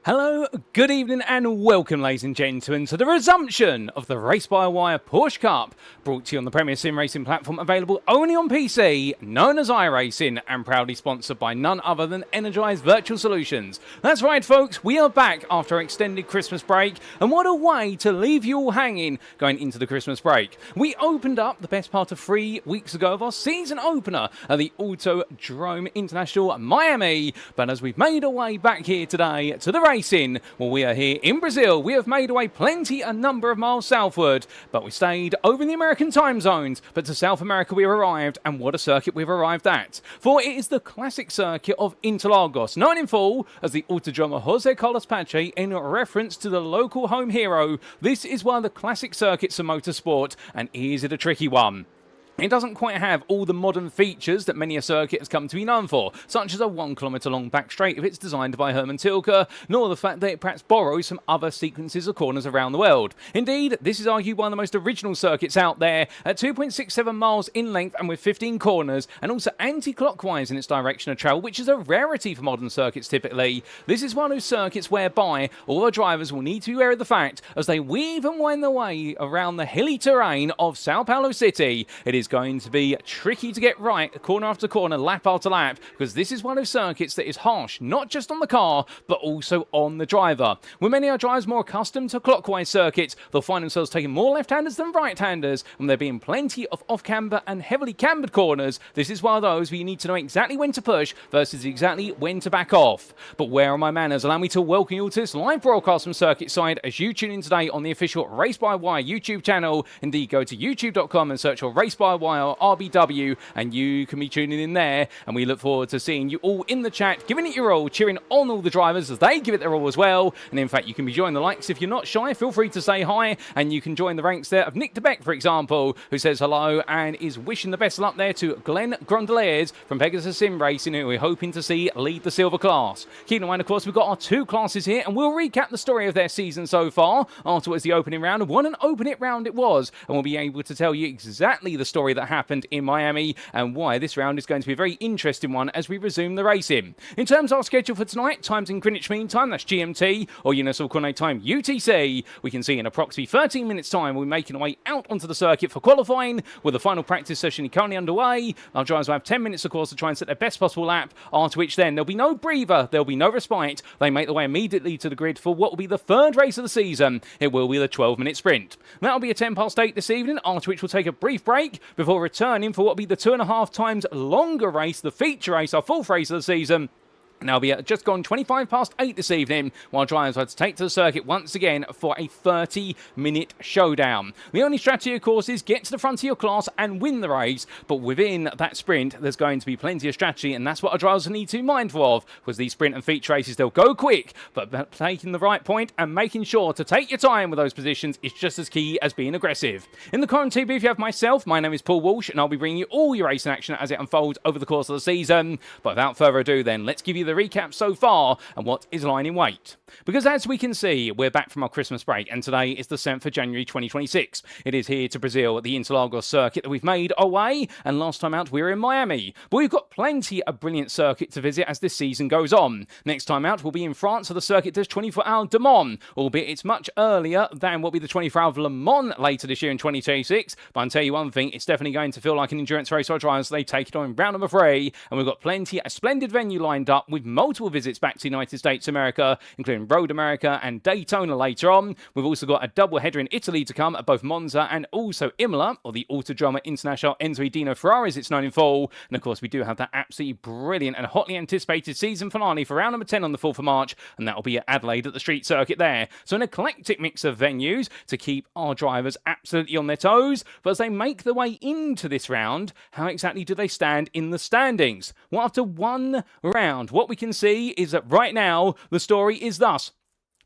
Hello, good evening and welcome ladies and gentlemen to the resumption of the Race-by-Wire Porsche Cup, brought to you on the premier sim racing platform available only on PC, known as iRacing, and proudly sponsored by none other than Energise Virtual Solutions. That's right folks, we are back after our extended Christmas break, and what a way to leave you all hanging going into the Christmas break. We opened up the best part of 3 weeks ago of our season opener at the Autódromo International Miami, but as we've made our way back here today to the racing, well, we are here in Brazil. We have made our way a number of miles southward, but we stayed over in the American time zones. But to South America we have arrived, and what a circuit we've arrived at. For it is the classic circuit of Interlagos, known in full as the Autódromo José Carlos Pace in reference to the local home hero. This is one of the classic circuits of motorsport, and is it a tricky one? It doesn't quite have all the modern features that many a circuit has come to be known for, such as a 1 kilometre long back straight if it's designed by Hermann Tilke, nor the fact that it perhaps borrows from other sequences of corners around the world. Indeed, this is arguably one of the most original circuits out there, at 2.67 miles in length and with 15 corners, and also anti-clockwise in its direction of travel, which is a rarity for modern circuits typically. This is one of those circuits whereby all our drivers will need to be aware of the fact as they weave and wind their way around the hilly terrain of São Paulo City. It is going to be tricky to get right corner after corner, lap after lap, because this is one of circuits that is harsh not just on the car but also on the driver. When many of our drivers more accustomed to clockwise circuits, they'll find themselves taking more left-handers than right-handers, and there being plenty of off-camber and heavily cambered corners. This is one of those where you need to know exactly when to push versus exactly when to back off. But where are my manners? Allow me to welcome you all to this live broadcast from Circuit Side as you tune in today on the official Race by Wire YouTube channel. Indeed, go to youtube.com and search for Race by Wire RBW, and you can be tuning in there, and we look forward to seeing you all in the chat, giving it your all, cheering on all the drivers as they give it their all as well. And in fact, you can be joining the likes if you're not shy. Feel free to say hi, and you can join the ranks there of Nick DeBeck, for example, who says hello and is wishing the best of luck there to Glenn Grundeliers from Pegasus Sim Racing, who we're hoping to see lead the silver class. Keep in mind, of course, we've got our 2 classes here, and we'll recap the story of their season so far afterwards the opening round, and what an opening round it was, and we'll be able to tell you exactly the story that happened in Miami and why this round is going to be a very interesting one as we resume the racing. In terms of our schedule for tonight, times in Greenwich Mean Time, that's GMT, or Universal Coordinate Time UTC, we can see in approximately 13 minutes time we'll be making our way out onto the circuit for qualifying, with the final practice session currently underway. Our drivers will have 10 minutes of course to try and set their best possible lap, after which then there'll be no breather, there'll be no respite. They make their way immediately to the grid for what will be the 3rd race of the season. It will be the 12-minute sprint. That'll be a 10 past 8 this evening, after which we'll take a brief break before returning for what will be the 2.5 times longer race, the feature race, our 4th race of the season. Now, we are just gone 25 past 8 this evening, while drivers had to take to the circuit once again for a 30-minute showdown. The only strategy, of course, is get to the front of your class and win the race, but within that sprint, there's going to be plenty of strategy, and that's what our drivers need to be mindful of, because these sprint and feature races, they'll go quick, but taking the right point and making sure to take your time with those positions is just as key as being aggressive. In the quarantine booth, you have myself. My name is Paul Walsh, and I'll be bringing you all your racing action as it unfolds over the course of the season. But without further ado then, let's give you the recap so far and what is lying in wait. Because as we can see, we're back from our Christmas break, and today is the 7th of January 2026. It is here to Brazil at the Interlagos circuit that we've made our way, and last time out we were in Miami. But we've got plenty of brilliant circuit to visit as this season goes on. Next time out we'll be in France for the circuit does 24-hour de Mans, albeit it's much earlier than what will be the 24-hour of Le Mans later this year in 2026. But I'll tell you one thing, it's definitely going to feel like an endurance race for our drivers. They take it on in round number 3, and we've got plenty, a splendid venue lined up with multiple visits back to the United States of America, including Road America and Daytona later on. We've also got a double header in Italy to come at both Monza and also Imola, or the Autodromo International Enzo Dino Ferrari as it's known in full. And of course we do have that absolutely brilliant and hotly anticipated season finale for round number 10 on the 4th of March, and that will be at Adelaide at the street circuit there. So an eclectic mix of venues to keep our drivers absolutely on their toes. But as they make their way into this round, how exactly do they stand in the standings? Well, after one round, what we can see is that right now the story is thus.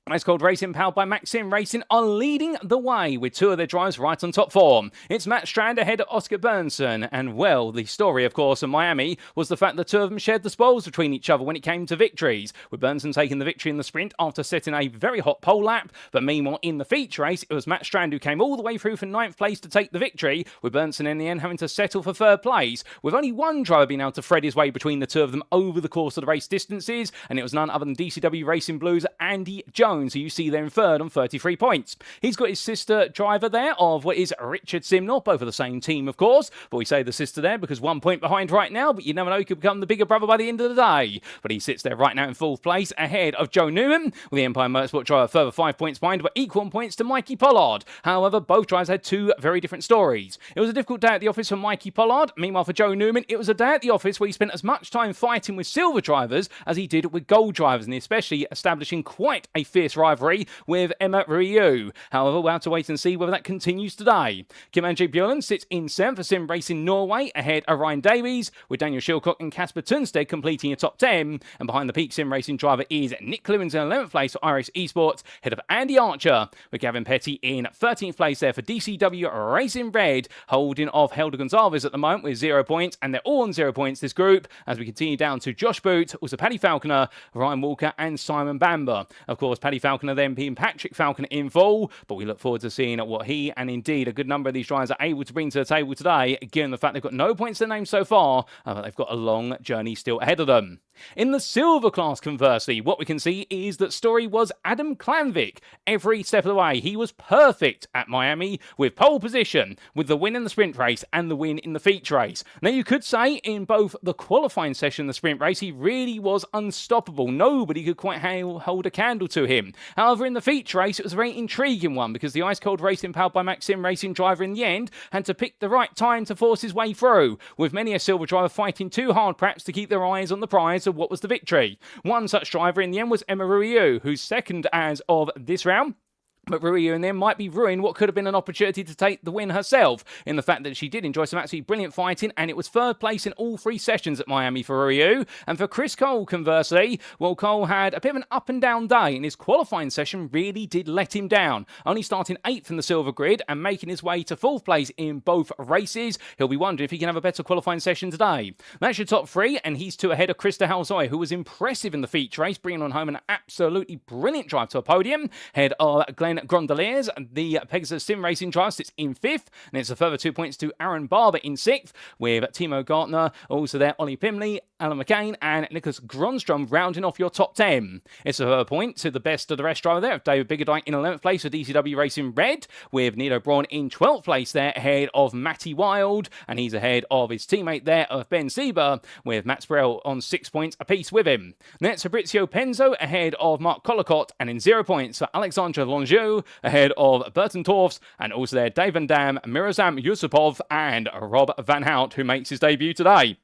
Ice Cold Racing, powered by Maxsimracing, are leading the way with two of their drives right on top form. It's Matt Strand ahead of Oscar Berntsson, and well, the story, of course, in Miami was the fact the two of them shared the spoils between each other when it came to victories, with Berntsson taking the victory in the sprint after setting a very hot pole lap, but meanwhile in the feature race, it was Matt Strand who came all the way through for 9th place to take the victory, with Berntsson in the end having to settle for 3rd place, with only one driver being able to thread his way between the two of them over the course of the race distances, and it was none other than DCW Racing Blues' Andy Jones, who you see there in 3rd on 33 points. He's got his sister driver there of what is Richard Simnor, both of the same team, of course, but we say the sister there because 1 point behind right now, but you never know, he could become the bigger brother by the end of the day. But he sits there right now in 4th place ahead of Joe Newman, with the Empire Motorsport driver further 5 points behind, but equal on points to Mikey Pollard. However, both drivers had two very different stories. It was a difficult day at the office for Mikey Pollard. Meanwhile, for Joe Newman, it was a day at the office where he spent as much time fighting with silver drivers as he did with gold drivers, and especially establishing quite a fierce rivalry with Emma Ryu. However, we'll have to wait and see whether that continues today. Kim-André Bjørn sits in 7th for Sim Racing Norway, ahead of Ryan Davies, with Daniel Shilcock and Casper Tunstead completing a top 10. And behind the peak Sim Racing driver is Nick Clewins in 11th place for Iris Esports, ahead of Andy Archer, with Gavin Petty in 13th place there for DCW Racing Red, holding off Helder Gonzalez at the moment with 0 points, and they're all on 0 points this group, as we continue down to Josh Boot, also Paddy Falconer, Ryan Walker and Simon Bamber. Of course, Paddy Falconer then being Patrick Falconer in full, but we look forward to seeing what he and indeed a good number of these drivers are able to bring to the table today, given the fact they've got no points to their name so far, but they've got a long journey still ahead of them. In the silver class, conversely, what we can see is that story was Adam Klanvik. Every step of the way, he was perfect at Miami, with pole position, with the win in the sprint race and the win in the feature race. Now, you could say in both the qualifying session and the sprint race, he really was unstoppable. Nobody could quite hold a candle to him. However, in the feature race, it was a very intriguing one, because the Ice Cold Racing, powered by Maximracing driver in the end had to pick the right time to force his way through, with many a silver driver fighting too hard perhaps to keep their eyes on the prize of what was the victory. One such driver in the end was Emma Ryu, who's second as of this round. But Ryu in there might be ruining what could have been an opportunity to take the win herself, in the fact that she did enjoy some absolutely brilliant fighting, and it was 3rd place in all 3 sessions at Miami for Ryu. And for Chris Cole, conversely, well, Cole had a bit of an up and down day, and his qualifying session really did let him down. Only starting 8th in the silver grid and making his way to 4th place in both races. He'll be wondering if he can have a better qualifying session today. That's your top 3, and he's 2 ahead of Krista Halzoy, who was impressive in the feature race, bringing on home an absolutely brilliant drive to a podium. Head of Glenn Grondeliers, the Pegasus Sim Racing driver, sits in 5th, and it's a further 2 points to Aaron Barber in 6th, with Timo Gartner also there, Ollie Pimley, Alan McCain and Nicholas Gronstrom rounding off your top 10. It's a further point to the best of the rest driver there, David Biggerdike in 11th place for DCW Racing Red, with Nilo Braun in 12th place there, ahead of Matty Wild, and he's ahead of his teammate there of Ben Sieber, with Matt Sprell on 6 points apiece with him. Next, Fabrizio Penzo ahead of Mark Collicott, and in 0 points for Alexandre Longeau, ahead of Burton Torfs, and also there Dave Van Dam, Miroslav Yusupov, and Rob Van Hout, who makes his debut today.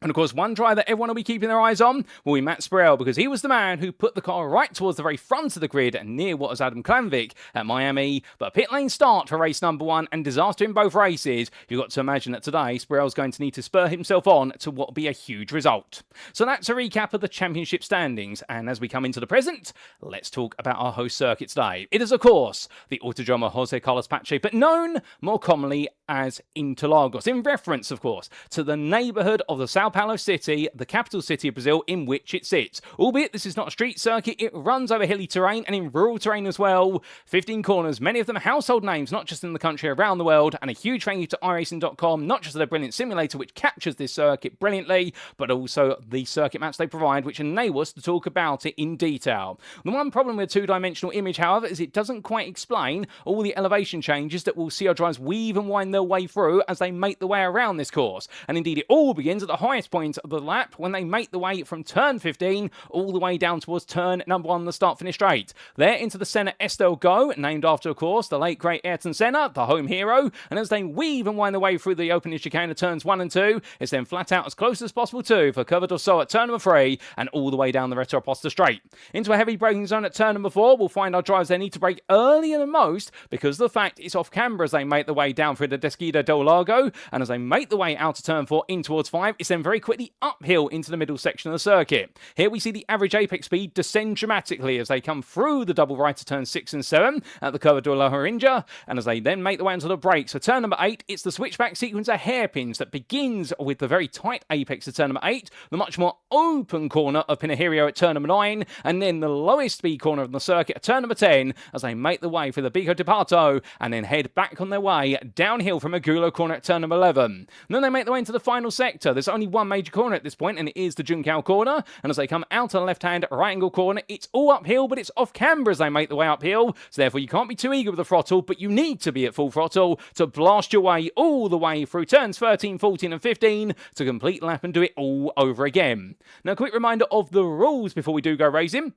And of course, one driver that everyone will be keeping their eyes on will be Matt Sprell, because he was the man who put the car right towards the very front of the grid near what was Adam Klanvik at Miami. But a pit lane start for race number 1 and disaster in both races. You've got to imagine that today Sprell's going to need to spur himself on to what will be a huge result. So that's a recap of the championship standings. And as we come into the present, let's talk about our host circuit today. It is, of course, the Autódromo José Carlos Pace, but known more commonly as Interlagos, in reference, of course, to the neighbourhood of the São Paulo city, the capital city of Brazil, in which it sits. Albeit this is not a street circuit, it runs over hilly terrain and in rural terrain as well. 15 corners, many of them household names, not just in the country, around the world, and a huge thank you to iRacing.com, not just for their brilliant simulator, which captures this circuit brilliantly, but also the circuit maps they provide, which enable us to talk about it in detail. The one problem with a two-dimensional image, however, is it doesn't quite explain all the elevation changes that we'll see our drivers weave and wind their way through as they make the way around this course. And indeed, it all begins at the highest point of the lap when they make the way from turn 15 all the way down towards turn number 1, the start-finish straight. There into the Senna Estel Go, named after, of course, the late great Ayrton Senna, the home hero. And as they weave and wind their way through the opening chicane of turns 1 and 2, it's then flat out as close as possible to for Curva do Sol at turn number 3 and all the way down the Retroposta straight. Into a heavy braking zone at turn number 4, we'll find our drivers they need to brake earlier than most because of the fact it's off camber as they make the way down through the Descida del Lago, and as they make the way out of turn 4 in towards 5, it's then very quickly uphill into the middle section of the circuit. Here we see the average apex speed descend dramatically as they come through the double right of turn 6 and 7 at the Curva de la Horinja, and as they then make the way onto the brakes. For turn number 8, it's the switchback sequence of hairpins that begins with the very tight apex of turn number 8, the much more open corner of Pinahirio at turn number 9, and then the lowest speed corner of the circuit at turn number 10 as they make the way for the Bico de Pato and then head back on their way downhill from Agulo corner at turn number 11. And then they make their way into the final sector. There's only one major corner at this point, and it is the Juncao corner, and as they come out on the left-hand right angle corner, it's all uphill, but it's off camber as they make the way uphill, so therefore you can't be too eager with the throttle, but you need to be at full throttle to blast your way all the way through turns 13, 14 and 15 to complete the lap and do it all over again. Now, a quick reminder of the rules before we do go racing.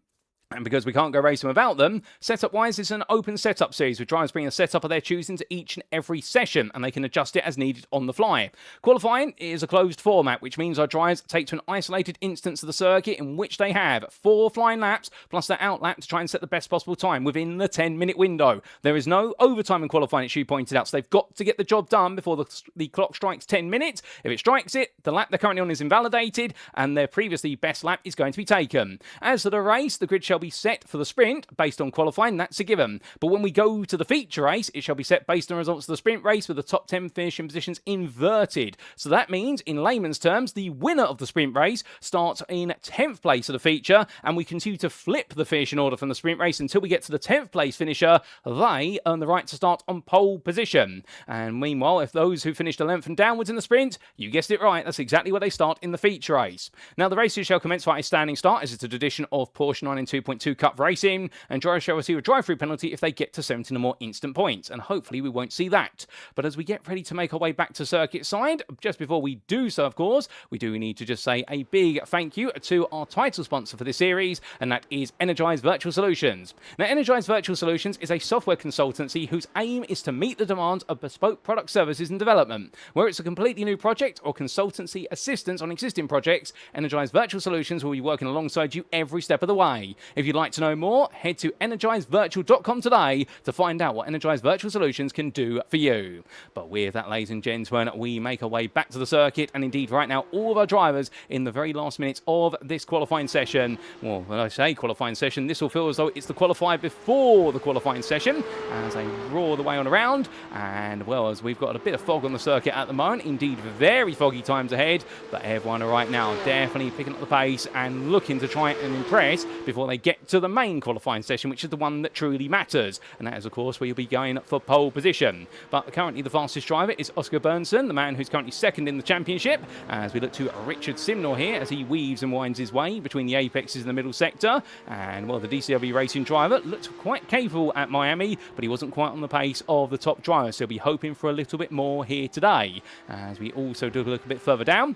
And because we can't go racing without them, setup-wise, it's an open setup series with drivers bringing a setup of their choosing to each and every session, and they can adjust it as needed on the fly. Qualifying is a closed format, which means our drivers take to an isolated instance of the circuit in which they have 4 flying laps, plus their out lap to try and set the best possible time within the 10-minute window. There is no overtime in qualifying, as you pointed out, so they've got to get the job done before the clock strikes 10 minutes. If it strikes it, the lap they're currently on is invalidated, and their previously best lap is going to be taken. As for the race, the grid shall be set for the sprint based on qualifying, that's a given. But when we go to the feature race, it shall be set based on results of the sprint race with the top 10 finishing positions inverted. So that means, in layman's terms, the winner of the sprint race starts in 10th place of the feature, and we continue to flip the finishing order from the sprint race until we get to the 10th place finisher. They earn the right to start on pole position. And meanwhile, if those who finished a length and downwards in the sprint, you guessed it right, that's exactly where they start in the feature race. Now, the races shall commence by a standing start, as it's a tradition of Porsche 9 and 2.2 Cup racing, and drivers shall receive a drive-through penalty if they get to 17 or more instant points, and hopefully we won't see that. But as we get ready to make our way back to circuit side, just before we do so, of course, we do need to just say a big thank you to our title sponsor for this series, and that is Energise Virtual Solutions. Now, Energise Virtual Solutions is a software consultancy whose aim is to meet the demands of bespoke product services and development. Whether it's a completely new project or consultancy assistance on existing projects, Energise Virtual Solutions will be working alongside you every step of the way. If you'd like to know more, head to energisevirtual.com today to find out what Energise Virtual Solutions can do for you. But with that, ladies and gentlemen, we make our way back to the circuit, and indeed right now all of our drivers in the very last minutes of this qualifying session. Well, when I say qualifying session, this will feel as though it's the qualifier before the qualifying session as they roar the way on around. And well, as we've got a bit of fog on the circuit at the moment, indeed very foggy times ahead, but everyone right now definitely picking up the pace and looking to try and impress before they get to the main qualifying session, which is the one that truly matters, and that is of course where you'll be going for pole position. But currently the fastest driver is Oscar Berntsson, the man who's currently second in the championship, as we look to Richard Simnor here as he weaves and winds his way between the apexes in the middle sector. And well, the DCW racing driver looked quite capable at Miami, but he wasn't quite on the pace of the top driver, so he'll be hoping for a little bit more here today. As we also do look a bit further down,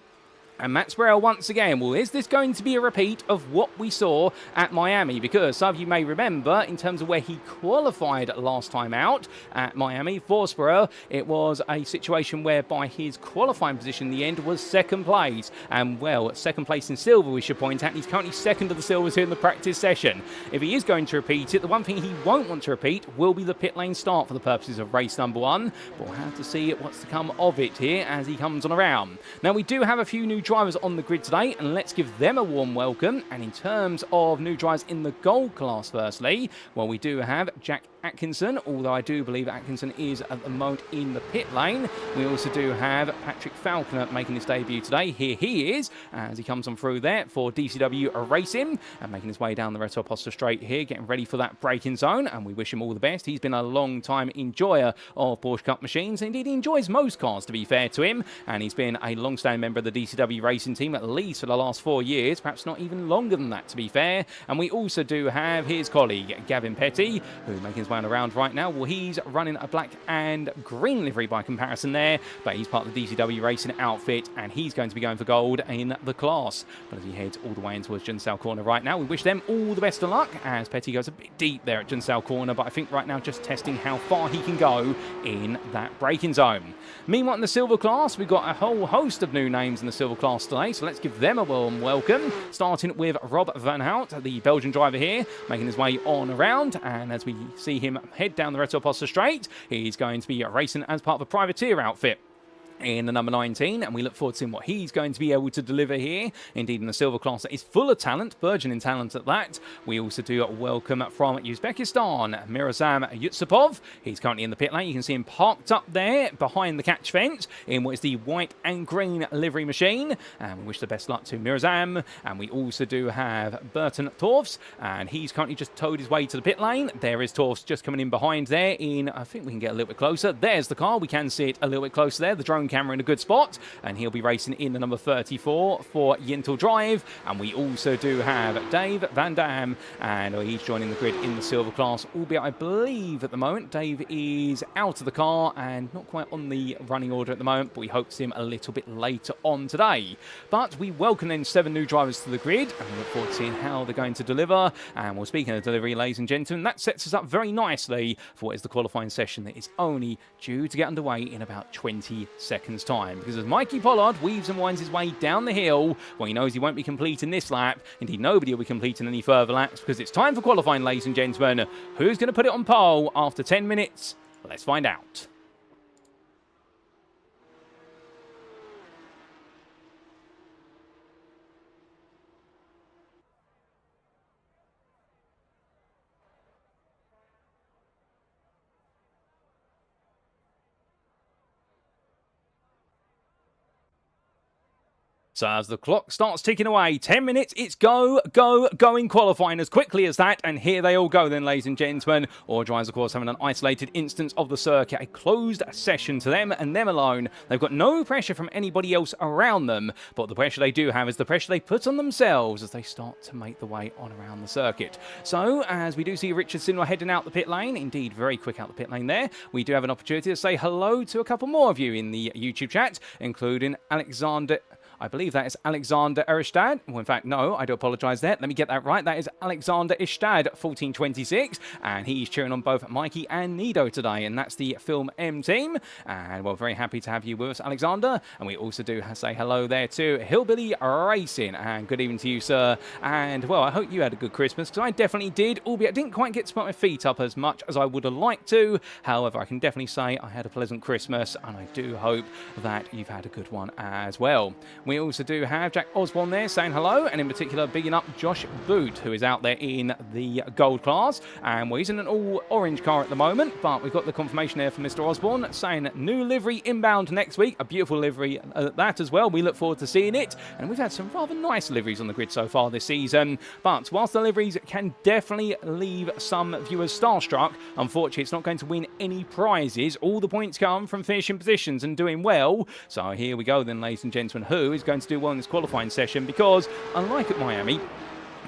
and Max Burrell once again, well, is this going to be a repeat of what we saw at Miami? Because some of you may remember, in terms of where he qualified last time out at Miami for Burrell, it was a situation whereby his qualifying position in the end was second place. And well, second place in silver, we should point out. He's currently second of the silvers here in the practice session. If he is going to repeat it, the one thing he won't want to repeat will be the pit lane start for the purposes of race number 1. But we'll have to see what's to come of it here as he comes on around. Now, we do have a few new drivers on the grid today, and let's give them a warm welcome. And in terms of new drivers in the gold class, firstly, well, we do have Jack Atkinson, although I do believe Atkinson is at the moment in the pit lane. We also do have Patrick Falconer making his debut today. Here he is as he comes on through there for DCW Racing and making his way down the Reto Aposta straight here, getting ready for that braking zone, and we wish him all the best. He's been a long time enjoyer of Porsche Cup machines. Indeed, he enjoys most cars, to be fair to him, and he's been a long-standing member of the DCW Racing team at least for the last 4 years, perhaps not even longer than that, to be fair. And we also do have his colleague Gavin Petty, who's making his way around right now. Well, he's running a black and green livery by comparison there, but he's part of the DCW Racing outfit, and he's going to be going for gold in the class. But as he heads all the way in towards Junsao Corner right now, we wish them all the best of luck as Petty goes a bit deep there at Junsao Corner, but I think right now just testing how far he can go in that braking zone. Meanwhile, in the silver class, we've got a whole host of new names in the silver class today, so let's give them a warm welcome, starting with Rob Van Hout, the Belgian driver here, making his way on around. And as we see him head down the Red Poster Straight. He's going to be racing as part of a privateer outfit in the number 19, and we look forward to seeing what he's going to be able to deliver here. Indeed, in the silver class that is full of talent, burgeoning talent at that. We also do welcome from Uzbekistan, Mirazam Yutsupov. He's currently in the pit lane. You can see him parked up there behind the catch fence in what is the white and green livery machine. And we wish the best luck to Mirazam. And we also do have Berntsson Torfs, and he's currently just towed his way to the pit lane. There is Torfs just coming in behind there in, I think we can get a little bit closer. There's the car. We can see it a little bit closer there. The drone camera in a good spot, and he'll be racing in the number 34 for Yentl Drive. And we also do have Dave Van Dam, and he's joining the grid in the silver class, albeit I believe at the moment Dave is out of the car and not quite on the running order at the moment, but we hope to see him a little bit later on today. But we welcome then 7 new drivers to the grid, and we look forward to seeing how they're going to deliver. And well, speaking of delivery, ladies and gentlemen, that sets us up very nicely for what is the qualifying session that is only due to get underway in about 20 seconds time, because as Mikey Pollard weaves and winds his way down the hill, well, he knows he won't be completing this lap. Indeed, nobody will be completing any further laps, because it's time for qualifying, ladies and gentlemen. Who's going to put it on pole after 10 minutes? Let's find out. So as the clock starts ticking away, 10 minutes, it's go in qualifying as quickly as that. And here they all go then, ladies and gentlemen. All drivers, of course, having an isolated instance of the circuit, a closed session to them and them alone. They've got no pressure from anybody else around them, but the pressure they do have is the pressure they put on themselves as they start to make the way on around the circuit. So as we do see Richard Sinwell heading out the pit lane, indeed very quick out the pit lane there, we do have an opportunity to say hello to a couple more of you in the YouTube chat, including Alexander. I believe that is Alexander Eristad. Well, in fact, no, I do apologise there. Let me get that right. That is Alexander Ishtad, 1426. And he's cheering on both Mikey and Nido today. And that's the Film M team. And we're very happy to have you with us, Alexander. And we also do say hello there to Hillbilly Racing. And good evening to you, sir. And, well, I hope you had a good Christmas, because I definitely did, albeit I didn't quite get to put my feet up as much as I would have liked to. However, I can definitely say I had a pleasant Christmas, and I do hope that you've had a good one as well. We also do have Jack Osborne there saying hello, and in particular bigging up Josh Boot, who is out there in the gold class. And well, he's in an all-orange car at the moment, but we've got the confirmation there from Mr. Osborne saying new livery inbound next week. A beautiful livery that as well. We look forward to seeing it. And we've had some rather nice liveries on the grid so far this season. But whilst the liveries can definitely leave some viewers starstruck, unfortunately it's not going to win any prizes. All the points come from finishing positions and doing well. So here we go then, ladies and gentlemen. Who is going to do well in this qualifying session? Because unlike at Miami,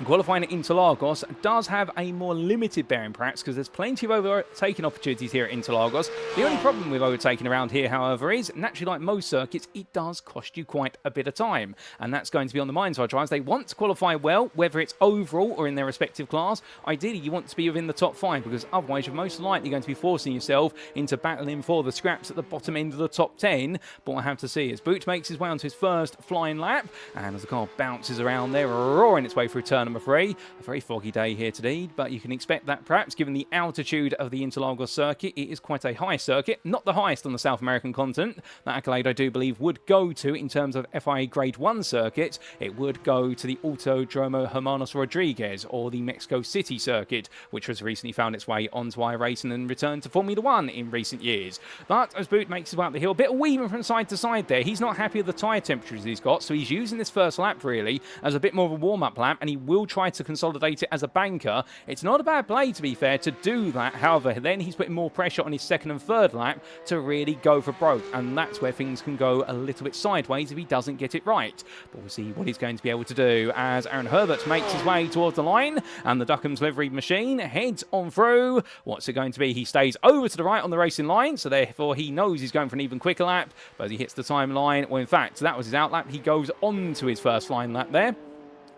qualifying at Interlagos does have a more limited bearing perhaps, because there's plenty of overtaking opportunities here at Interlagos. The only problem with overtaking around here, however, is naturally, like most circuits, it does cost you quite a bit of time. And that's going to be on the minds of our drivers. They want to qualify well, whether it's overall or in their respective class. Ideally, you want to be within the top 5, because otherwise you're most likely going to be forcing yourself into battling for the scraps at the bottom end of the top 10. But what I have to see is Boot makes his way onto his first flying lap, and as the car bounces around there, roaring its way through turn number 3. A very foggy day here today, but you can expect that perhaps given the altitude of the Interlagos circuit. It is quite a high circuit, not the highest on the South American continent. That accolade I do believe would go to, in terms of FIA Grade 1 circuits, it would go to the Autódromo Hermanos Rodriguez or the Mexico City circuit, which has recently found its way onto iRacing and returned to Formula 1 in recent years. But as Boot makes his way up the hill, a bit of weaving from side to side there, he's not happy with the tyre temperatures he's got, so he's using this first lap really as a bit more of a warm-up lap, and he will try to consolidate it as a banker. It's not a bad play, to be fair, to do that. However, then he's putting more pressure on his second and third lap to really go for broke, and that's where things can go a little bit sideways if he doesn't get it right. But we'll see what he's going to be able to do as Aaron Herbert makes his way towards the line, and the Duckham's livery machine heads on through. What's it going to be? He stays over to the right on the racing line, so therefore he knows he's going for an even quicker lap, but as he hits the timeline, well, in fact, that was his out lap. He goes on to his first flying lap there.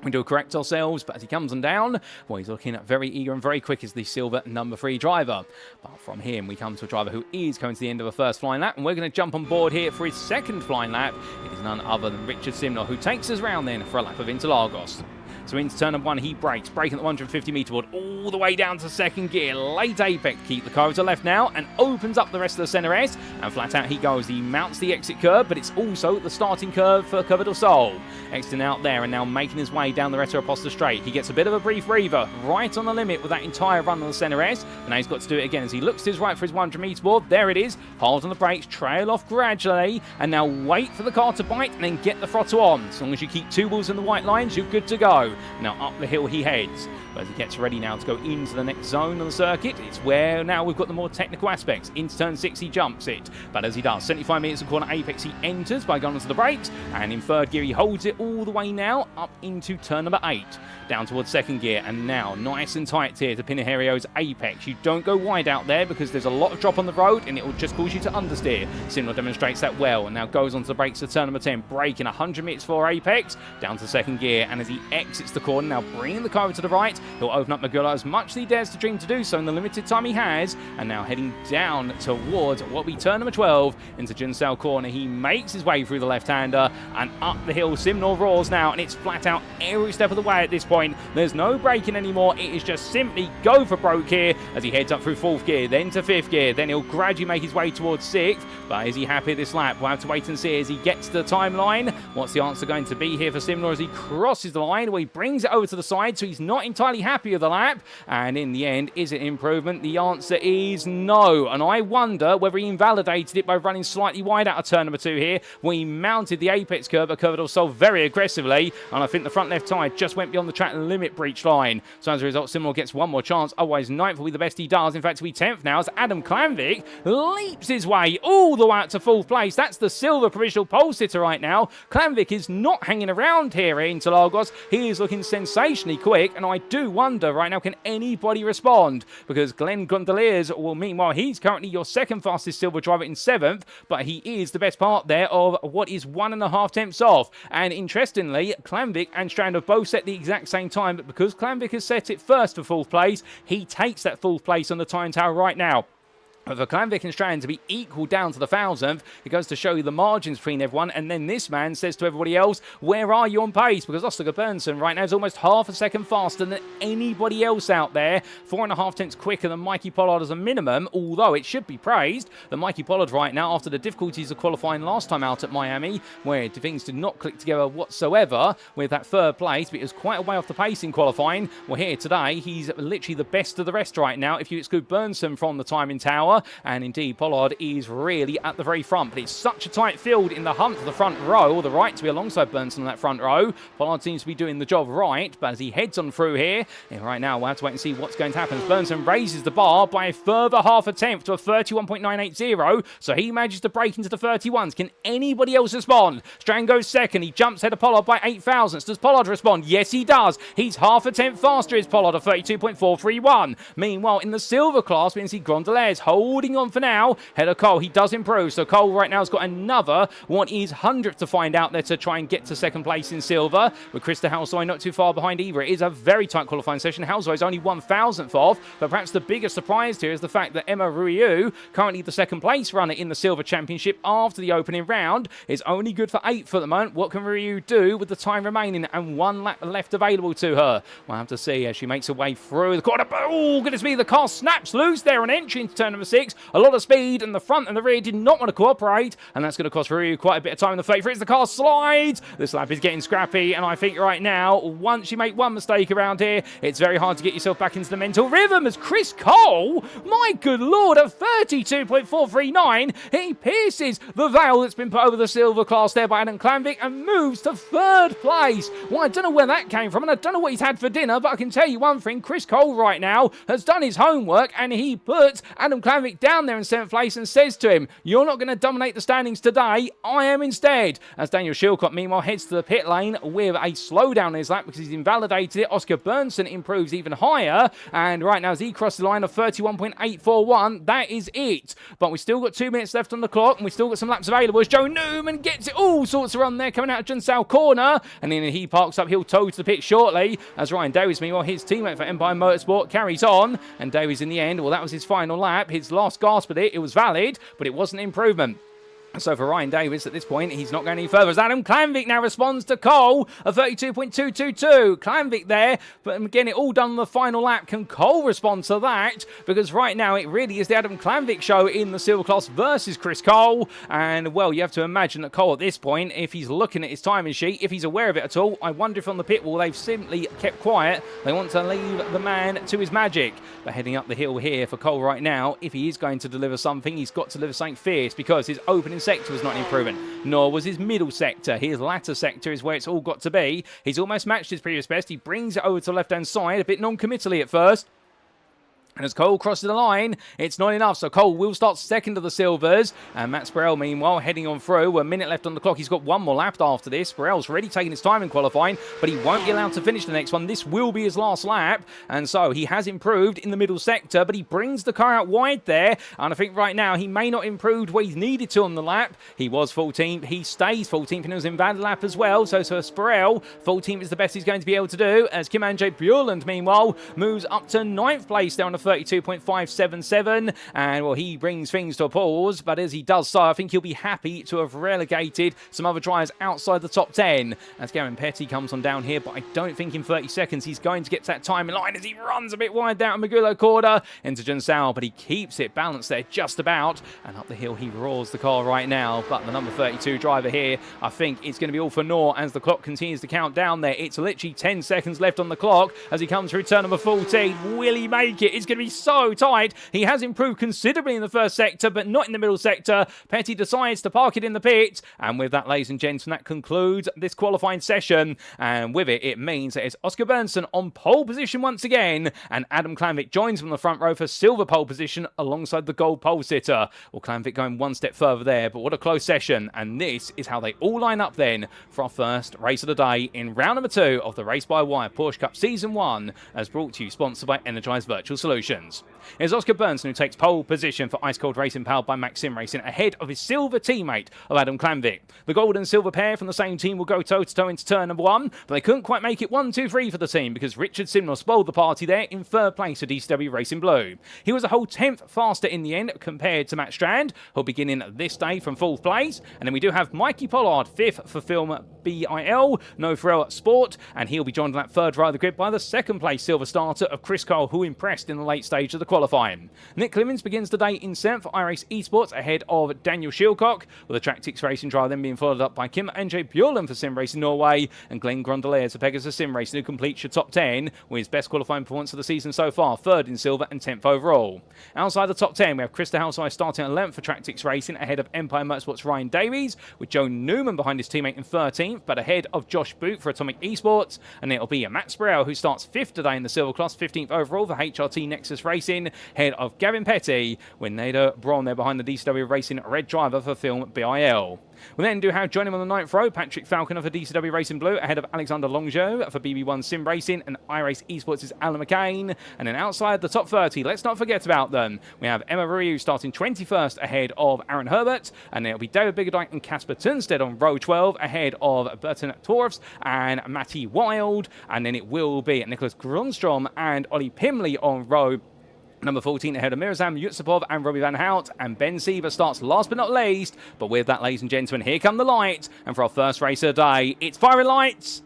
We do correct ourselves, but as he comes on down, well, he's looking very eager and very quick as the silver number 3 driver. But from him, we come to a driver who is coming to the end of a first flying lap, and we're going to jump on board here for his second flying lap. It is none other than Richard Simnor, who takes us round then for a lap of Interlagos. So into turn number 1, he brakes, braking at the 150 metre board, all the way down to second gear. Late apex, keep the car to the left now, and opens up the rest of the centre S, and flat out he goes. He mounts the exit curve, but it's also the starting curve for Curva del Sol. Exiting out there and now making his way down the Retro Aposta straight. He gets a bit of a brief breather right on the limit with that entire run on the centre S, and now he's got to do it again as he looks to his right for his 100 metre board. There it is. Hold on the brakes, trail off gradually, and now wait for the car to bite and then get the throttle on. As long as you keep 2 wheels in the white lines, you're good to go. Now up the hill he heads. But as he gets ready now to go into the next zone on the circuit, it's where now we've got the more technical aspects. Into turn 6 he jumps it, but as he does, 75 metres of corner apex he enters by going onto the brakes, and in third gear he holds it all the way now up into turn number 8. Down towards second gear, and now nice and tight here to Pinheiro's apex. You don't go wide out there because there's a lot of drop on the road and it will just cause you to understeer. Simnor demonstrates that well, and now goes onto the brakes to turn number 10, braking 100 metres for apex, down to second gear, and as he exits the corner, now bringing the car over to the right, he'll open up Magula as much as he dares to dream to do so in the limited time he has, and now heading down towards what will be turn number 12 into Jinsao corner. He makes his way through the left-hander and up the hill. Simnor roars now, and it's flat out every step of the way at this point. There's no braking anymore. It is just simply go for broke here as he heads up through 4th gear, then to 5th gear, then he'll gradually make his way towards 6th. But is he happy this lap? We'll have to wait and see as he gets to the timeline. What's the answer going to be here for Simnor as he crosses the line? Well, he brings it over to the side, so he's not entirely happy with the lap. And in the end, is it improvement? The answer is no. And I wonder whether he invalidated it by running slightly wide out of turn number 2 here, when he mounted the apex curve at Curva del Sol very aggressively. And I think the front left tyre just went beyond the track limit breach line. So as a result, Simnor gets one more chance. Otherwise, 9th will be the best he does. In fact, he'll be 10th now as Adam Klanvik leaps his way all the way out to 4th place. That's the silver provisional pole sitter right now. Klanvik is not hanging around here in Interlagos. He is looking sensationally quick, and I do wonder right now, can anybody respond? Because Glenn Gondoliers, well, meanwhile, he's currently your second fastest silver driver in 7th, but he is the best part there of what is 1.5 tenths off. And interestingly, Klanvik and Strand have both set the exact same time, but because Klanvik has set it first for 4th place, he takes that 4th place on the time tower right now. But for Klanvik and Strand to be equal down to the 1,000th, it goes to show you the margins between everyone. And then this man says to everybody else, where are you on pace? Because Oscar Berntsson right now is almost half a second faster than anybody else out there. 4.5 tenths quicker than Mikey Pollard as a minimum, although it should be praised that Mikey Pollard right now, after the difficulties of qualifying last time out at Miami, where things did not click together whatsoever with that 3rd place, but it was quite a way off the pace in qualifying. Well, here today, he's literally the best of the rest right now, if you exclude Berntsson from the timing tower. And indeed, Pollard is really at the very front. But it's such a tight field in the hunt for the front row, or the right to be alongside Berntsson on that front row. Pollard seems to be doing the job right, but as he heads on through here, and right now we'll have to wait and see what's going to happen. As Berntsson raises the bar by a further half a tenth to a 31.980, so he manages to break into the 31s. Can anybody else respond? Strand goes second. He jumps ahead of Pollard by 8 thousandths. Does Pollard respond? Yes, he does. He's half a tenth faster, is Pollard, of 32.431. Meanwhile, in the silver class, we can see Gondoliers holding on for now. Head of Cole, he does improve. So Cole right now has got another 100th to find out there to try and get to second place in silver. With Krista Halsoy not too far behind either. It is a very tight qualifying session. Halsoy is only 1,000th off, but perhaps the biggest surprise here is the fact that Emma Ruiu, currently the second place runner in the silver championship after the opening round, is only good for 8th at the moment. What can Ruiu do with the time remaining and 1 lap left available to her? We'll have to see as she makes her way through the corner. Oh, goodness me, the car snaps loose there on entry into turn number 6. A lot of speed, and the front and the rear did not want to cooperate, and that's going to cost Ryu quite a bit of time in the favour as the car slides. This lap is getting scrappy, and I think right now, once you make one mistake around here, it's very hard to get yourself back into the mental rhythm as Chris Cole, my good lord, at 32.439, he pierces the veil that's been put over the silver class there by Adam Klanvik and moves to 3rd place. Well, I don't know where that came from, and I don't know what he's had for dinner, but I can tell you one thing, Chris Cole right now has done his homework, and he puts Adam Klanvik down there in 7th place and says to him, you're not going to dominate the standings today, I am instead. As Daniel Shilcott meanwhile heads to the pit lane with a slowdown in his lap because he's invalidated it. Oscar Berntsson improves even higher, and right now as he crosses the line of 31.841, that is it. But we've still got 2 minutes left on the clock, and we've still got some laps available as Joe Newman gets it all sorts of run there coming out of Jinsao corner, and then he parks up, he'll tow to the pit shortly as Ryan Davies, meanwhile his teammate for Empire Motorsport, carries on, and Davies in the end, well, that was his final lap, his last gasp at it. It was valid, but it wasn't an improvement. So for Ryan Davis, at this point, he's not going any further. As Adam Klanvik now responds to Cole, a 32.222. Klanvik there, but again, it all done on the final lap. Can Cole respond to that? Because right now, it really is the Adam Klanvik show in the silver class versus Chris Cole. And, well, you have to imagine that Cole, at this point, if he's looking at his timing sheet, if he's aware of it at all, I wonder if on the pit wall they've simply kept quiet. They want to leave the man to his magic. But heading up the hill here for Cole right now, if he is going to deliver something, he's got to deliver something fierce, because his opening sector was not improving, nor was his middle sector. His latter sector is where it's all got to be. He's almost matched his previous best. He brings it over to the left-hand side, a bit non-committally at first. And as Cole crosses the line, it's not enough. So Cole will start second of the silvers. And Matt Sparrell, meanwhile, heading on through. A minute left on the clock. He's got one more lap after this. Sparrell's already taken his time in qualifying, but he won't be allowed to finish the next one. This will be his last lap. And so he has improved in the middle sector, but he brings the car out wide there. And I think right now he may not improve where he's needed to on the lap. He was 14th. He stays 14th, and it was in invalid lap as well. So Sparrell, 14th is the best he's going to be able to do. As Kim-André Bjorlund, meanwhile, moves up to 9th place down to 32.577, and well, he brings things to a pause, but as he does so, I think he'll be happy to have relegated some other drivers outside the top 10. As Gavin Petty comes on down here, but I don't think in 30 seconds he's going to get to that time in line as he runs a bit wide down Magulo Corda into Junsao, but he keeps it balanced there just about, and up the hill he roars the car right now. But the number 32 driver here, I think it's going to be all for naught as the clock continues to count down there. It's literally 10 seconds left on the clock as he comes through turn number 14. Will he make it? It's going to be so tight. He has improved considerably in the first sector, but not in the middle sector. Petty decides to park it in the pit, and with that, ladies and gentlemen, that concludes this qualifying session, and with it, it means that it's Oscar Berntsson on pole position once again, and Adam Klanvik joins him on the front row for silver pole position alongside the gold pole sitter. Well, Klanvik going one step further there, but what a close session, and this is how they all line up then for our first race of the day in round number 2 of the Race by Wire Porsche Cup Season 1, as brought to you, sponsored by Energise Virtual Solutions. It's Oscar Berntsson who takes pole position for Ice Cold Racing, powered by Maxsimracing, ahead of his silver teammate of Adam Klanvik. The gold and silver pair from the same team will go toe-to-toe into turn number 1, but they couldn't quite make it 1, 2, 3 for the team because Richard Simnor spoiled the party there in third place for DCW Racing Blue. He was a whole 10th faster in the end compared to Matt Strand, who'll begin in this day from 4th place. And then we do have Mikey Pollard, 5th for Film BIL, No Thrill Sport, and he'll be joined on that third row of the grid by the 2nd place silver starter of Chris Cole, who impressed in the late stage of the qualifying. Nick Clemens begins the day in 7th for iRace Esports ahead of Daniel Shilcock, with the Tractics Racing driver then being followed up by Kim-André Bjorlund for Sim Racing Norway, and Glenn Grondelaire for Pegasus Sim Racing, who completes your top 10 with his best qualifying performance of the season so far, 3rd in silver and 10th overall. Outside the top 10, we have Krista Houseye starting at 11th for Tractics Racing ahead of Empire Motorsports' Ryan Davies, with Joe Newman behind his teammate in 13th, but ahead of Josh Boot for Atomic Esports, and it'll be a Matt Sparrow who starts 5th today in the silver class, 15th overall for HRT Nexus Racing, ahead of Gavin Petty, with Nader Braun there behind the DCW Racing red driver for Film BIL. We then do have joining him on the 9th row, Patrick Falconer for DCW Racing Blue, ahead of Alexander Longeau for BB1 Sim Racing, and iRace Esports' Alan McCain. And then outside the top 30, let's not forget about them. We have Emma Ryu starting 21st ahead of Aaron Herbert, and then it'll be David Biggerdike and Casper Tunstead on row 12 ahead of Burton Torfs and Matty Wild, and then it will be Nicholas Grunstrom and Ollie Pimley on row number 14 ahead of Mirzam Yutsupov and Robbie Van Hout, and Ben Siever starts last but not least. But with that, ladies and gentlemen, here come the lights, and for our first race of the day, it's firing lights.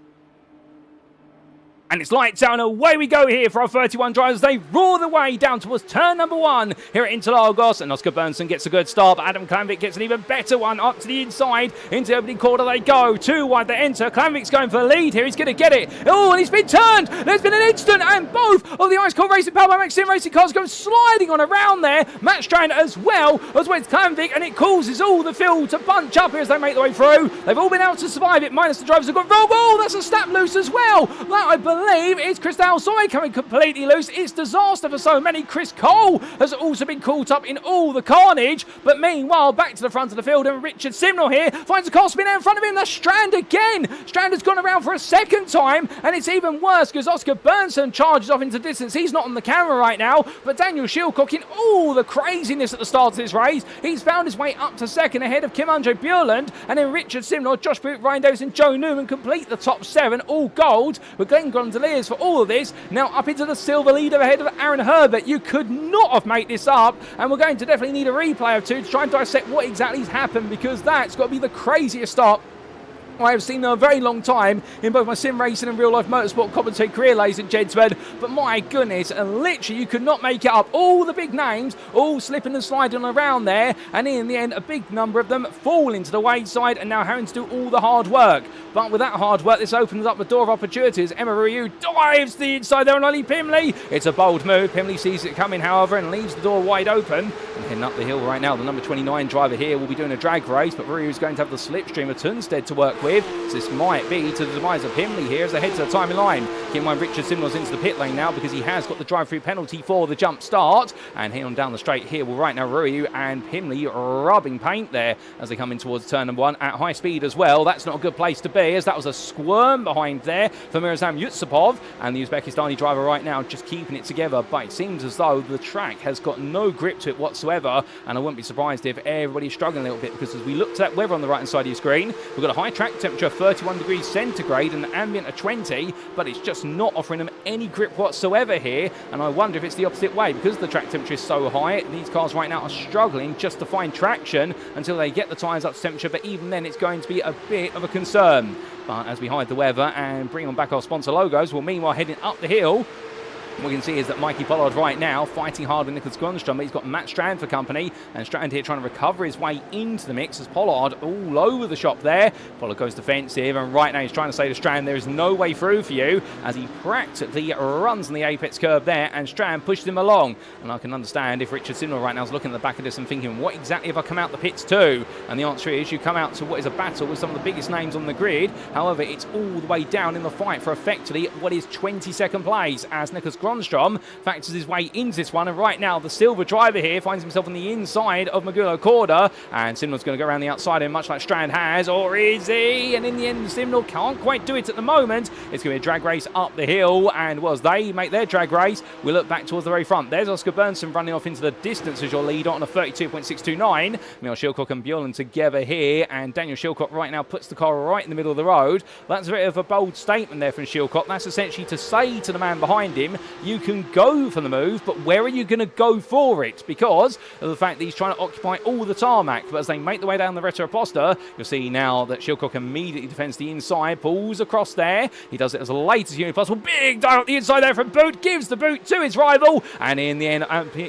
And it's lights out and away we go here for our 31 drivers. They roar the way down towards turn number 1 here at Interlagos. And Oscar Berntsson gets a good start, but Adam Klanvik gets an even better one up to the inside. Into the opening quarter they go. 2 wide they enter. Klanvik's going for the lead here. He's going to get it. Oh, and he's been turned. There's been an instant, and both of the Ice Cold Racing powered by Maximracing cars go sliding on around there. Matt Strand as well with Klanvik, and it causes all the field to bunch up here as they make their way through. They've all been able to survive it, minus the drivers who've got roll. Oh, that's a snap loose as well. That, I believe, it's Crystal Soy coming completely loose. It's disaster for so many. Chris Cole has also been caught up in all the carnage. But meanwhile, back to the front of the field, and Richard Simnor here finds a car spin out in front of him. That's Strand again. Strand has gone around for a second time, and it's even worse because Oscar Berntsson charges off into distance. He's not on the camera right now, but Daniel Shilcock in all the craziness at the start of this race, he's found his way up to second ahead of Kim-André Bjorlund, and then Richard Simnor, Josh Boot, Ryan Davis and Joe Newman complete the top 7, all gold, with Glenn Grondelaire Gondoliers for all of this. Now up into the silver lead ahead of Aaron Herbert. You could not have made this up, and we're going to definitely need a replay or two to try and dissect what exactly has happened, because that's got to be the craziest stop I have seen in a very long time in both my sim racing and real life motorsport commentating career, ladies and gentlemen. But my goodness, literally you could not make it up. All the big names all slipping and sliding around there, and in the end a big number of them fall into the wayside and now having to do all the hard work. But with that hard work, this opens up the door of opportunities. Emma Ryu dives to the inside there on Ollie Pimley. It's a bold move. Pimley sees it coming, however, and leaves the door wide open. And heading up the hill right now, the number 29 driver here will be doing a drag race, but Ryu is going to have the slipstream of Tunstead to work with. So this might be to the demise of Pimley here as they head to the timing line. Keep in mind Richard Simnell's into the pit lane now because he has got the drive-through penalty for the jump start. And heading on down the straight here will right now Ryu and Pimley rubbing paint there as they come in towards turn number 1 at high speed as well. That's not a good place to be, as that was a squirm behind there for Mirzam Yutsupov, and the Uzbekistani driver right now just keeping it together. But it seems as though the track has got no grip to it whatsoever, and I wouldn't be surprised if everybody's struggling a little bit, because as we look to that weather on the right hand side of your screen, we've got a high track temperature of 31 degrees centigrade and an ambient of 20, but it's just not offering them any grip whatsoever here. And I wonder if it's the opposite way, because the track temperature is so high. These cars right now are struggling just to find traction until they get the tyres up to temperature, but even then it's going to be a bit of a concern. But as we hide the weather and bring on back our sponsor logos, well, meanwhile heading up the hill, what we can see is that Mikey Pollard right now fighting hard with Nicholas Grönström, but he's got Matt Strand for company, and Strand here trying to recover his way into the mix as Pollard all over the shop there. Pollard goes defensive, and right now he's trying to say to Strand, there is no way through for you, as he practically runs on the apex curve there, and Strand pushes him along. And I can understand if Richard Simnell right now is looking at the back of this and thinking, what exactly have I come out the pits to? And the answer is, you come out to what is a battle with some of the biggest names on the grid. However, it's all the way down in the fight for effectively what is 22nd place, as Nicholas Grönström factors his way into this one. And right now the silver driver here finds himself on the inside of Magulo Korda, and Simnell's going to go around the outside him, much like Strand has, or is he? And in the end Simnell can't quite do it at the moment. It's going to be a drag race up the hill, and as they make their drag race, we look back towards the very front. There's Oscar Berntsson running off into the distance as your leader on a 32.629. Emil Shilcock and Bjorn together here, and Daniel Shilcock right now puts the car right in the middle of the road. That's a bit of a bold statement there from Shilcock. That's essentially to say to the man behind him, you can go for the move, but where are you going to go for it? Because of the fact that he's trying to occupy all the tarmac. But as they make their way down the Retroposta, you'll see now that Shilcock immediately defends the inside, pulls across there. He does it as late as humanly possible. Big dive up the inside there from Boot, gives the boot to his rival, and in the end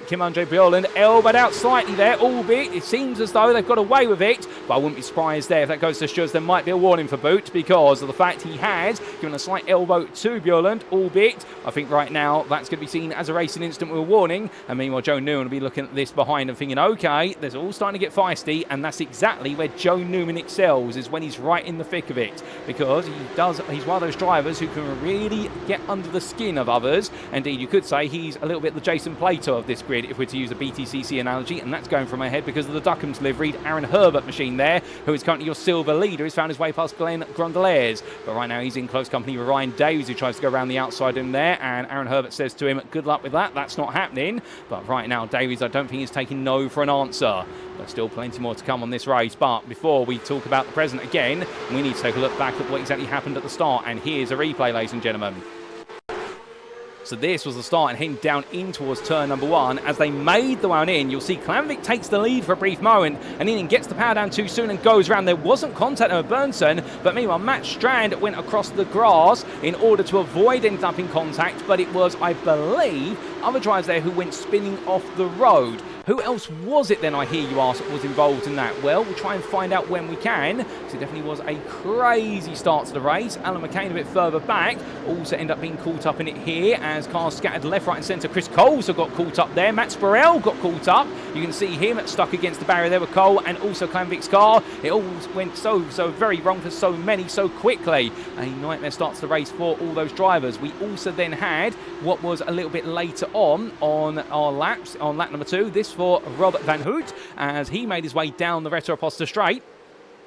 Kim Andre Bjorland elbowed out slightly there, albeit it seems as though they've got away with it. But I wouldn't be surprised there if that goes to Sturz. There might be a warning for Boot because of the fact he has given a slight elbow to Bjorland, albeit I think right now that's going to be seen as a racing incident with a warning. And meanwhile Joe Newman will be looking at this behind and thinking, okay, there's all starting to get feisty, and that's exactly where Joe Newman excels, is when he's right in the thick of it, because he's one of those drivers who can really get under the skin of others. Indeed, you could say he's a little bit the Jason Plato of this grid, if we're to use a BTCC analogy, and that's going from my head because of the Duckham's liveried Aaron Herbert machine there, who is currently your silver leader. He's found his way past Glenn Grondelaires, but right now he's in close company with Ryan Davies, who tries to go around the outside in there, and Aaron Herbert says to him, good luck with that, that's not happening. But right now Davies, I don't think he's taking no for an answer. There's still plenty more to come on this race, but before we talk about the present again, we need to take a look back at what exactly happened at the start, and here's a replay, ladies and gentlemen. So this was the start, and heading down in towards turn number 1. As they made the one in, you'll see Klamvik takes the lead for a brief moment, and then gets the power down too soon and goes around. There wasn't contact with Berntsson, but meanwhile Matt Strand went across the grass in order to avoid ending up in contact, but it was, I believe, other drivers there who went spinning off the road. Who else was it then, I hear you ask, was involved in that? Well, we'll try and find out when we can, because it definitely was a crazy start to the race. Alan McCain a bit further back, also end up being caught up in it here as cars scattered left, right and centre. Chris Cole also got caught up there. Matt Sporell got caught up. You can see him stuck against the barrier there with Cole, and also Klamvik's car. It all went so very wrong for so many so quickly. A nightmare start to the race for all those drivers. We also then had what was a little bit later on our laps, on lap number 2. This for Robert Van Hoot, as he made his way down the Retroposta straight.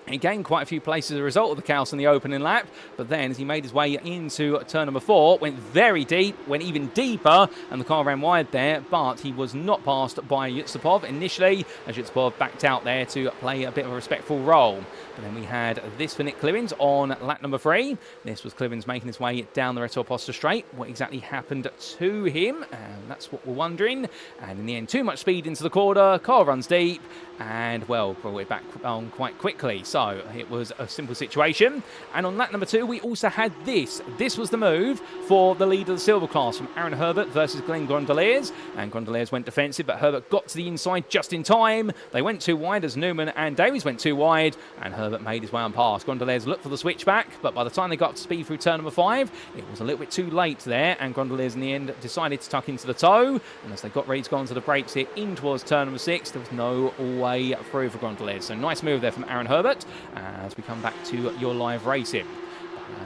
He gained quite a few places as a result of the chaos in the opening lap, but then as he made his way into turn number 4, went very deep, went even deeper, and the car ran wide there, but he was not passed by Yutsupov initially, as Yutsupov backed out there to play a bit of a respectful role. But then we had this for Nick Clivins on lap number 3. This was Clivins making his way down the Reto Aposta straight. What exactly happened to him? And that's what we're wondering. And in the end, too much speed into the corner, car runs deep, and, well, brought it back on quite quickly. So it was a simple situation. And on lap number 2, we also had this. This was the move for the lead of the silver class from Aaron Herbert versus Glenn Grondeliers. And Grondeliers went defensive, but Herbert got to the inside just in time. They went too wide as Newman and Davies went too wide, and Herbert made his way on past. Grondeliers looked for the switchback, but by the time they got up to speed through turn number 5, it was a little bit too late there, and Grondeliers in the end decided to tuck into the toe. And as they got ready to go onto the brakes here in towards turn number 6, there was no way through for Grondeliers. So nice move there from Aaron Herbert as we come back to your live racing.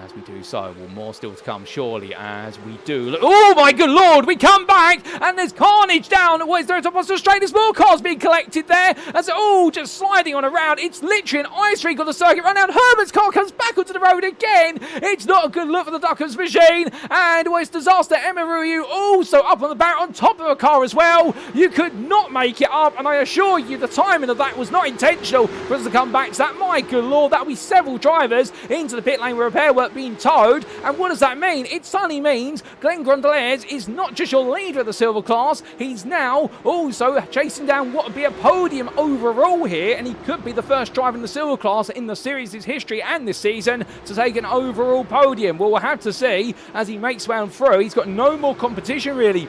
As we do so, well, more still to come, surely, as we do. Oh, my good Lord, we come back, and there's carnage down. What is there? Top of the straight. There's more cars being collected there, as all just sliding on around. It's literally an ice streak on the circuit run down. Herbert's car comes back onto the road again. It's not a good look for the Duckham's machine, and well, it's disaster. Emma Ryu also up on the barrel on top of a car as well. You could not make it up, and I assure you the timing of that was not intentional for us to come back to that. My good Lord, that'll be several drivers into the pit lane with repair work being towed. And what does that mean? It suddenly means Glenn Grondeliers is not just your leader of the silver class, he's now also chasing down what would be a podium overall here, and he could be the first driver in the silver class in the series' history and this season to take an overall podium. Well, we'll have to see as he makes way on through. He's got no more competition really.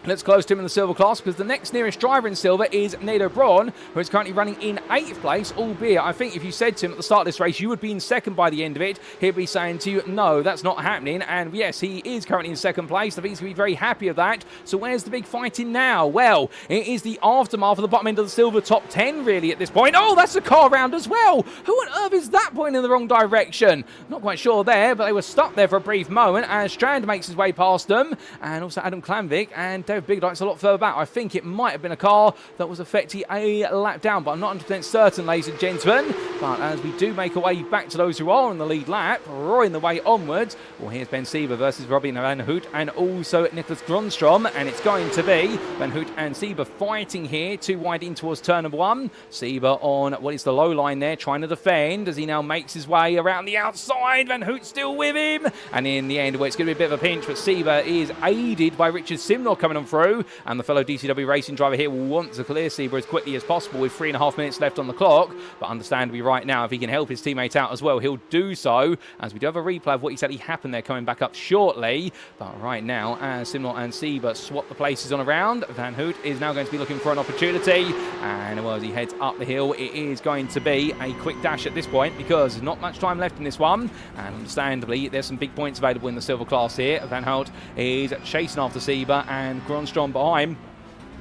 Let's close to him in the silver class, because the next nearest driver in silver is Nader Braun, who is currently running in 8th place, albeit I think if you said to him at the start of this race you would be in 2nd by the end of it, he'd be saying to you, no, that's not happening. And yes, he is currently in 2nd place. I think he's going to be very happy of that. So where's the big fighting now? Well, it is the aftermath of the bottom end of the silver top 10 really at this point. Oh, that's a car round as well. Who on earth is that pointing in the wrong direction? Not quite sure there, but they were stuck there for a brief moment as Strand makes his way past them, and also Adam Klamvik and David Big Light's a lot further back. I think it might have been a car that was effectively a lap down, but I'm not 100% certain, ladies and gentlemen. But as we do make our way back to those who are on the lead lap, roaring the way onwards, well, here's Ben Sieber versus Robin Van Hoot and also Nicholas Gronstrom, and it's going to be Van Hoot and Sieber fighting here, too wide in towards turn number 1. Sieber on what is the low line there, trying to defend as he now makes his way around the outside. Van Hoot still with him, and in the end, well, it's going to be a bit of a pinch, but Sieber is aided by Richard Simnor coming on through. And the fellow DCW racing driver here will want to clear Sieber as quickly as possible with 3.5 minutes left on the clock. But understandably right now, if he can help his teammate out as well, he'll do so, as we do have a replay of what exactly happened there coming back up shortly. But right now, as Simnor and Sieber swap the places on around, Van Hoot is now going to be looking for an opportunity. And well, as he heads up the hill, it is going to be a quick dash at this point, because there's not much time left in this one. And understandably, there's some big points available in the silver class here. Van Hoot is chasing after Sieber, and Gronstrom behind.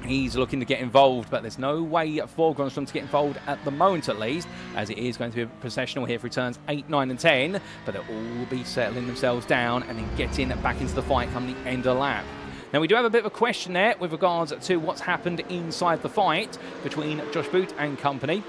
He's looking to get involved, but there's no way for Gronstrom to get involved at the moment, at least, as it is going to be a processional here for turns 8, 9 and 10, but they'll all be settling themselves down and then getting back into the fight come the end of the lap. Now, we do have a bit of a question there with regards to what's happened inside the fight between Josh Boot and company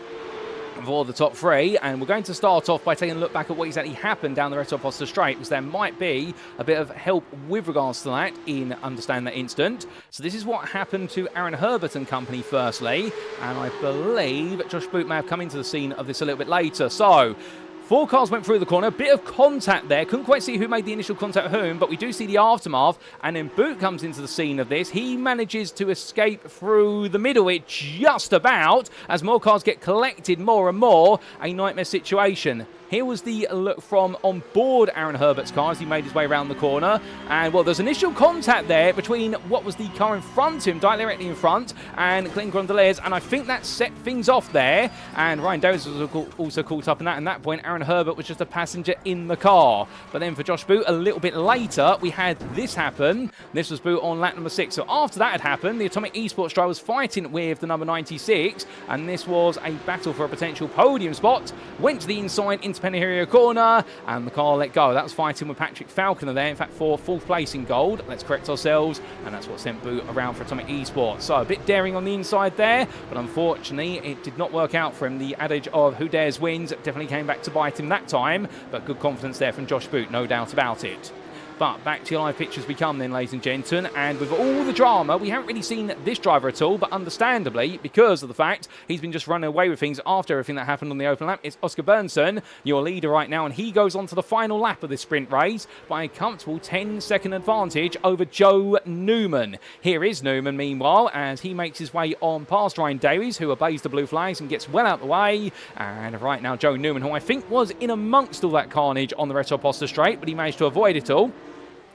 for the top 3, and we're going to start off by taking a look back at what exactly happened down the Reto Aposta straight, because there might be a bit of help with regards to that in understanding that instant. So this is what happened to Aaron Herbert and company firstly, and I believe Josh Boot may have come into the scene of this a little bit later. So 4 cars went through the corner, a bit of contact there. Couldn't quite see who made the initial contact with whom, but we do see the aftermath. And then Boot comes into the scene of this. He manages to escape through the middle, it just about, as more cars get collected more and more. A nightmare situation. Here was the look from on board Aaron Herbert's car as he made his way around the corner. And, well, there's initial contact there between what was the car in front of him, directly in front, and Glenn Grondeliers, and I think that set things off there. And Ryan Davis was also caught up in that. And at that point, Aaron Herbert was just a passenger in the car. But then for Josh Boot, a little bit later, we had this happen. This was Boot on lap number 6. So after that had happened, the Atomic Esports driver was fighting with the number 96. And this was a battle for a potential podium spot. Went to the inside into Pennehiria corner, and the car let go. That was fighting with Patrick Falconer there, in fact, for 4th place in gold. Let's correct ourselves, and that's what sent Boot around for Atomic Esports. So a bit daring on the inside there, but unfortunately it did not work out for him. The adage of who dares wins definitely came back to bite him that time, but good confidence there from Josh Boot, no doubt about it. But back to your live pictures we come then, ladies and gentlemen, and with all the drama, we haven't really seen this driver at all, but understandably, because of the fact he's been just running away with things after everything that happened on the open lap, it's Oscar Berntsson, your leader right now, and he goes on to the final lap of this sprint race by a comfortable 10-second advantage over Joe Newman. Here is Newman, meanwhile, as he makes his way on past Ryan Davies, who obeys the blue flags and gets well out the way, and right now Joe Newman, who I think was in amongst all that carnage on the Retro Poster straight, but he managed to avoid it all.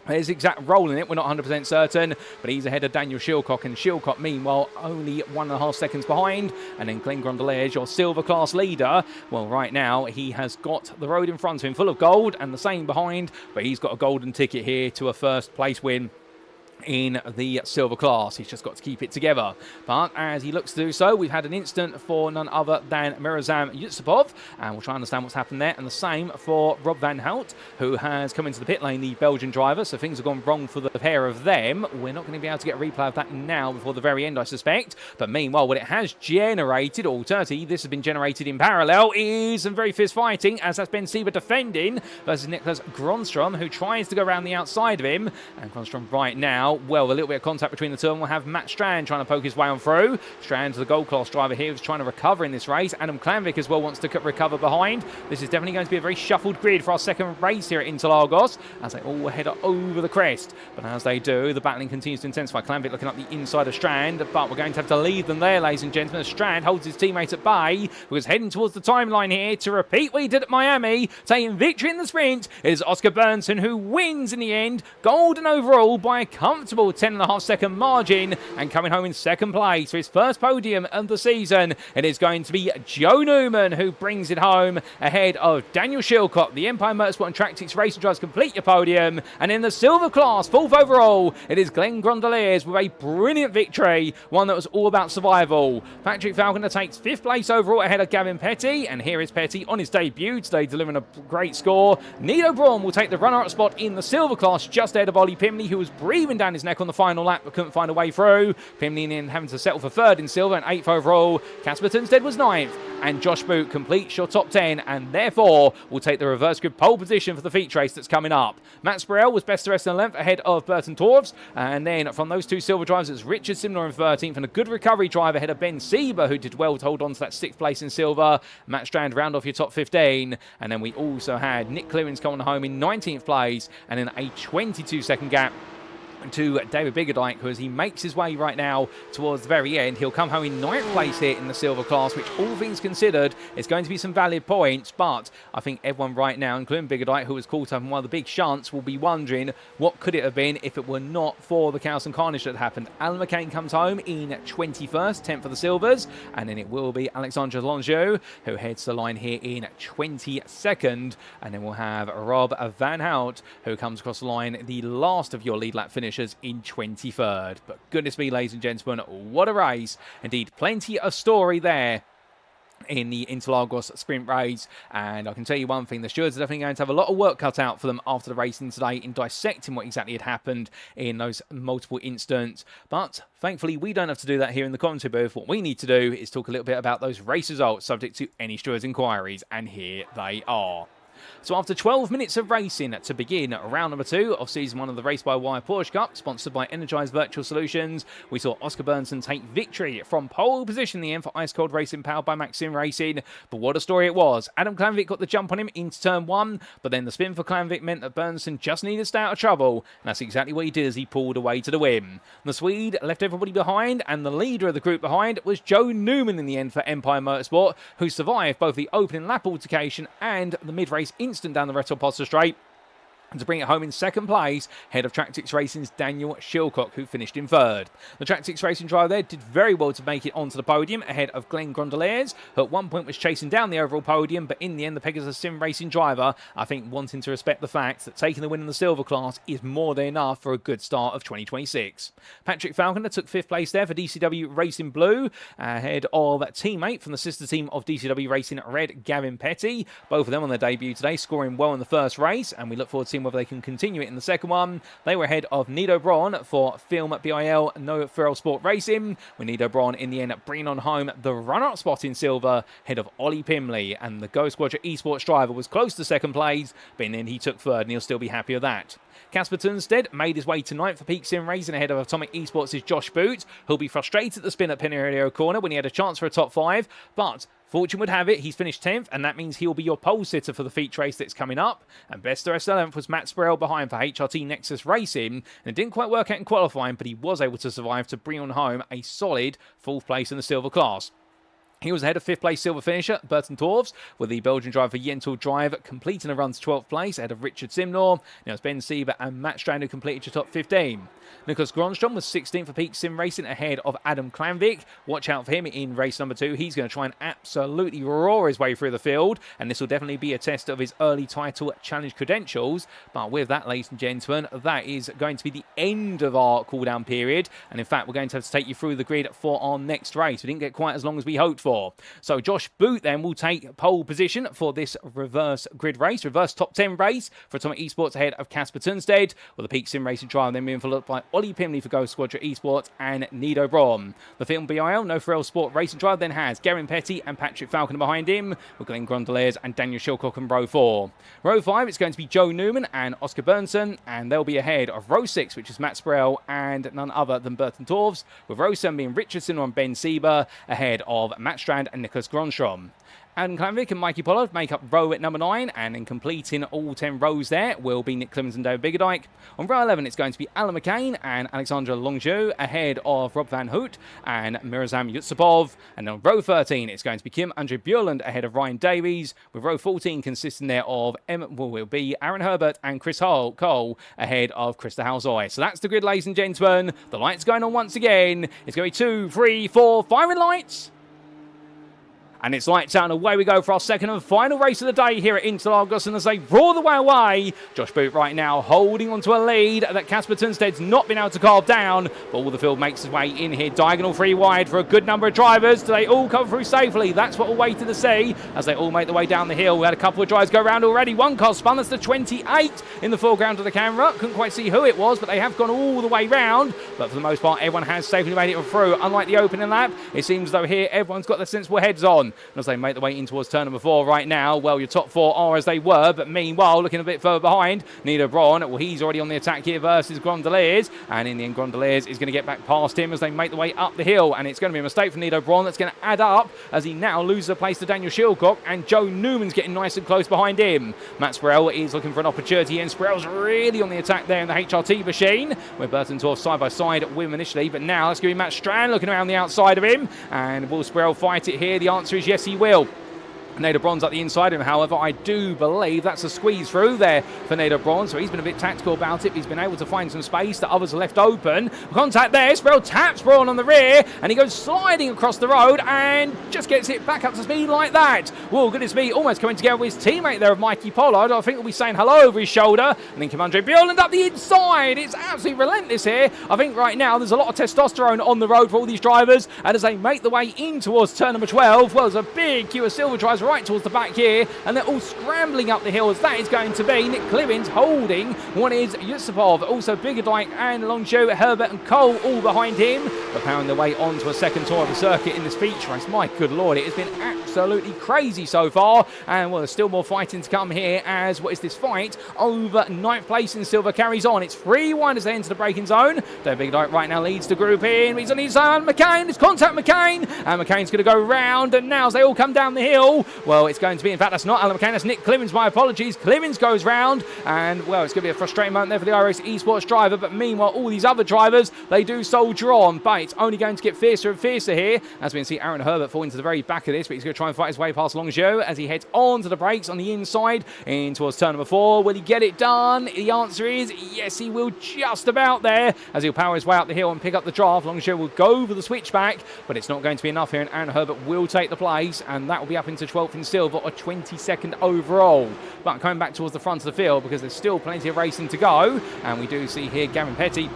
There's exact role in it, we're not 100% certain, but he's ahead of Daniel Shilcock, and Shilcock, meanwhile, only 1.5 seconds behind. And then Glenn Grondelage, your silver class leader, well, right now, he has got the road in front of him full of gold, and the same behind, but he's got a golden ticket here to a first place win in the silver class. He's just got to keep it together. But as he looks to do so, we've had an incident for none other than Mirazam Yusupov, and we'll try and understand what's happened there. And the same for Rob Van Hout, who has come into the pit lane, the Belgian driver. So things have gone wrong for the pair of them. We're not going to be able to get a replay of that now before the very end, I suspect. But meanwhile, what it has generated, or 30, this has been generated in parallel, is some very fierce fighting, as that's Ben Sieber defending versus Nicholas Gronstrom, who tries to go around the outside of him. And Gronstrom right now, well, a little bit of contact between the two, and we'll have Matt Strand trying to poke his way on through. Strand, the gold class driver here, is trying to recover in this race. Adam Klanvik as well wants to recover behind. This is definitely going to be a very shuffled grid for our second race here at Interlagos, as they all head over the crest. But as they do, the battling continues to intensify. Klanvik looking up the inside of Strand, but we're going to have to leave them there, ladies and gentlemen, as Strand holds his teammate at bay, who is heading towards the timeline here to repeat what he did at Miami, taking victory in the sprint. It is Oscar Berntsson who wins in the end, golden overall by a comfortable 10.5 second margin, and coming home in second place for his first podium of the season. It is going to be Joe Newman who brings it home ahead of Daniel Shilcock. The Empire Motorsport and Tractics Racing Drives complete your podium, and in the silver class, 4th overall, it is Glenn Grondeliers with a brilliant victory, one that was all about survival. Patrick Falconer takes 5th place overall ahead of Gavin Petty, and here is Petty on his debut today, delivering a great score. Nido Braun will take the runner-up spot in the silver class, just ahead of Ollie Pimley, who was breathing down his neck on the final lap but couldn't find a way through. Pimley in having to settle for 3rd in silver and 8th overall. Casper Tunstead was 9th, and Josh Boot completes your top 10, and therefore will take the reverse grid pole position for the feature race that's coming up. Matt Spurrell was best the rest of the length ahead of Burton Torves, and then from those two silver drivers, it's Richard Simnor in 13th, and a good recovery drive ahead of Ben Sieber, who did well to hold on to that 6th place in silver. Matt Strand round off your top 15, and then we also had Nick Clearance coming home in 19th place, and in a 22-second gap to David Biggerdike, who as he makes his way right now towards the very end, he'll come home in 9th place here in the silver class, which all things considered is going to be some valid points. But I think everyone right now, including Biggerdike, who was caught up in one of the big shunts, will be wondering what could it have been if it were not for the chaos and carnage that happened. Alan McCain comes home in 21st, 10th for the silvers, and then it will be Alexandre Longeau who heads the line here in 22nd, and then we'll have Rob Van Hout who comes across the line, the last of your lead lap finishers, in 23rd. But goodness me, ladies and gentlemen, what a race. Indeed, plenty of story there in the Interlagos sprint race, and I can tell you one thing, the stewards are definitely going to have a lot of work cut out for them after the racing today in dissecting what exactly had happened in those multiple incidents. But thankfully we don't have to do that here in the commentary booth. What we need to do is talk a little bit about those race results subject to any stewards inquiries, and here they are. So after 12 minutes of racing to begin round number 2 of Season 1 of the Race by Wire Porsche Cup, sponsored by Energise Virtual Solutions, we saw Oscar Berntsson take victory from pole position in the end for Ice Cold Racing powered by Maxsimracing. But what a story it was. Adam Klanvik got the jump on him into turn 1, but then the spin for Klanvik meant that Berntsson just needed to stay out of trouble, and that's exactly what he did as he pulled away to the win. The Swede left everybody behind, and the leader of the group behind was Joe Newman in the end for Empire Motorsport, who survived both the opening lap altercation and the mid-race incident down the Retro Poster straight. And to bring it home in second place, head of Tractix Racing's Daniel Shilcock, who finished in third. The Tractix Racing driver there did very well to make it onto the podium, ahead of Glenn Grondeliers, who at one point was chasing down the overall podium, but in the end, the Pegasus Sim Racing driver, I think, wanting to respect the fact that taking the win in the silver class is more than enough for a good start of 2026. Patrick Falconer took 5th place there for DCW Racing Blue, ahead of a teammate from the sister team of DCW Racing Red, Gavin Petty. Both of them on their debut today, scoring well in the first race, and we look forward to seeing whether they can continue it in the second one. They were ahead of Nido Braun for Film BIL No Thrill Sport Racing, with Nido Braun in the end bringing on home the runner-up spot in silver, ahead of Ollie Pimley, and the Go Squadron esports driver was close to second place, but in the end he took third, and he'll still be happy with that. Casper Tunstead made his way to ninth for Peak Sim Racing ahead of Atomic Esports' Josh Boot, who'll be frustrated at the spin at Penarello Corner when he had a chance for a top 5, but fortune would have it, he's finished 10th, and that means he'll be your pole sitter for the feature race that's coming up. And best the rest of the 11th was Matt Sparrell behind for HRT Nexus Racing, and it didn't quite work out in qualifying, but he was able to survive to bring on home a solid 4th place in the silver class. He was ahead of 5th place silver finisher Berntsson Torves, with the Belgian driver Yentl Drive completing a run to 12th place ahead of Richard Simnor. Now it's Ben Sieber and Matt Strand who completed your top 15. Nicholas Gronstrom was 16th for Peak Sim Racing ahead of Adam Klanvik. Watch out for him in race number 2. He's going to try and absolutely roar his way through the field, and this will definitely be a test of his early title challenge credentials. But with that, ladies and gentlemen, that is going to be the end of our cooldown period, and in fact we're going to have to take you through the grid for our next race. We didn't get quite as long as we hoped for. So Josh Boot then will take pole position for this reverse grid race, reverse top 10 race for Atomic Esports ahead of Casper Tunstead, with the Peak Sim Racing trial then being followed by Ollie Pimley for Go Squadron Esports and Nido Braun. The Film BIL No Thrill Sport Racing trial then has Garen Petty and Patrick Falconer behind him, with Glenn Grondeliers and Daniel Shilcock in row 4. Row 5, it's going to be Joe Newman and Oscar Berntsson, and they'll be ahead of row 6, which is Matt Sparrell and none other than Berntsson Torves, with row 7 being Richardson and Ben Sieber, ahead of Matt Strand and Nicholas Gronstrom. Adam Klanvik and Mikey Pollard make up row at number 9, and in completing all 10 rows there will be Nick Clemens and David Biggerdike. On row 11, it's going to be Alan McCain and Alexandra Longju, ahead of Rob Van Hoot and Mirazam Yutsupov. And on row 13, it's going to be Kim Andre Bjurland ahead of Ryan Davies, with row 14 consisting there of will be Aaron Herbert and Chris Cole ahead of Krista Halzoy. So that's the grid, ladies and gentlemen. The lights going on once again. It's going to be 2, 3, 4, firing lights. And it's lights out and away we go for our second and final race of the day here at Interlagos. And as they roar the way away, Josh Boot right now holding onto a lead that Casper Tunstead's not been able to carve down. But all the field makes its way in here, diagonal 3 wide for a good number of drivers. Do they all come through safely? That's what we're waiting to see as they all make their way down the hill. We had a couple of drivers go around already. One car spun, that's the 28 in the foreground of the camera. Couldn't quite see who it was, but they have gone all the way round. But for the most part, everyone has safely made it through. Unlike the opening lap, it seems as though here everyone's got their sensible heads on. And as they make their way in towards turn number 4 right now, well, your top 4 are as they were, but meanwhile, looking a bit further behind, Nido Braun, well, he's already on the attack here versus Grondeliers, and in the end, Grondeliers is going to get back past him as they make the way up the hill, and it's going to be a mistake for Nido Braun that's going to add up as he now loses a place to Daniel Shilcock, and Joe Newman's getting nice and close behind him. Matt Sparrell is looking for an opportunity, and Sparrell's really on the attack there in the HRT machine, where Berntsson Torff side by side with him initially, but now it's going to be Matt Strand looking around the outside of him, and will Sparrell fight it here? The answer is yes, he will. Nader Braun's at the inside of him, however, I do believe that's a squeeze through there for Nader Braun, so he's been a bit tactical about it. He's been able to find some space that others are left open. Contact there, Sparrell taps Braun on the rear, and he goes sliding across the road and just gets it back up to speed like that. Whoa, goodness me, almost coming together with his teammate there of Mikey Pollard. I think he'll be saying hello over his shoulder, and then Kimandre Bjorland up the inside. It's absolutely relentless here. I think right now there's a lot of testosterone on the road for all these drivers, and as they make the way in towards turn number 12, well, there's a big queue of silver drives right towards the back here, and they're all scrambling up the hill as that is going to be Nick Clemens holding. One is Yusupov, also Biggerdike and Longju, Herbert and Cole all behind him, but powering their way onto a second tour of the circuit in this feature race. My good lord, it has been absolutely crazy so far, and well, there's still more fighting to come here as what is this fight over 9th place in silver carries on. It's 3-1 as they enter the braking zone. David Biggerdike right now leads the group in. He's on his own. McCain, it's contact McCain, and McCain's going to go round, and now as they all come down the hill, well, it's going to be, in fact, that's not Alan McCain, that's Nick Clemens, my apologies. Clemens goes round, and well, it's going to be a frustrating moment there for the iRace Esports driver, but meanwhile, all these other drivers, they do soldier on, but it's only going to get fiercer and fiercer here, as we can see Aaron Herbert fall into the very back of this, but he's going to try try and fight his way past Longzhou as he heads onto the brakes on the inside in towards turn number 4. Will he get it done? The answer is yes, he will, just about there, as he'll power his way up the hill and pick up the draft. Longzhou will go for the switchback, but it's not going to be enough here, and Herbert will take the place, and that will be up into 12th in silver, or 22nd overall. But coming back towards the front of the field, because there's still plenty of racing to go, and we do see here Gavin Petty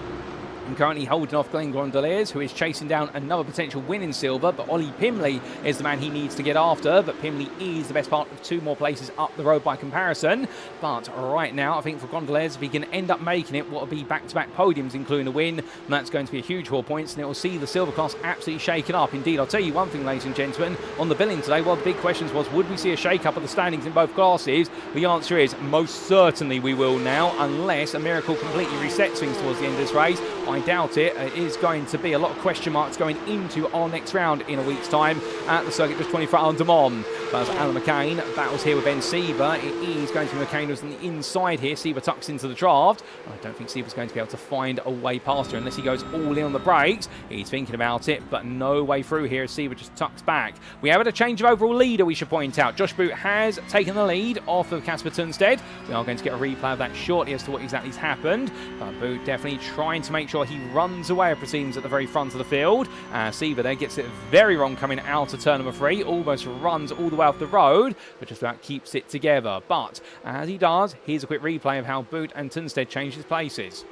currently holding off Glenn Gondoliers, who is chasing down another potential win in silver, but Ollie Pimley is the man he needs to get after. But Pimley is the best part of 2 more places up the road by comparison. But right now, I think for Gondoliers, if he can end up making it, what will be back-to-back podiums, including a win, and that's going to be a huge haul points, and it will see the silver class absolutely shaken up. Indeed, I'll tell you one thing, ladies and gentlemen, on the billing today, one of the big questions was, would we see a shake-up of the standings in both classes? The answer is, most certainly we will now, unless a miracle completely resets things towards the end of this race. I doubt it. It is going to be a lot of question marks going into our next round in a week's time at the circuit just 24 hours Mont. But as Alan McCain battles here with Ben Sieber, it is going to be McCain who's on the inside here. Sieber tucks into the draft. I don't think Sieber's going to be able to find a way past her unless he goes all in on the brakes. He's thinking about it, but no way through here as Sieber just tucks back. We have had a change of overall leader, we should point out. Josh Boot has taken the lead off of Casper Tunstead. We are going to get a replay of that shortly as to what exactly has happened. But Boot definitely trying to make sure he runs away, it seems, at the very front of the field. Sieber there gets it very wrong coming out of turn number 3, almost runs all the way off the road, but just about keeps it together. But as he does, here's a quick replay of how Boot and Tunstead changed his places.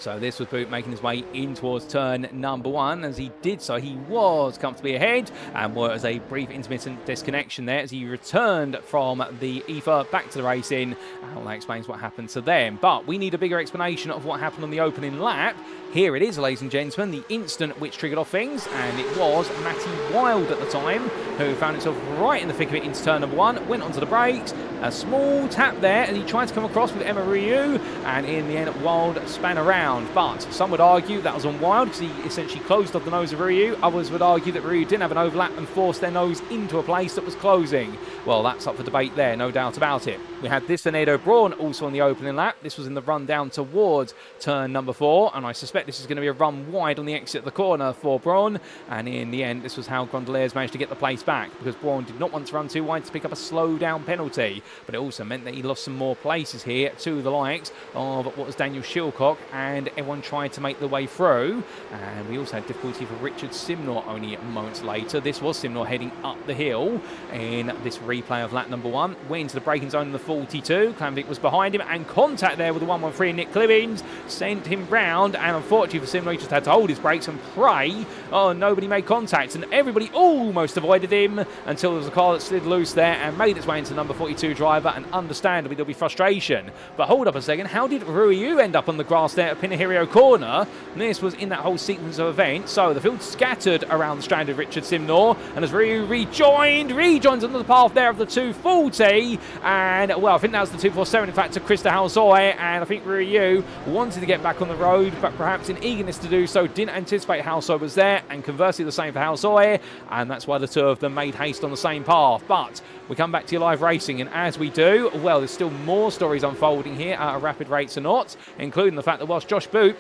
So this was Boot making his way in towards turn number 1. As he did so, he was comfortably ahead, and was a brief intermittent disconnection there as he returned from the ether back to the racing. Well, that explains what happened to them. But we need a bigger explanation of what happened on the opening lap. Here it is, ladies and gentlemen, the instant which triggered off things, and it was Matty Wild at the time who found himself right in the thick of it into turn number 1, went onto the brakes, a small tap there, and he tried to come across with Emma Ryu, and in the end, Wild span around. But some would argue that was on Wild because he essentially closed off the nose of Ryu. Others would argue that Ryu didn't have an overlap and forced their nose into a place that was closing. Well, that's up for debate there, no doubt about it. We had this Fernando Braun also on the opening lap. This was in the run down towards turn number 4, and I suspect this is going to be a run wide on the exit of the corner for Braun. And in the end, this was how Gondoliers managed to get the place back, because Braun did not want to run too wide to pick up a slow down penalty. But it also meant that he lost some more places here to the likes of what was Daniel Shilcock, and everyone tried to make the way through. And we also had difficulty for Richard Simnor only moments later. This was Simnor heading up the hill in this replay of lap number 1. Went into the braking zone in the 42. Klamvik was behind him, and contact there with the 113. Nick Clibbins sent him round, and unfortunately for Simnor, he just had to hold his brakes and pray nobody made contact, and everybody almost avoided him until there was a car that slid loose there and made its way into the number 42 driver, and understandably there'll be frustration. But hold up a second, how did Ryu end up on the grass there at Pinahirio corner? And this was in that whole sequence of events. So the field scattered around the strand of Richard Simnor, and as Ryu rejoins onto the path there of the 240, and well, I think that was the 247 in fact to Krista Halsoy, and I think Ryu wanted to get back on the road, but perhaps in eagerness to do so didn't anticipate Halsoy was there, and conversely the same for Halsoy, and that's why the two of them made haste on the same path. But we come back to your live racing, and as we do, well, there's still more stories unfolding here at a rapid rate or not, including the fact that whilst Josh Boot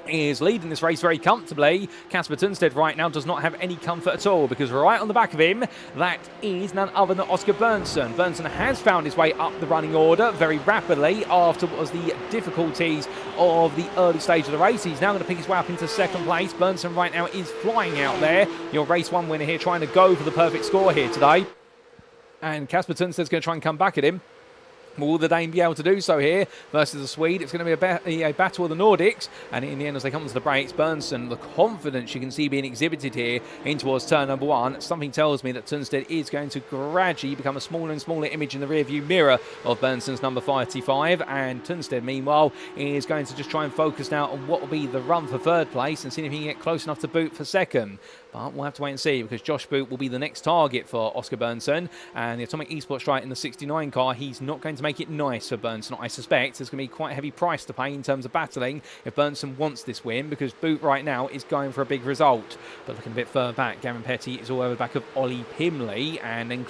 is leading this race very comfortably, Casper Tunstead right now does not have any comfort at all, because right on the back of him, that is none other than Oscar Berntsson. Berntsson has found his way up the running order very rapidly after what was the difficulties of the early stage of the race. He's now going to pick his way up into second place. Berntsson right now is flying out there. Your race 1 winner here, trying to go for the perfect score here today. And Casper Tunstead's going to try and come back at him. Will the Dane be able to do so here versus the Swede? It's going to be a battle of the Nordics, and in the end, as they come to the brakes, Berntsson, the confidence you can see being exhibited here in towards turn number 1, something tells me that Tunstead is going to gradually become a smaller and smaller image in the rearview mirror of Bernsson's number 35, and Tunstead, meanwhile, is going to just try and focus now on what will be the run for third place and see if he can get close enough to Boot for second. But we'll have to wait and see, because Josh Boot will be the next target for Oscar Berntsson, and the Atomic Esports strike in the 69 car, he's not going to make it nice for Berntsson, I suspect. There's going to be quite a heavy price to pay in terms of battling if Berntsson wants this win, because Boot right now is going for a big result. But looking a bit further back, Gavin Petty is all over the back of Ollie Pimley, and then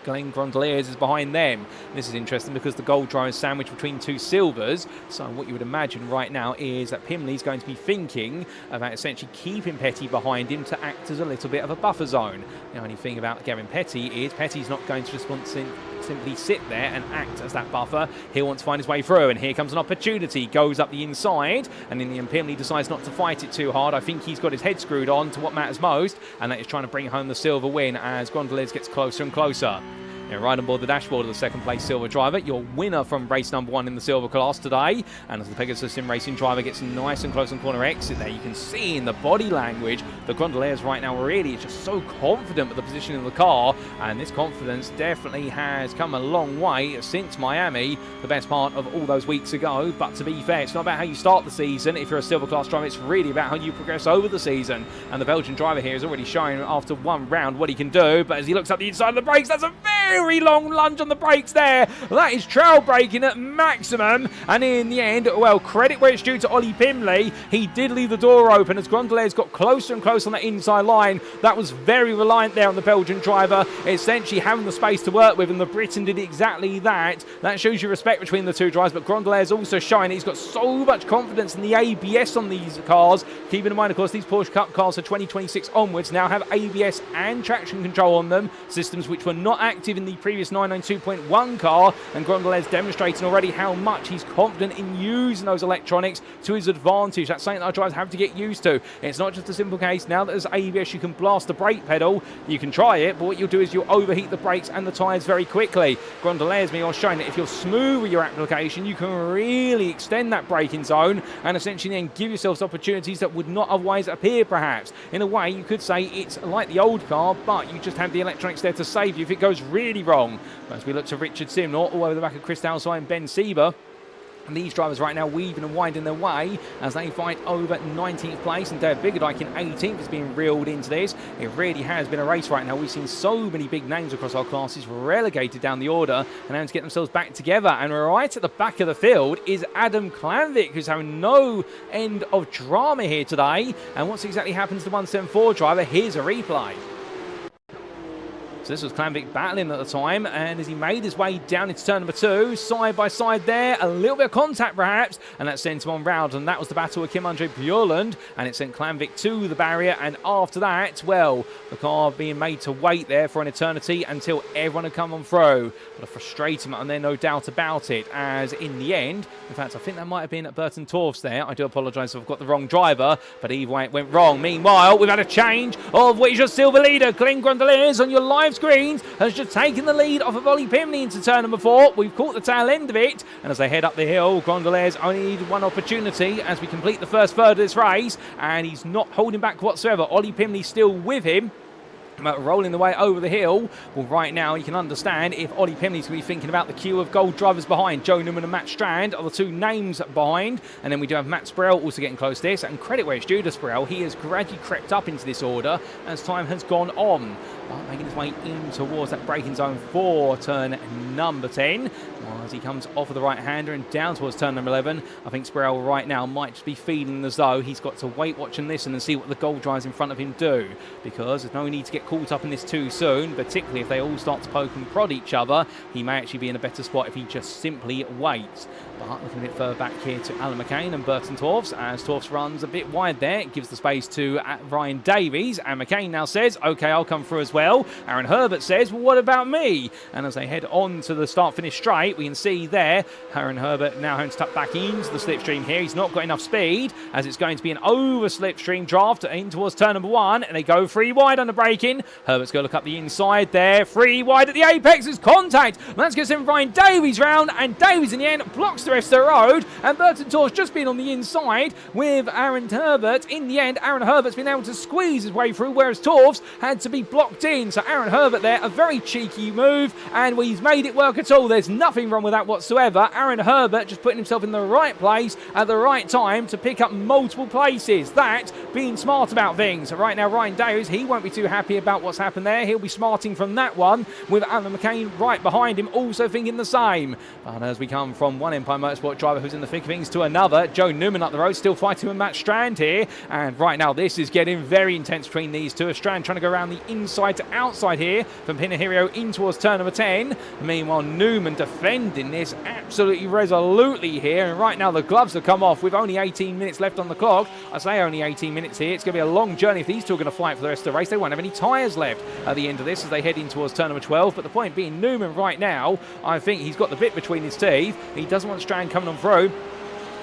Glenn Grondeliers is behind them. This is interesting because the gold driver is sandwiched between two silvers. So what you would imagine right now is that Pimley's going to be thinking about essentially keeping Petty behind him to act as a little bit of a buffer zone. The only thing about Gavin Petty is Petty's not going to just want to simply sit there and act as that buffer. He'll want to find his way through, and here comes an opportunity. Goes up the inside, and in the end, Pimley decides not to fight it too hard. I think he's got his head screwed on to what matters most, and that is trying to bring home the silver win as Grondeliers gets closer and closer. Right on board the dashboard of the second place silver driver, your winner from race number 1 in the silver class today. And as the Pegasus Sim Racing driver gets nice and close on corner exit there, you can see in the body language that Grondeliers right now really is just so confident with the position in the car, and this confidence definitely has come a long way since Miami, the best part of all those weeks ago. But to be fair, it's not about how you start the season. If you're a silver class driver, it's really about how you progress over the season, and the Belgian driver here is already showing after one round what he can do. But as he looks up the inside of the brakes, that's a very long lunge on the brakes there. That is trail braking at maximum, and in the end, well, credit where it's due to Ollie Pimley. He did leave the door open as Grondeliers got closer and closer on that inside line. That was very reliant there on the Belgian driver, essentially having the space to work with, and the Briton did exactly that. That shows you respect between the two drivers, but Grondeliers also showing he's got so much confidence in the ABS on these cars. Keeping in mind, of course, these Porsche Cup cars for 2026 onwards now have ABS and traction control on them, systems which were not active in the previous 992.1 car, and Grondeliers demonstrating already how much he's confident in using those electronics to his advantage. That's something that our drivers have to get used to. It's not just a simple case, now that there's ABS you can blast the brake pedal, you can try it, but what you'll do is you'll overheat the brakes and the tyres very quickly. Grondeliers meanwhile showing that if you're smooth with your application, you can really extend that braking zone and essentially then give yourselves opportunities that would not otherwise appear perhaps. In a way, you could say it's like the old car, but you just have the electronics there to save you if it goes really wrong. As we look to Richard Simnor, all over the back of Chris Dalside and Ben Sieber. And these drivers right now weaving and winding their way as they fight over 19th place, and Dave Biggerdike in 18th is being reeled into this. It really has been a race right now. We've seen so many big names across our classes relegated down the order and having to get themselves back together. And right at the back of the field is Adam Klanvik, who's having no end of drama here today. And what's exactly happened to the 174 driver? Here's a replay. So this was Klanvik battling at the time, and as he made his way down into turn number 2, side by side there, a little bit of contact perhaps, and that sent him on round, and that was the battle with Kim Andre Bjorlund, and it sent Klanvik to the barrier, and after that, well, the car being made to wait there for an eternity until everyone had come on through. But a frustrating and there, no doubt about it, as in the end, in fact, I think that might have been at Burton Torfs there. I do apologise if I've got the wrong driver, but either way it went wrong. Meanwhile, we've had a change of what is your silver leader, Glenn Grondeliers, on your live screens, has just taken the lead off of Ollie Pimley into turn number 4. We've caught the tail end of it, and as they head up the hill, Grondeliers only needed one opportunity as we complete the first third of this race, and he's not holding back whatsoever. Ollie Pimley still with him, but rolling the way over the hill. Well, right now you can understand if Ollie Pimley's going to be thinking about the queue of gold drivers behind. Joe Newman and Matt Strand are the two names behind, and then we do have Matt Sprell also getting close to this, and credit where it's due to Sprell, he has gradually crept up into this order as time has gone on, but making his way in towards that braking zone for turn number 10. As he comes off of the right-hander and down towards turn number 11, I think Sprell right now might just be feeling as though he's got to wait, watch and listen and see what the gold drivers in front of him do, because there's no need to get caught up in this too soon, particularly if they all start to poke and prod each other. He may actually be in a better spot if he just simply waits. But looking a bit further back here to Alan McCain and Burton Torfs, as Torfs runs a bit wide there, it gives the space to Ryan Davies, and McCain now says, okay, I'll come through as well. Aaron Herbert says, well, what about me? And as they head on to the start-finish straight, we can see there, Aaron Herbert now having to tuck back into the slipstream here. He's not got enough speed, as it's going to be an over-slipstream draft in towards turn number 1, and they go 3 wide on the braking. Herbert's going to look up the inside there, 3 wide at the apex, is contact. That's going to send Ryan Davies round, and Davies in the end blocks the rest of the road, and Burton Torfs just been on the inside with Aaron Herbert. In the end, Aaron Herbert's been able to squeeze his way through, whereas Torfs had to be blocked in. So Aaron Herbert there, a very cheeky move, and he's made it work at all. There's nothing wrong with that whatsoever. Aaron Herbert just putting himself in the right place at the right time to pick up multiple places. That being smart about things. Right now, Ryan Davies, he won't be too happy about what's happened there. He'll be smarting from that one, with Alan McCain right behind him, also thinking the same. But as we come from one Empire Motorsport driver who's in the thick of things to another, Joe Newman up the road, still fighting with Matt Strand here. And right now, this is getting very intense between these two. Strand trying to go around the inside inside to outside here from Pinheiro in towards turn number 10. Meanwhile, Newman defending this absolutely resolutely here. And right now the gloves have come off with only 18 minutes left on the clock. I say only 18 minutes here. It's going to be a long journey if these two are going to fight for the rest of the race. They won't have any tyres left at the end of this as they head in towards turn number 12. But the point being, Newman right now, I think he's got the bit between his teeth. He doesn't want Strand coming on through.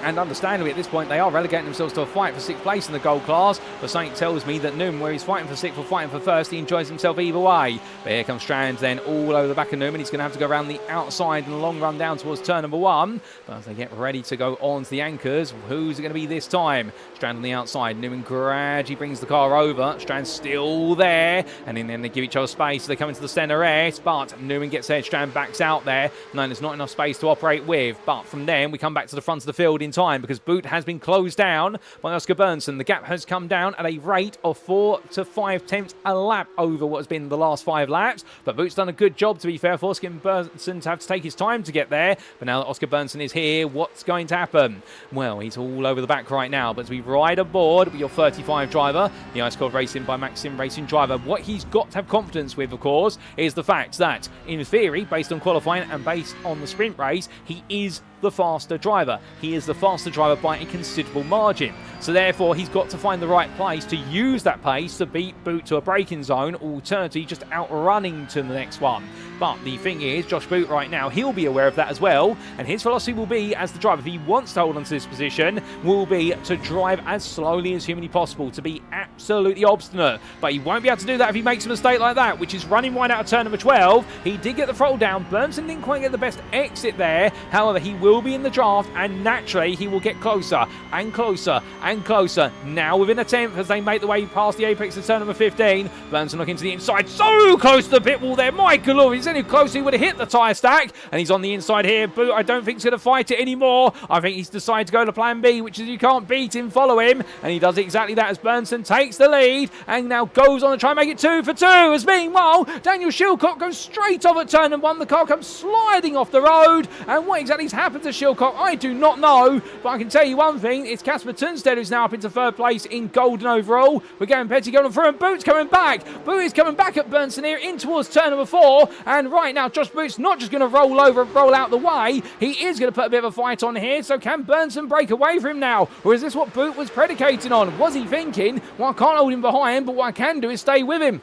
And understandably, at this point, they are relegating themselves to a fight for 6th place in the gold class. But something tells me that Newman, where he's fighting for 6th or fighting for 1st, he enjoys himself either way. But here comes Strand then all over the back of Newman. He's going to have to go around the outside and a long run down towards turn number 1. But as they get ready to go on to the anchors, who's it going to be this time? Strand on the outside. Newman gradually brings the car over. Strand's still there. And then they give each other space. They come into the centre S. But Newman gets there. Strand backs out there. No, there's not enough space to operate with. But from then, we come back to the front of the field in time because Boot has been closed down by Oscar Berntsson. The gap has come down at a rate of 4 to 5 tenths a lap over what has been the last 5 laps. But Boot's done a good job, to be fair, for Oscar Berntsson to have to take his time to get there. But now that Oscar Berntsson is here, what's going to happen? Well, he's all over the back right now. But as we ride aboard with your 35 driver, the Ice Cold Racing by Maximracing driver, what he's got to have confidence with, of course, is the fact that, in theory, based on qualifying and based on the sprint race, he is the faster driver. He is the faster driver by a considerable margin. So therefore, he's got to find the right place to use that pace to beat Boot to a braking zone, alternatively just outrunning to the next one. But the thing is, Josh Boot right now, he'll be aware of that as well. And his philosophy will be, as the driver, if he wants to hold on to this position, will be to drive as slowly as humanly possible, to be absolutely obstinate. But he won't be able to do that if he makes a mistake like that, which is running wide out of turn number 12. He did get the throttle down. Berntsson didn't quite get the best exit there. However, he will be in the draft, and naturally he will get closer and closer and closer. Now within a tenth as they make the way past the apex of turn number 15. Berntsson looking to the inside, so close to the pit wall there. My God, if he's any closer, he would have hit the tyre stack. And he's on the inside here. Boot, I don't think he's going to fight it anymore. I think he's decided to go to plan B, which is you can't beat him, follow him. And he does exactly that as Berntsson takes the lead and now goes on to try and make it 2 for 2. As meanwhile, Daniel Shilcock goes straight off at turn number 1. The car comes sliding off the road. And what exactly has happened to Shilcock, I do not know. But I can tell you one thing, it's Casper Tunstead who's now up into 3rd place in golden overall. We're going Petty going through and Boot's coming back. Boot is coming back at Berntsson here in towards turn number 4. And right now, Josh Boot's not just going to roll over and roll out the way. He is going to put a bit of a fight on here. So can Berntsson break away from him now? Or is this what Boot was predicating on? Was he thinking, well, I can't hold him behind, but what I can do is stay with him?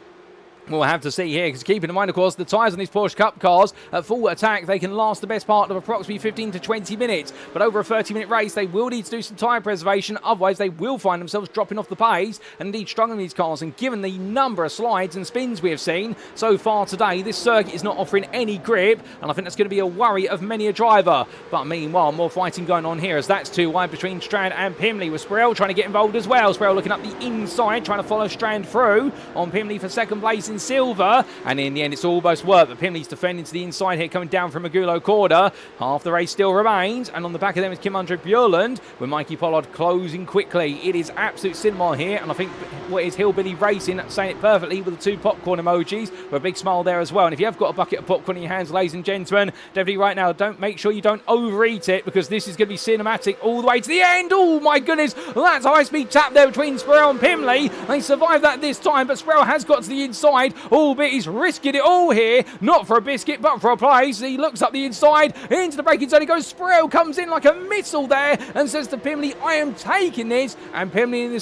We'll have to see here, because keeping in mind, of course, the tyres on these Porsche Cup cars at full attack, they can last the best part of approximately 15 to 20 minutes. But over a 30-minute race, they will need to do some tyre preservation. Otherwise, they will find themselves dropping off the pace and indeed struggling these cars. And given the number of slides and spins we have seen so far today, this circuit is not offering any grip. And I think that's going to be a worry of many a driver. But meanwhile, more fighting going on here, as that's 2 wide between Strand and Pimley, with Sproul trying to get involved as well. Sproul looking up the inside, trying to follow Strand through on Pimley for 2nd place in silver, and in the end it's almost worked. But Pimley's defending to the inside here, coming down from Magulo Corda. Half the race still remains, and on the back of them is Kim Andre Bjurland, with Mikey Pollard closing quickly. It is absolute cinema here, and I think what is Hillbilly Racing saying it perfectly with the 2 popcorn emojis, with a big smile there as well. And if you have got a bucket of popcorn in your hands, ladies and gentlemen, definitely right now, make sure you don't overeat it, because this is going to be cinematic all the way to the end. Oh my goodness, that's high-speed tap there between Sproul and Pimley. They survived that this time, but Sproul has got to the inside, albeit he's risking it all here, not for a biscuit but for a place. He looks up the inside into the braking zone. He goes, Sproul comes in like a missile there and says to Pimley, I am taking this. And Pimley in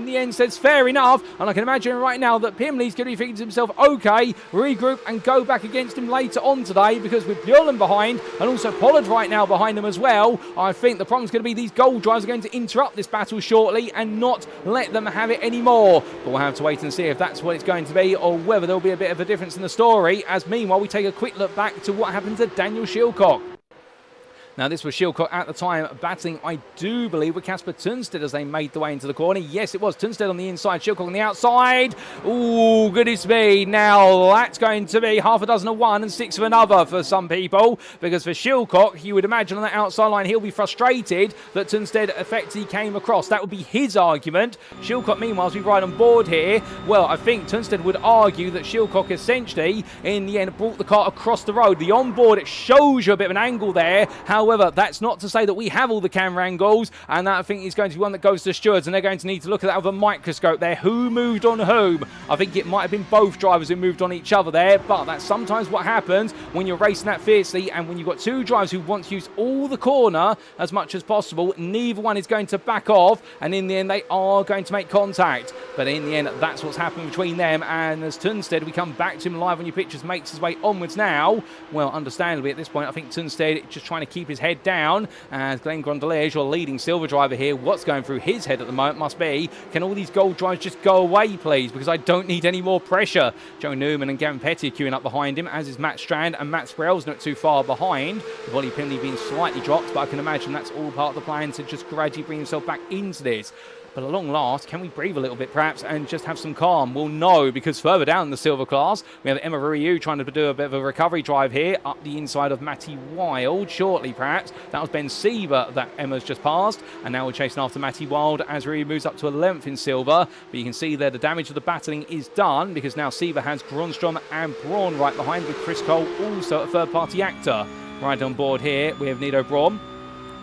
the end says fair enough. And I can imagine right now that Pimley's going to be thinking to himself, okay, regroup and go back against him later on today, because with Bjorland behind and also Pollard right now behind him as well, I think the problem's going to be these gold drivers are going to interrupt this battle shortly and not let them have it anymore. But we'll have to wait and see if that's what it's going to be, or whether there'll be a bit of a difference in the story, as meanwhile we take a quick look back to what happened to Daniel Shilcock. Now, this was Shilcock at the time battling, I do believe, with Casper Tunstead as they made the way into the corner. Yes, it was Tunstead on the inside, Shilcock on the outside. Ooh, goodness me. Now, that's going to be half a dozen of one and 6 of another for some people, because for Shilcock, you would imagine on that outside line, he'll be frustrated that Tunstead effectively came across. That would be his argument. Shilcock, meanwhile, as we ride on board here, well, I think Tunstead would argue that Shilcock essentially, in the end, brought the car across the road. The onboard, it shows you a bit of an angle there. However, However, that's not to say that we have all the camera angles, and that I think is going to be one that goes to the stewards, and they're going to need to look at that with a microscope there. Who moved on whom? I think it might have been both drivers who moved on each other there, but that's sometimes what happens when you're racing that fiercely, and when you've got two drivers who want to use all the corner as much as possible, neither one is going to back off, and in the end they are going to make contact. But in the end, that's what's happened between them, and as Tunstead, we come back to him live on your pictures, makes his way onwards now. Well, understandably at this point, I think Tunstead just trying to keep his head down, as Glenn Grondelage, your leading silver driver here, what's going through his head at the moment must be, can all these gold drives just go away, please, because I don't need any more pressure. Joe Newman and Gavin Petty are queuing up behind him, as is Matt Strand, and Matt Sparrell's not too far behind. The volley penalty being slightly dropped, but I can imagine that's all part of the plan to just gradually bring himself back into this. But at long last, can we breathe a little bit perhaps and just have some calm? Well, no, because further down in the silver class, we have Emma Ryu trying to do a bit of a recovery drive here up the inside of Matty Wild shortly perhaps. That was Ben Siever that Emma's just passed, and now we're chasing after Matty Wild as Ryu moves up to 11th in silver. But you can see there the damage of the battling is done, because now Siever has Gronstrom and Braun right behind, with Chris Cole also a third-party actor. Right on board here, we have Nido Braun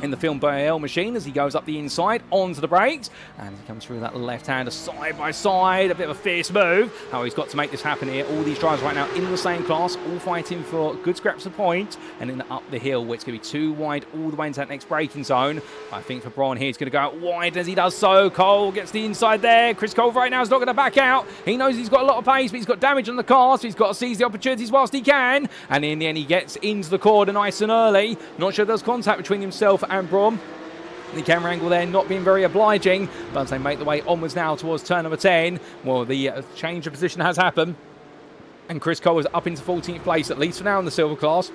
in the film BL machine as he goes up the inside onto the brakes, and he comes through that left-hander side by side, a bit of a fierce move. How he's got to make this happen here. All these drivers right now in the same class, all fighting for good scraps of point, and then up the hill where it's going to be too wide all the way into that next braking zone. I think for Braun here, he's going to go out wide as he does so. Cole gets the inside there. Chris Cole right now is not going to back out. He knows he's got a lot of pace, but he's got damage on the car, so he's got to seize the opportunities whilst he can, and in the end he gets into the corner nice and early. Not sure there's contact between himself and Braun. The camera angle there not being very obliging, but as they make the way onwards now towards turn number 10, well, the change of position has happened, and Chris Cole is up into 14th place, at least for now in the silver class.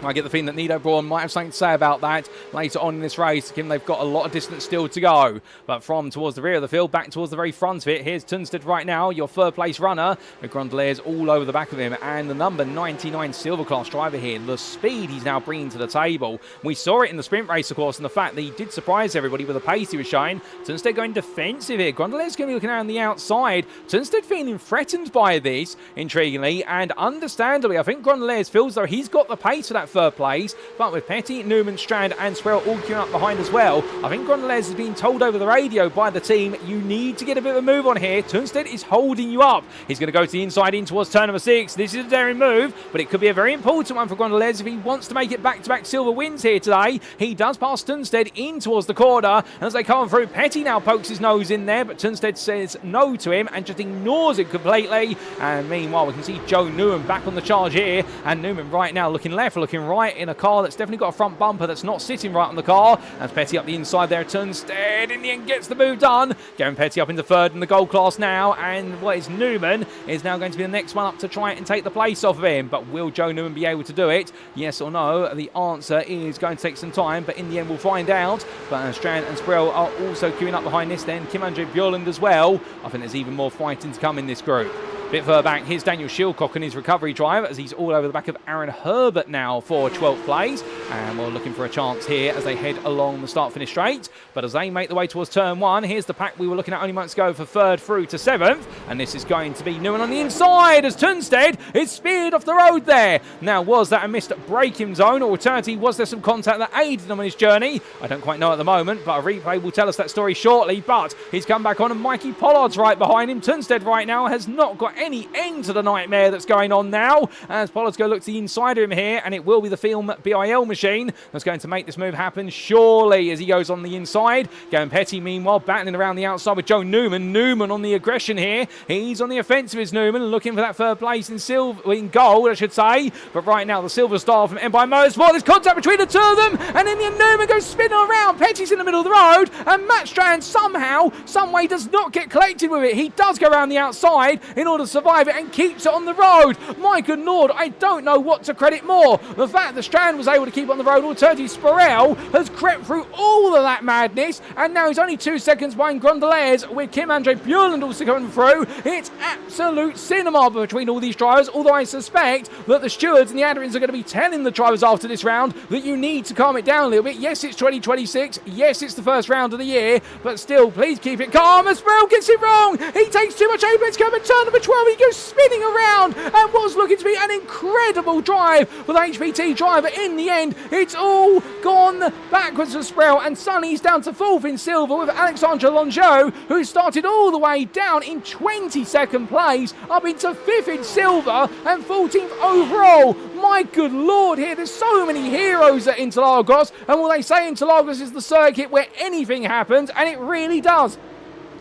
I get the feeling that Nido Braun might have something to say about that later on in this race, given they've got a lot of distance still to go. But from towards the rear of the field, back towards the very front of it, here's Tunstead right now, your third place runner, with Grondelairs all over the back of him, and the number 99 silver class driver here, the speed he's now bringing to the table. We saw it in the sprint race, of course, and the fact that he did surprise everybody with the pace he was showing. Tunstead going defensive here. Grondelairs going to be looking out on the outside. Tunstead feeling threatened by this, intriguingly, and understandably. I think Grondelairs feels though he's got the pace for that third place, but with Petty, Newman, Strand and Sparrow all queuing up behind as well, I think Grondelairs has been told over the radio by the team, you need to get a bit of a move on here. Tunstead is holding you up. He's going to go to the inside in towards turn number 6. This is a daring move, but it could be a very important one for Grondelairs if he wants to make it back-to-back silver wins here today. He does pass Tunstead in towards the corner, and as they come through, Petty now pokes his nose in there, but Tunstead says no to him and just ignores it completely. And meanwhile, we can see Joe Newman back on the charge here, and Newman right now looking left, looking right, in a car that's definitely got a front bumper that's not sitting right on the car. As Petty up the inside there, Tunstead in the end gets the move done. Gavin Petty up into third in the gold class now, and what is Newman is now going to be the next one up to try and take the place off of him. But will Joe Newman be able to do it? Yes or no? The answer is going to take some time, but in the end we'll find out. But Strand and Sparrow are also queuing up behind this then. Kim Andre Bjorland as well. I think there's even more fighting to come in this group. Bit further back, here's Daniel Shilcock and his recovery drive as he's all over the back of Aaron Herbert now for 12th place. And we're looking for a chance here as they head along the start-finish straight. But as they make the way towards turn 1, here's the pack we were looking at only months ago for 3rd through to 7th. And this is going to be Newman on the inside as Tunstead is speared off the road there. Now, was that a missed braking zone, or alternatively, was there some contact that aided him on his journey? I don't quite know at the moment, but a replay will tell us that story shortly. But he's come back on and Mikey Pollard's right behind him. Tunstead right now has not got any end to the nightmare that's going on now, as Pollard's going to look to the inside of him here, and it will be the film BIL machine that's going to make this move happen surely as he goes on the inside. Gavin Petty meanwhile battling around the outside with Joe Newman. Newman on the aggression here. He's on the offensive is Newman, looking for that third place in silver, in gold I should say, but right now the silver star from Empire Motorsport, there's contact between the two of them, and in the end Newman goes spinning around. Petty's in the middle of the road, and Matt Strand somehow, some way does not get collected with it. He does go around the outside in order to survive it and keeps it on the road. My good lord, I don't know what to credit more. The fact that Strand was able to keep on the road, alternatively Sparrell has crept through all of that madness, and now he's only 2 seconds behind Grondelairs with Kim Andre Bjorland also coming through. It's absolute cinema between all these drivers, although I suspect that the stewards and the admins are going to be telling the drivers after this round that you need to calm it down a little bit. Yes, it's 2026. Yes, it's the first round of the year, but still, please keep it calm. As Sparrell gets it wrong, he takes too much apex coming turn number 12. no, he goes spinning around, and what's looking to be an incredible drive for the HPT driver. In the end, it's all gone backwards for Sproul, and Sonny's down to 4th in silver with Alexandre Longeau, who started all the way down in 22nd place, up into 5th in silver and 14th overall. My good lord here, there's so many heroes at Interlagos, and will they say Interlagos is the circuit where anything happens, and it really does.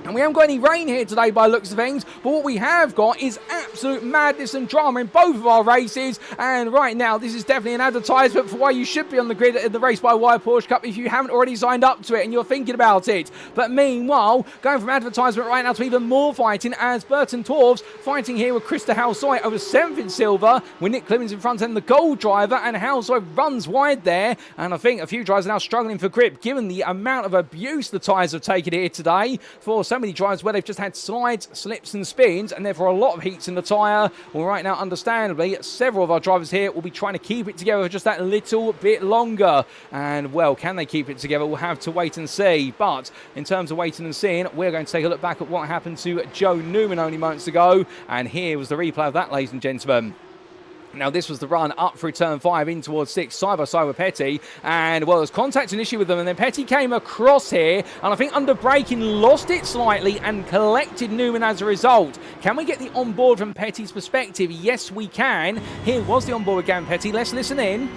And we haven't got any rain here today by the looks of things, but what we have got is absolute madness and drama in both of our races. And right now, this is definitely an advertisement for why you should be on the grid at the Race by Wire Porsche Cup if you haven't already signed up to it and you're thinking about it. But meanwhile, going from advertisement right now to even more fighting, as Berntsson fighting here with Krista Halsoy over 7th in silver, with Nick Clemens in front and the gold driver, and Halsoy runs wide there. And I think a few drivers are now struggling for grip, given the amount of abuse the tyres have taken here today for so many drivers where they've just had slides, slips and spins, and therefore a lot of heats in the tyre. Well, right now, understandably, several of our drivers here will be trying to keep it together for just that little bit longer. And, well, can they keep it together? We'll have to wait and see. But in terms of waiting and seeing, we're going to take a look back at what happened to Joe Newman only moments ago. And here was the replay of that, ladies and gentlemen. Now, this was the run up through turn 5 in towards 6, side by side with Petty. And, well, there's contact an issue with them. And then Petty came across here. And I think under braking, lost it slightly and collected Newman as a result. Can we get the onboard from Petty's perspective? Yes, we can. Here was the onboard with Gavin Petty. Let's listen in.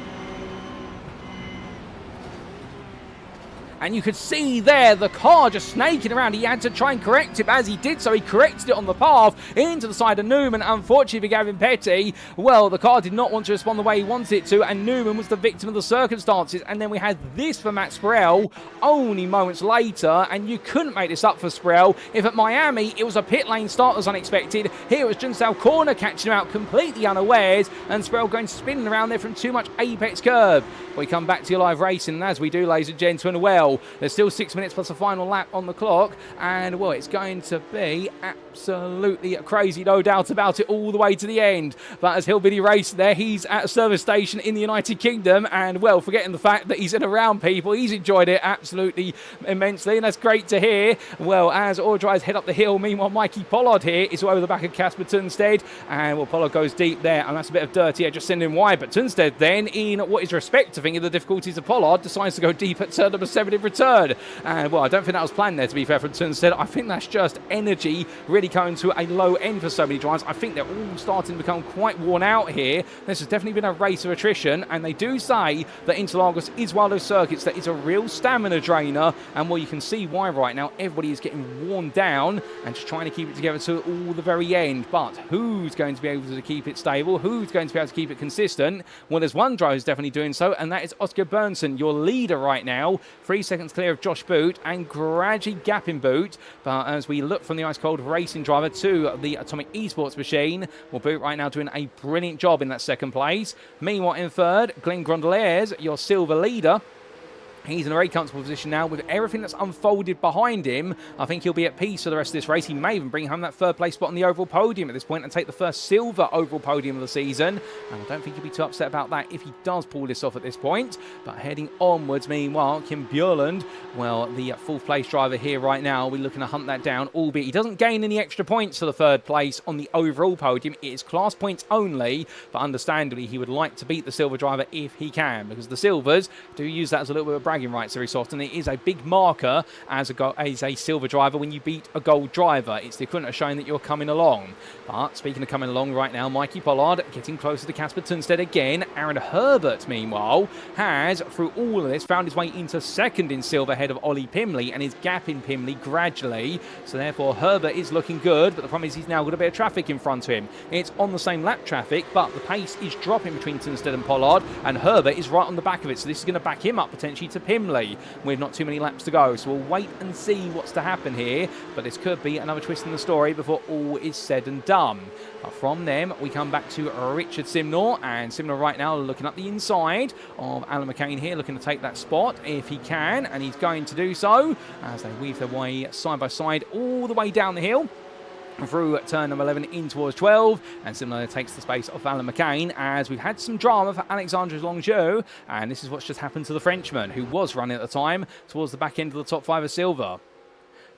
And you could see there the car just snaking around. He had to try and correct it, but as he did so, he corrected it on the path into the side of Newman. Unfortunately for Gavin Petty, well, the car did not want to respond the way he wanted it to, and Newman was the victim of the circumstances. And then we had this for Matt Sproul only moments later, and you couldn't make this up for Sproul. If at Miami it was a pit lane start that was unexpected, here it was Junsal Corner catching him out completely unawares, and Sproul going spinning around there from too much apex curb. We come back to your live racing, and as we do, ladies and gentlemen, well, there's still 6 minutes plus a final lap on the clock, and, well, it's going to be absolutely crazy, no doubt about it, all the way to the end. But as Hillbilly Racer there, he's at a service station in the United Kingdom, and, well, forgetting the fact that he's in around people, he's enjoyed it absolutely immensely, and that's great to hear. Well, as all drivers head up the hill, meanwhile, Mikey Pollard here is over the back of Casper Tunstead, and, well, Pollard goes deep there, and that's a bit of dirty, just sending him wide. But Tunstead then, in what is respect to thinking the difficulties of Pollard, decides to go deep at turn number 7 in return. And, well, I don't think that was planned there, to be fair, from Tunstead. I think that's just energy really coming to a low end for so many drivers. I think they're all starting to become quite worn out here. This has definitely been a race of attrition, and they do say that Interlagos is one of those circuits that is a real stamina drainer, and, well, you can see why right now everybody is getting worn down and just trying to keep it together to all the very end. But who's going to be able to keep it stable? Who's going to be able to keep it consistent? Well, there's one driver who's definitely doing so, and that is Oscar Berntsson, your leader right now, 3 seconds clear of Josh Boot and gradually gapping Boot. But as we look from the ice-cold racing driver to the Atomic Esports machine, well, Boot right now doing a brilliant job in that second place. Meanwhile, in third, Glenn Grondelaires, your silver leader. He's in a very comfortable position now with everything that's unfolded behind him. I think he'll be at peace for the rest of this race. He may even bring home that third place spot on the overall podium at this point and take the first silver overall podium of the season. And I don't think he'll be too upset about that if he does pull this off at this point. But heading onwards, meanwhile, Kim Bjørlund, well, the fourth place driver here right now, we're looking to hunt that down, albeit he doesn't gain any extra points for the third place on the overall podium. It is class points only, but understandably, he would like to beat the silver driver if he can, because the silvers do use that as a little bit of bragging rights every so often. It is a big marker as a silver driver when you beat a gold driver. It's the equivalent of showing that you're coming along. But speaking of coming along right now, Mikey Pollard getting closer to Casper Tunstead again. Aaron Herbert, meanwhile, has, through all of this, found his way into second in silver ahead of Ollie Pimley and is gapping Pimley gradually. So therefore, Herbert is looking good, but the problem is he's now got a bit of traffic in front of him. It's on the same lap traffic, but the pace is dropping between Tunstead and Pollard, and Herbert is right on the back of it. So this is going to back him up potentially to Pimley with not too many laps to go. So we'll wait and see what's to happen here, but this could be another twist in the story before all is said and done. But from them, we come back to Richard Simnor, and Simnor right now looking up the inside of Alan McCain here, looking to take that spot if he can, and he's going to do so as they weave their way side by side all the way down the hill through turn number 11 in towards 12, and similarly takes the space of Alan McCain, as we've had some drama for Alexandre Longeau, and this is what's just happened to the Frenchman, who was running at the time towards the back end of the top 5 of silver.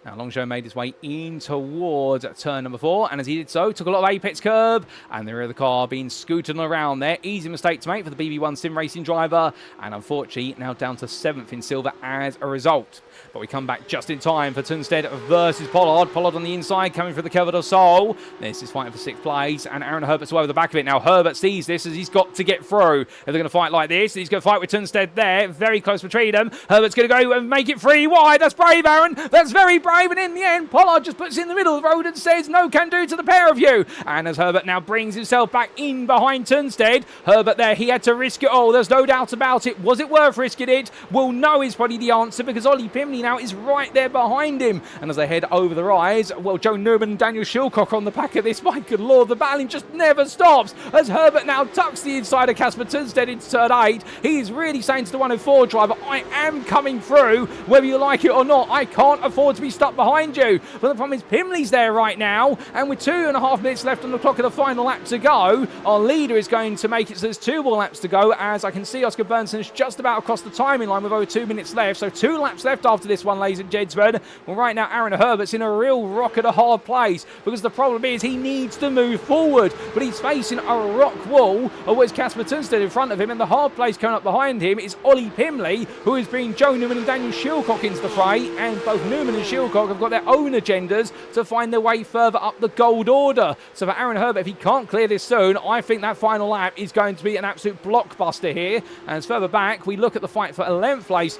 Now, Longchamp made his way in towards turn number 4, and as he did so, took a lot of apex curb, and the rear of the car being scooted around there. Easy mistake to make for the BB1 sim racing driver, and unfortunately, now down to 7th in silver as a result. But we come back just in time for Tunstead versus Pollard. Pollard on the inside, coming for the Curva del Sol. This is fighting for 6th place, and Aaron Herbert's over the back of it. Now, Herbert sees this as he's got to get through. If they're going to fight like this, he's going to fight with Tunstead there. Very close between them. Herbert's going to go and make it 3 wide. That's brave, Aaron. That's very brave. And in the end, Pollard just puts in the middle of the road and says, no can do to the pair of you. And as Herbert now brings himself back in behind Tunstead, Herbert there, he had to risk it all. There's no doubt about it. Was it worth risking it? We'll know is probably the answer, because Ollie Pimley now is right there behind him. And as they head over the rise, well, Joe Newman and Daniel Schilcock on the back of this. My good lord, the battling just never stops. As Herbert now tucks the inside of Casper Tunstead into turn 8. He's really saying to the 104 driver, I am coming through, whether you like it or not. I can't afford to be stuck behind you. But the problem is Pimley's there right now, and with 2.5 minutes left on the clock of the final lap to go, our leader is going to make it so there's 2 more laps to go, as I can see Oscar Berntsson is just about across the timing line with over 2 minutes left. So 2 laps left after this one, ladies and gentlemen. Well, right now Aaron Herbert's in a real rock and a hard place, because the problem is he needs to move forward, but he's facing a rock wall. Always Casper Tunstead in front of him, and the hard place coming up behind him is Ollie Pimley, who is bringing Joe Newman and Daniel Schilcock into the fray, and both Newman and Schilcock have got their own agendas to find their way further up the gold order. So for Aaron Herbert, if he can't clear this soon, I think that final lap is going to be an absolute blockbuster here. And as further back, we look at the fight for 11th place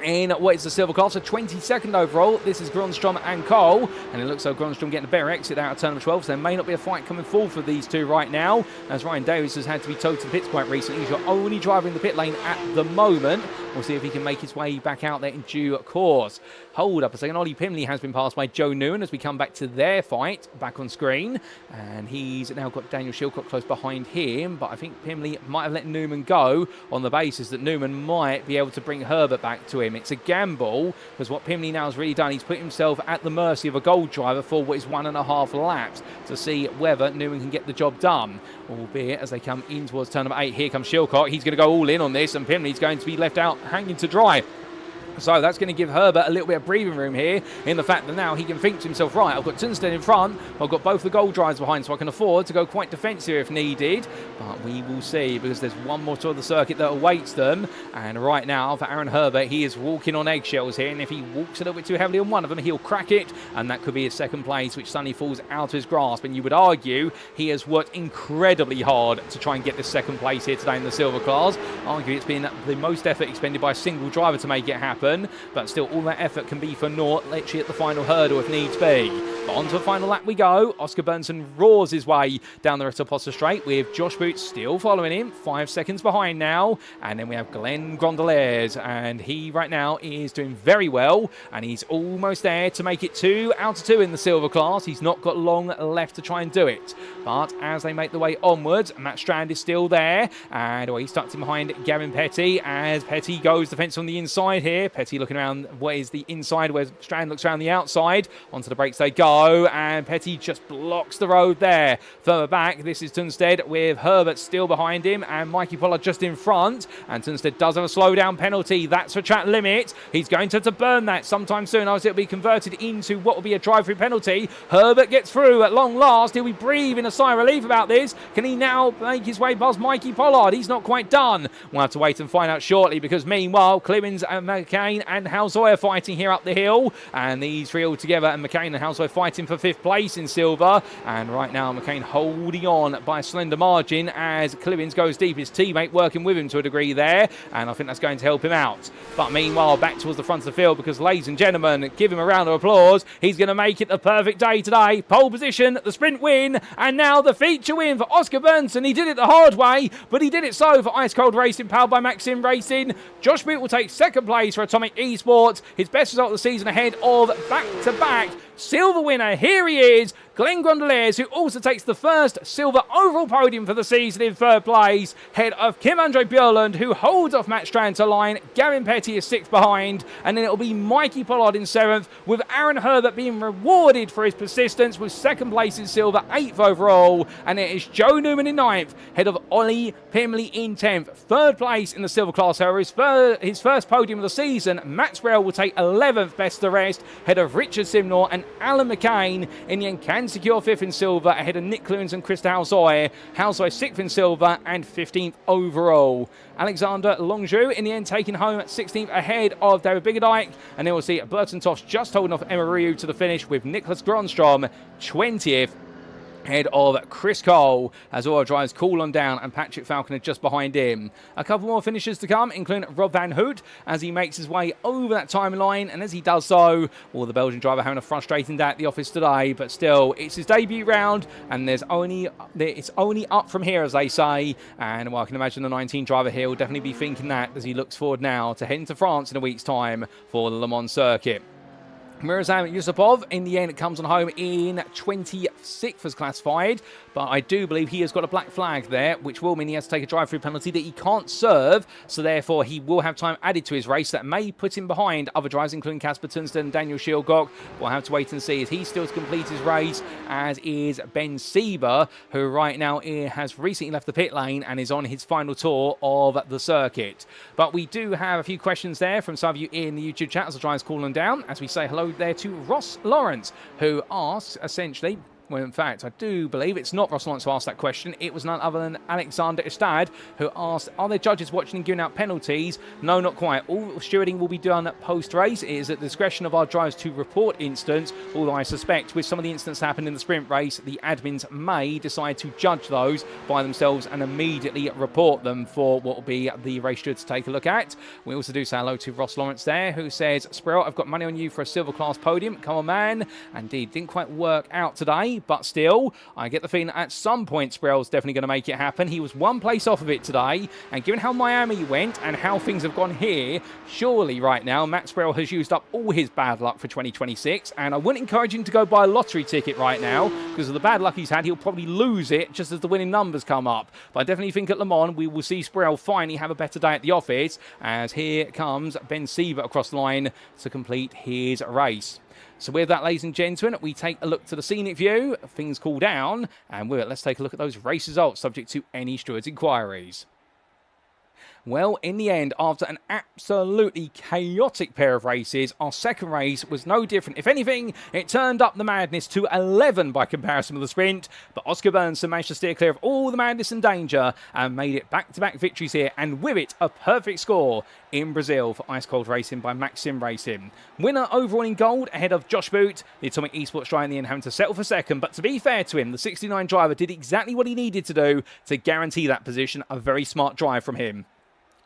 in what is the silver class, so 22nd overall. This is Gronstrom and Cole, and it looks like Gronstrom getting a better exit out of turn number 12, so there may not be a fight coming forward for these two right now, as Ryan Davis has had to be towed to the pits quite recently. He's your only driver in the pit lane at the moment. We'll see if he can make his way back out there in due course. Hold up a second. Ollie Pimley has been passed by Joe Newman as we come back to their fight back on screen. And he's now got Daniel Schilcock close behind him. But I think Pimley might have let Newman go on the basis that Newman might be able to bring Herbert back to him. It's a gamble, because what Pimley now has really done, he's put himself at the mercy of a gold driver for what is 1.5 laps to see whether Newman can get the job done. Albeit as they come in towards turn number 8, here comes Schilcock. He's going to go all in on this, and Pimley's going to be left out hanging to dry. So that's going to give Herbert a little bit of breathing room here, in the fact that now he can think to himself, right, I've got Tunstead in front, I've got both the gold drivers behind, so I can afford to go quite defensive if needed. But we will see, because there's one more tour of the circuit that awaits them. And right now, for Aaron Herbert, he is walking on eggshells here, and if he walks a little bit too heavily on one of them, he'll crack it, and that could be his second place, which suddenly falls out of his grasp. And you would argue he has worked incredibly hard to try and get this second place here today in the silver class. Arguably, it's been the most effort expended by a single driver to make it happen. But still, all that effort can be for naught, literally at the final hurdle if needs be. But on to the final lap we go. Oscar Berntsson roars his way down the Retoposta straight, with Josh Boots still following him, 5 seconds behind now. And then we have Glenn Grondelaires, and he right now is doing very well, and he's almost there to make it 2 out of 2 in the silver class. He's not got long left to try and do it. But as they make the way onwards, Matt Strand is still there, and he's tucked in behind Gavin Petty, as Petty goes the fence on the inside here. Petty looking around what is the inside, where Strand looks around the outside. Onto the brakes they go, and Petty just blocks the road there. Further back, this is Tunstead with Herbert still behind him, and Mikey Pollard just in front. And Tunstead does have a slowdown penalty. That's for track limit. He's going to have to burn that sometime soon, else it'll be converted into what will be a drive-through penalty. Herbert gets through at long last. He'll be breathing a sigh of relief about this. Can he now make his way past Mikey Pollard? He's not quite done. We'll have to wait and find out shortly, because meanwhile, Clemens and McCain and Halsoy are fighting here up the hill, and these three all together, and McCain and Halsoy fighting for 5th place in silver. And right now McCain holding on by a slender margin, as Clemens goes deep, his teammate working with him to a degree there, and I think that's going to help him out. But meanwhile, back towards the front of the field, because ladies and gentlemen, give him a round of applause. He's going to make it the perfect day today. Pole position, the sprint win, and now the feature win for Oscar Berntsson. He did it the hard way, but he did it so for Ice Cold Racing, powered by Maxsimracing. Josh Boot will take 2nd place for Atomic Esports, his best result of the season, ahead of back-to-back silver winner. Here he is, Glenn Grondelairs, who also takes the first silver overall podium for the season in third place, ahead of Kim-Andre Bjørlund, who holds off Matt Strand to line. Gavin Petty is sixth behind, and then it'll be Mikey Pollard in seventh, with Aaron Herbert being rewarded for his persistence with second place in silver, eighth overall, and it is Joe Newman in ninth, ahead of Ollie Pimley in 10th. Third place in the silver class, however, his first podium of the season. Matt Sproul will take 11th, best of the rest, ahead of Richard Simnor and Alan McCain. In the end, can secure 5th in silver, ahead of Nick Clunes and Krista Halsoy. Halsoy 6th in silver and 15th overall. Alexander Longju in the end taking home 16th ahead of David Biggerdike. And then we'll see Berntsson just holding off Emma Ryu to the finish, with Nicholas Gronstrom 20th. Head of Chris Cole, as all our drivers cool on down, and Patrick Falconer just behind him. A couple more finishes to come, including Rob Van Hoot, as he makes his way over that timeline. And as he does so, well, the Belgian driver having a frustrating day at the office today, but still, it's his debut round, and it's only up from here, as they say. And well, I can imagine the 19 driver here will definitely be thinking that as he looks forward now to heading to France in a week's time for the Le Mans circuit. Mirzam Yusupov, in the end, comes on home in 26th as classified, but I do believe he has got a black flag there, which will mean he has to take a drive-through penalty that he can't serve, so therefore he will have time added to his race that may put him behind other drivers, including Casper Tunstall and Daniel Schildgok. We'll have to wait and see as he still to complete his race, as is Ben Sieber, who right now has recently left the pit lane and is on his final tour of the circuit. But we do have a few questions there from some of you in the YouTube chat as the drivers call them down, as we say hello there to Ross Lawrence, who asks essentially, well, in fact, I do believe it's not Ross Lawrence who asked that question. It was none other than Alexander Estad, who asked, are there judges watching and giving out penalties? No, not quite. All stewarding will be done post-race. It is at the discretion of our drivers to report incidents, although I suspect with some of the incidents that happened in the sprint race, the admins may decide to judge those by themselves and immediately report them for what will be the race stewards to take a look at. We also do say hello to Ross Lawrence there, who says, Sproul, I've got money on you for a silver class podium. Come on, man. Indeed, didn't quite work out today, but still, I get the feeling that at some point Sproul's definitely going to make it happen. He was one place off of it today, and given how Miami went and how things have gone here, surely right now Matt Sproul has used up all his bad luck for 2026, and I wouldn't encourage him to go buy a lottery ticket right now, because of the bad luck he's had, he'll probably lose it just as the winning numbers come up. But I definitely think at Le Mans we will see Sproul finally have a better day at the office, as here comes Ben Sieber across the line to complete his race. So with that, ladies and gentlemen, we take a look to the scenic view, things cool down, and with it, let's take a look at those race results subject to any stewards' inquiries. Well, in the end, after an absolutely chaotic pair of races, our second race was no different. If anything, it turned up the madness to 11 by comparison with the sprint, but Oscar Berntsson managed to steer clear of all the madness and danger and made it back-to-back victories here, and with it, a perfect score in Brazil for Ice Cold Racing by Maxsimracing. Winner overall in gold ahead of Josh Boot, the Atomic Esports driver in the end having to settle for second, but to be fair to him, the 69 driver did exactly what he needed to do to guarantee that position. A very smart drive from him.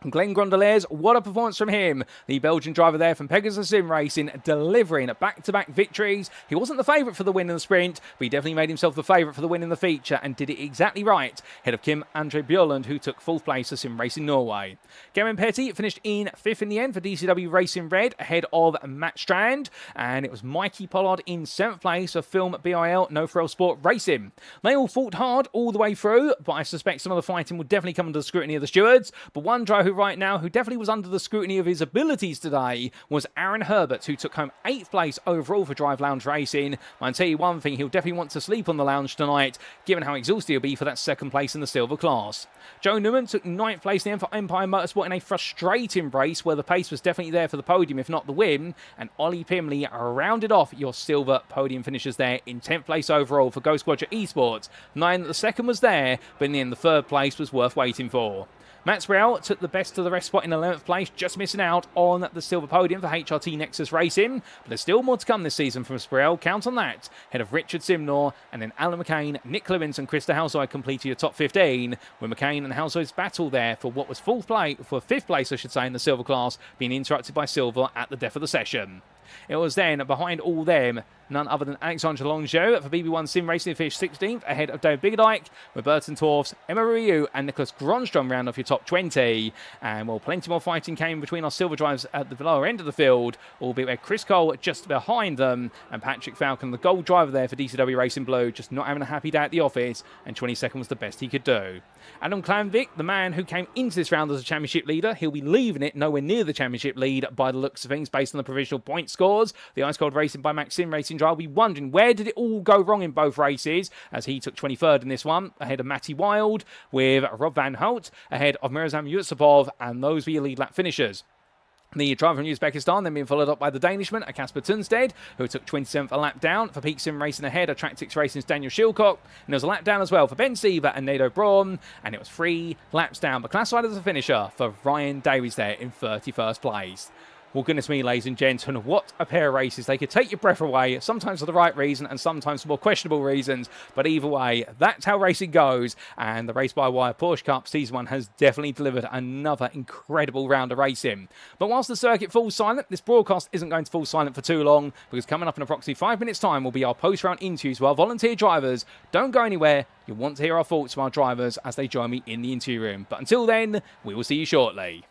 Glenn Grondelairs, what a performance from him. The Belgian driver there from Pegasus Sim Racing, delivering back-to-back victories. He wasn't the favourite for the win in the sprint, but he definitely made himself the favourite for the win in the feature and did it exactly right, ahead of Kim-Andre Bjørlund, who took fourth place for Sim Racing Norway. Gavin Petty finished in fifth in the end for DCW Racing Red, ahead of Matt Strand, and it was Mikey Pollard in seventh place for Film BIL No Frill Sport Racing. They all fought hard all the way through, but I suspect some of the fighting will definitely come under the scrutiny of the stewards. But one driver right now who definitely was under the scrutiny of his abilities today was Aaron Herbert, who took home 8th place overall for Drive Lounge Racing. I'll tell you one thing, he'll definitely want to sleep on the lounge tonight, given how exhausted he'll be for that second place in the silver class. Joe Newman took 9th place in the end for Empire Motorsport in a frustrating race where the pace was definitely there for the podium, if not the win, and Ollie Pimley rounded off your silver podium finishers there in 10th place overall for Ghost Squadron Esports. 9 that the second was there, but in the end the third place was worth waiting for. Matt Sproul took the best of the rest spot in 11th place, just missing out on the silver podium for HRT Nexus Racing. But there's still more to come this season from Sproul, count on that. Ahead of Richard Simnor, and then Alan McCain, Nick Clements and Krista Halsoy completed your top 15, with McCain and Halsoy's battle there for what was fifth place, I should say, in the silver class, being interrupted by silver at the death of the session. It was then, behind all them, none other than Alexandre Longeau for BB1 Sim Racing, finished 16th, ahead of David Biggerdike, with Berntsson, Emma Ryu and Nicholas Gronstrom round off your top 20. And well, plenty more fighting came between our silver drivers at the lower end of the field, albeit where Chris Cole just behind them, and Patrick Falcon, the gold driver there for DCW Racing Blue, just not having a happy day at the office, and 22nd was the best he could do. Adam Klanvik, the man who came into this round as a championship leader, he'll be leaving it nowhere near the championship lead by the looks of things based on the provisional point scores. The Ice Cold Racing by Maximracing driver will be wondering where did it all go wrong in both races, as he took 23rd in this one, ahead of Matty Wild, with Rob Van Hout, ahead of Mirazam Yutsupov, and those were your lead lap finishers. The driver from Uzbekistan then being followed up by the Danishman, Casper Tunstead, who took 27th a lap down. For Peak Sim Racing ahead of Tractix Racing's Daniel Shilcock. And there was a lap down as well for Ben Seaver and Nado Braun. And it was 3 laps down, but classified as a finisher for Ryan Davies there in 31st place. Well, goodness me, ladies and gentlemen, what a pair of races. They could take your breath away, sometimes for the right reason and sometimes for more questionable reasons. But either way, that's how racing goes. And the Race by Wire Porsche Cup Season 1 has definitely delivered another incredible round of racing. But whilst the circuit falls silent, this broadcast isn't going to fall silent for too long, because coming up in approximately 5 minutes' time will be our post-round interviews with our volunteer drivers. Don't go anywhere. You'll want to hear our thoughts from our drivers as they join me in the interview room. But until then, we will see you shortly.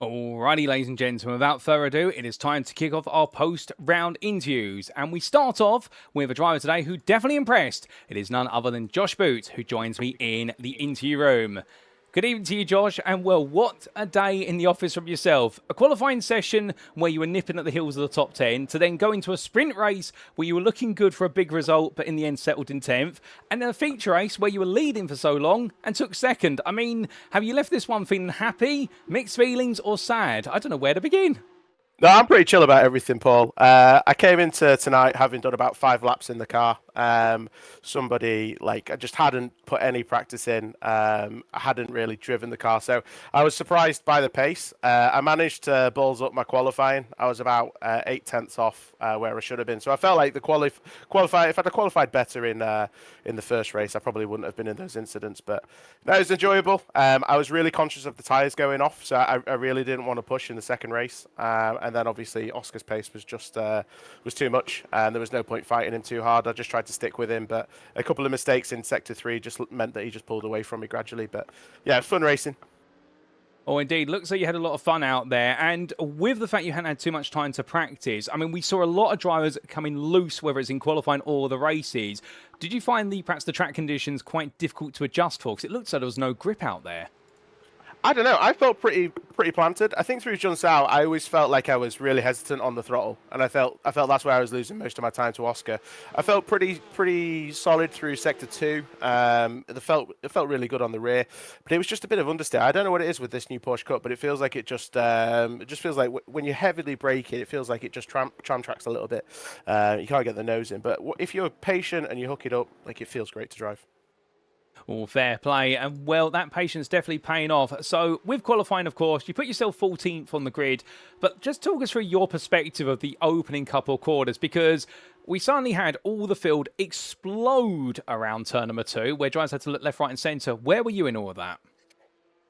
Alrighty, ladies and gentlemen, without further ado, it is time to kick off our post-round interviews. And we start off with a driver today who definitely impressed. It is none other than Josh Boots, who joins me in the interview room. Good evening to you, Josh, and well, what a day in the office from yourself. A qualifying session where you were nipping at the heels of the top 10, to then go into a sprint race where you were looking good for a big result, but in the end settled in 10th, and then a feature race where you were leading for so long and took second. I mean, have you left this one feeling happy, mixed feelings, or sad? I don't know where to begin. No, I'm pretty chill about everything, Paul. I came into tonight having done about 5 laps in the car. I just hadn't put any practice in. I hadn't really driven the car, so I was surprised by the pace. I managed to balls up my qualifying. I was about 8/10 off where I should have been, so I felt like the qualify. If I'd have qualified better in the first race, I probably wouldn't have been in those incidents. But no, it was enjoyable. I was really conscious of the tyres going off, so I really didn't want to push in the second race. And then obviously Oscar's pace was just was too much, and there was no point fighting him too hard. I just tried to stick with him, but a couple of mistakes in sector 3 just meant that he just pulled away from me gradually. But yeah, fun racing. Oh, indeed. Looks like you had a lot of fun out there. And with the fact you hadn't had too much time to practice, I mean, we saw a lot of drivers coming loose, whether it's in qualifying or the races. Did you find perhaps the track conditions quite difficult to adjust for? Because it looked like there was no grip out there. I don't know. I felt pretty planted. I think through Junsao, I always felt like I was really hesitant on the throttle, and I felt that's where I was losing most of my time to Oscar. I felt pretty solid through sector 2. It felt really good on the rear, but it was just a bit of understeer. I don't know what it is with this new Porsche Cup, but it feels like it just feels like when you heavily brake it, it feels like it just tram tracks a little bit. You can't get the nose in, but if you're patient and you hook it up, like it feels great to drive. All fair play, and well, that patience definitely paying off. So with qualifying, of course, you put yourself 14th on the grid, but just talk us through your perspective of the opening couple of quarters, because we suddenly had all the field explode around turn number 2, where drivers had to look left, right and centre. Where were you in all of that?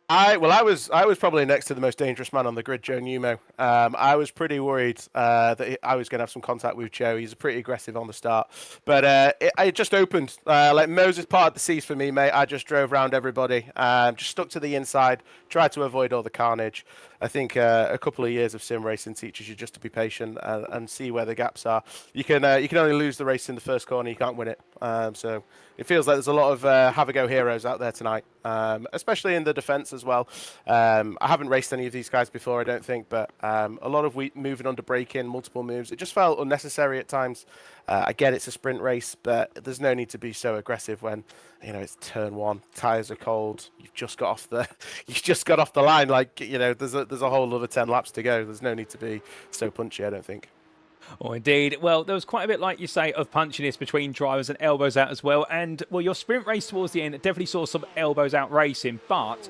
I was probably next to the most dangerous man on the grid, Joe Newmo. I was pretty worried that I was going to have some contact with Joe. He's pretty aggressive on the start, but it just opened like Moses parted the seas for me, mate. I just drove around everybody, just stuck to the inside, tried to avoid all the carnage. I think a couple of years of sim racing teaches you just to be patient and see where the gaps are. You can only lose the race in the first corner. You can't win it. So it feels like there's a lot of have a go heroes out there tonight, especially in the defence as well. I haven't raced any of these guys before, I don't think, but a lot of moving under braking, multiple moves. It just felt unnecessary at times. I get it's a sprint race, but there's no need to be so aggressive when it's turn 1, tires are cold, you've just got off the line. Like there's a whole other 10 laps to go. There's no need to be so punchy, I don't think. Oh, indeed. Well, there was quite a bit, like you say, of punchiness between drivers and elbows out as well. And, well, your sprint race towards the end definitely saw some elbows out racing. But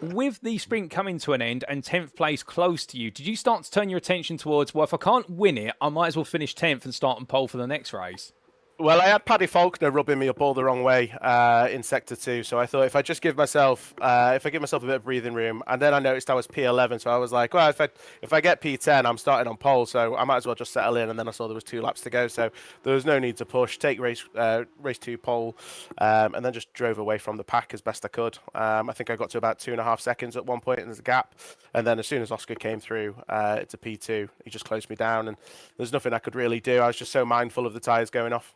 with the sprint coming to an end and 10th place close to you, did you start to turn your attention towards, well, if I can't win it, I might as well finish 10th and start on pole for the next race? Well, I had Paddy Faulkner rubbing me up all the wrong way in sector 2, so I thought if I just give myself a bit of breathing room, and then I noticed I was P11, so I was like, well, if I get P10, I'm starting on pole, so I might as well just settle in. And then I saw there was 2 laps to go, so there was no need to push. Take race 2 pole, and then just drove away from the pack as best I could. I think I got to about 2.5 seconds at one point, and there's a gap, and then as soon as Oscar came through to P2, he just closed me down, and there's nothing I could really do. I was just so mindful of the tyres going off.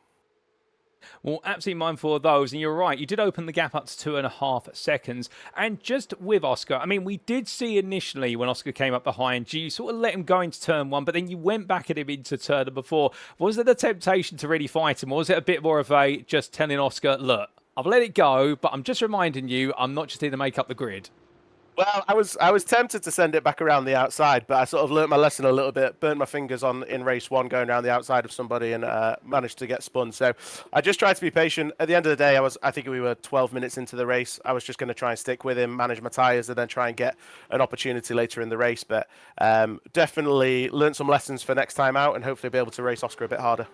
Well, absolutely mindful of those, and you're right, you did open the gap up to 2.5 seconds. And just with Oscar, I mean, we did see initially when Oscar came up behind you sort of let him go into turn 1, but then you went back at him into turn number 4. Was there the temptation to really fight him, or was it a bit more of a just telling Oscar, look, I've let it go, but I'm just reminding you, I'm not just here to make up the grid? Well, I was tempted to send it back around the outside, but I sort of learnt my lesson a little bit, burnt my fingers in race 1 going around the outside of somebody, and managed to get spun. So I just tried to be patient. At the end of the day, I think we were 12 minutes into the race. I was just going to try and stick with him, manage my tyres, and then try and get an opportunity later in the race. But definitely learnt some lessons for next time out, and hopefully be able to race Oscar a bit harder.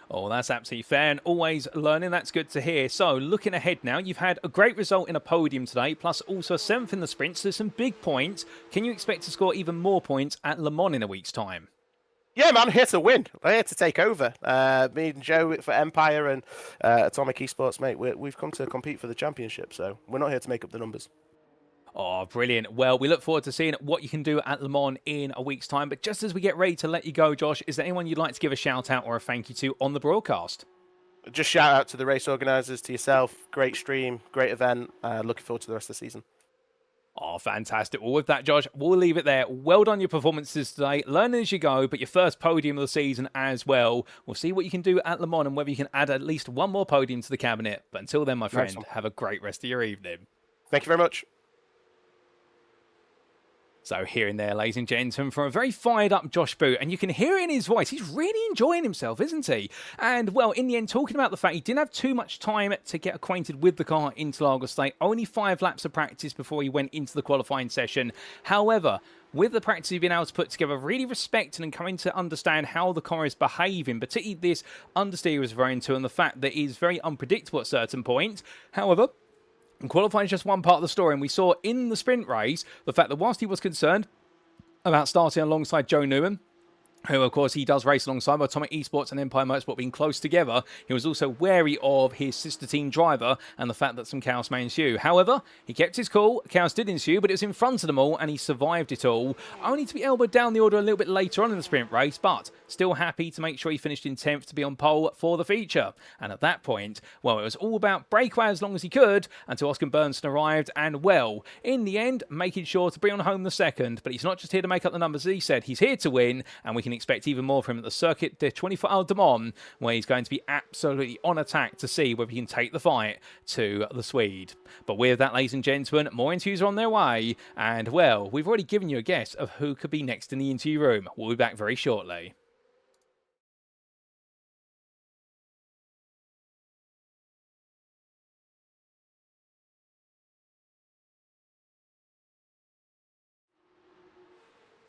Oh, that's absolutely fair, and always learning. That's good to hear. So, looking ahead now, you've had a great result in a podium today, plus also a 7th in the sprint, so some big points. Can you expect to score even more points at Le Mans in a week's time? Yeah, man, here to win. I'm here to take over. Me and Joe for Empire and Atomic Esports, mate, we've come to compete for the championship, so we're not here to make up the numbers. Oh, brilliant. Well, we look forward to seeing what you can do at Le Mans in a week's time. But just as we get ready to let you go, Josh, is there anyone you'd like to give a shout out or a thank you to on the broadcast? Just shout out to the race organisers, to yourself. Great stream, great event. Looking forward to the rest of the season. Oh, fantastic. Well, with that, Josh, we'll leave it there. Well done your performances today. Learning as you go, but your first podium of the season as well. We'll see what you can do at Le Mans and whether you can add at least one more podium to the cabinet. But until then, my friend, have a great rest of your evening. Thank you very much. So here and there, ladies and gentlemen, from a very fired up Josh Boot, and you can hear it in his voice, he's really enjoying himself, isn't he? And, well, in the end, talking about the fact he didn't have too much time to get acquainted with the car in Interlagos State, only 5 laps of practice before he went into the qualifying session. However, with the practice he's been able to put together, really respecting and coming to understand how the car is behaving, particularly this understeer was referring to, and the fact that he's very unpredictable at certain points. However, and qualifying is just one part of the story, and we saw in the sprint race the fact that whilst he was concerned about starting alongside Joe Newman, who, of course, he does race alongside Atomic Esports and Empire Motorsport being close together, he was also wary of his sister team driver and the fact that some chaos may ensue. However, he kept his cool, chaos did ensue, but it was in front of them all, and he survived it all, only to be elbowed down the order a little bit later on in the sprint race, but still happy to make sure he finished in 10th to be on pole for the feature. And at that point, well, it was all about breakaway as long as he could until Oscar Berntsson arrived, and, well, in the end, making sure to bring on home the second, but he's not just here to make up the numbers, as he said, he's here to win, and we can expect even more from him at the Circuit de 24 Hours de Mans, where he's going to be absolutely on attack to see whether he can take the fight to the Swede. But with that, ladies and gentlemen, more interviews are on their way, and, well, we've already given you a guess of who could be next in the interview room. We'll be back very shortly.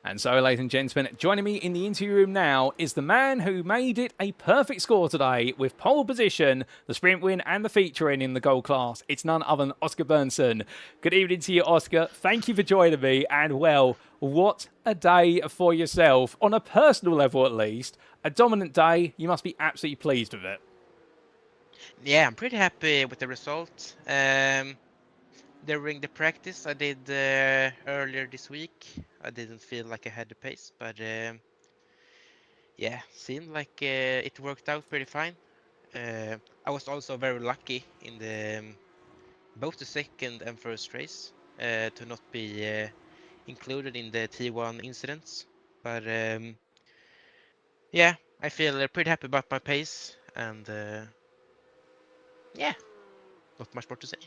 And so, ladies and gentlemen, joining me in the interview room now is the man who made it a perfect score today with pole position, the sprint win and the featuring in the gold class. It's none other than Oscar Berntsson. Good evening to you, Oscar. Thank you for joining me. And, well, what a day for yourself. On a personal level, at least, a dominant day. You must be absolutely pleased with it. Yeah, I'm pretty happy with the result. During the practice I did earlier this week, I didn't feel like I had the pace, but yeah, seemed like it worked out pretty fine. I was also very lucky in the both the second and first race to not be included in the T1 incidents, but yeah, I feel pretty happy about my pace, and yeah, not much more to say.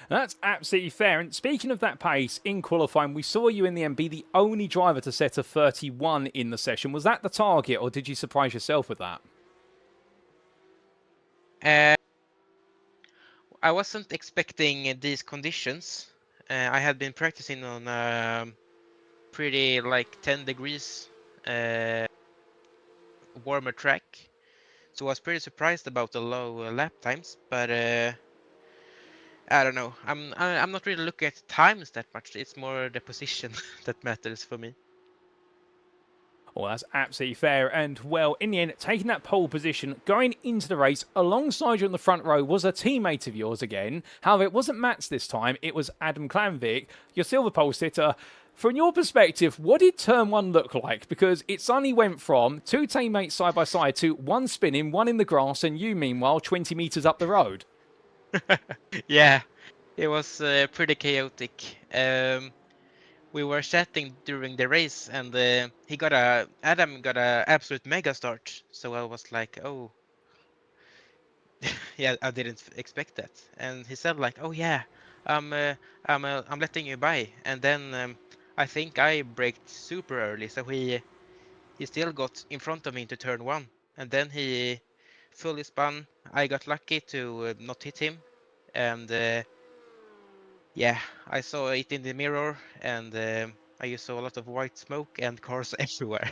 That's absolutely fair. And speaking of that pace, in qualifying, we saw you in the end be the only driver to set a 31 in the session. Was that the target, or did you surprise yourself with that? I wasn't expecting these conditions. I had been practicing on pretty like 10 degrees warmer track, so I was pretty surprised about the low lap times, but I don't know. I'm not really looking at times that much. It's more the position that matters for me. Well, that's absolutely fair. And, well, in the end, taking that pole position, going into the race alongside you in the front row was a teammate of yours again. However, it wasn't Mats this time. It was Adam Klanvik, your silver pole sitter. From your perspective, what did turn one look like? Because it suddenly went from 2 teammates side by side to 1 spinning, 1 in the grass, and you, meanwhile, 20 metres up the road. Yeah, it was pretty chaotic. We were chatting during the race, and Adam got a absolute mega start. So I was like, oh, yeah, I didn't expect that. And he said like, oh yeah, I'm letting you by. And then I think I braked super early, so he still got in front of me into turn 1, and then he fully spun. I got lucky to not hit him, and yeah, I saw it in the mirror, and I saw a lot of white smoke and cars everywhere.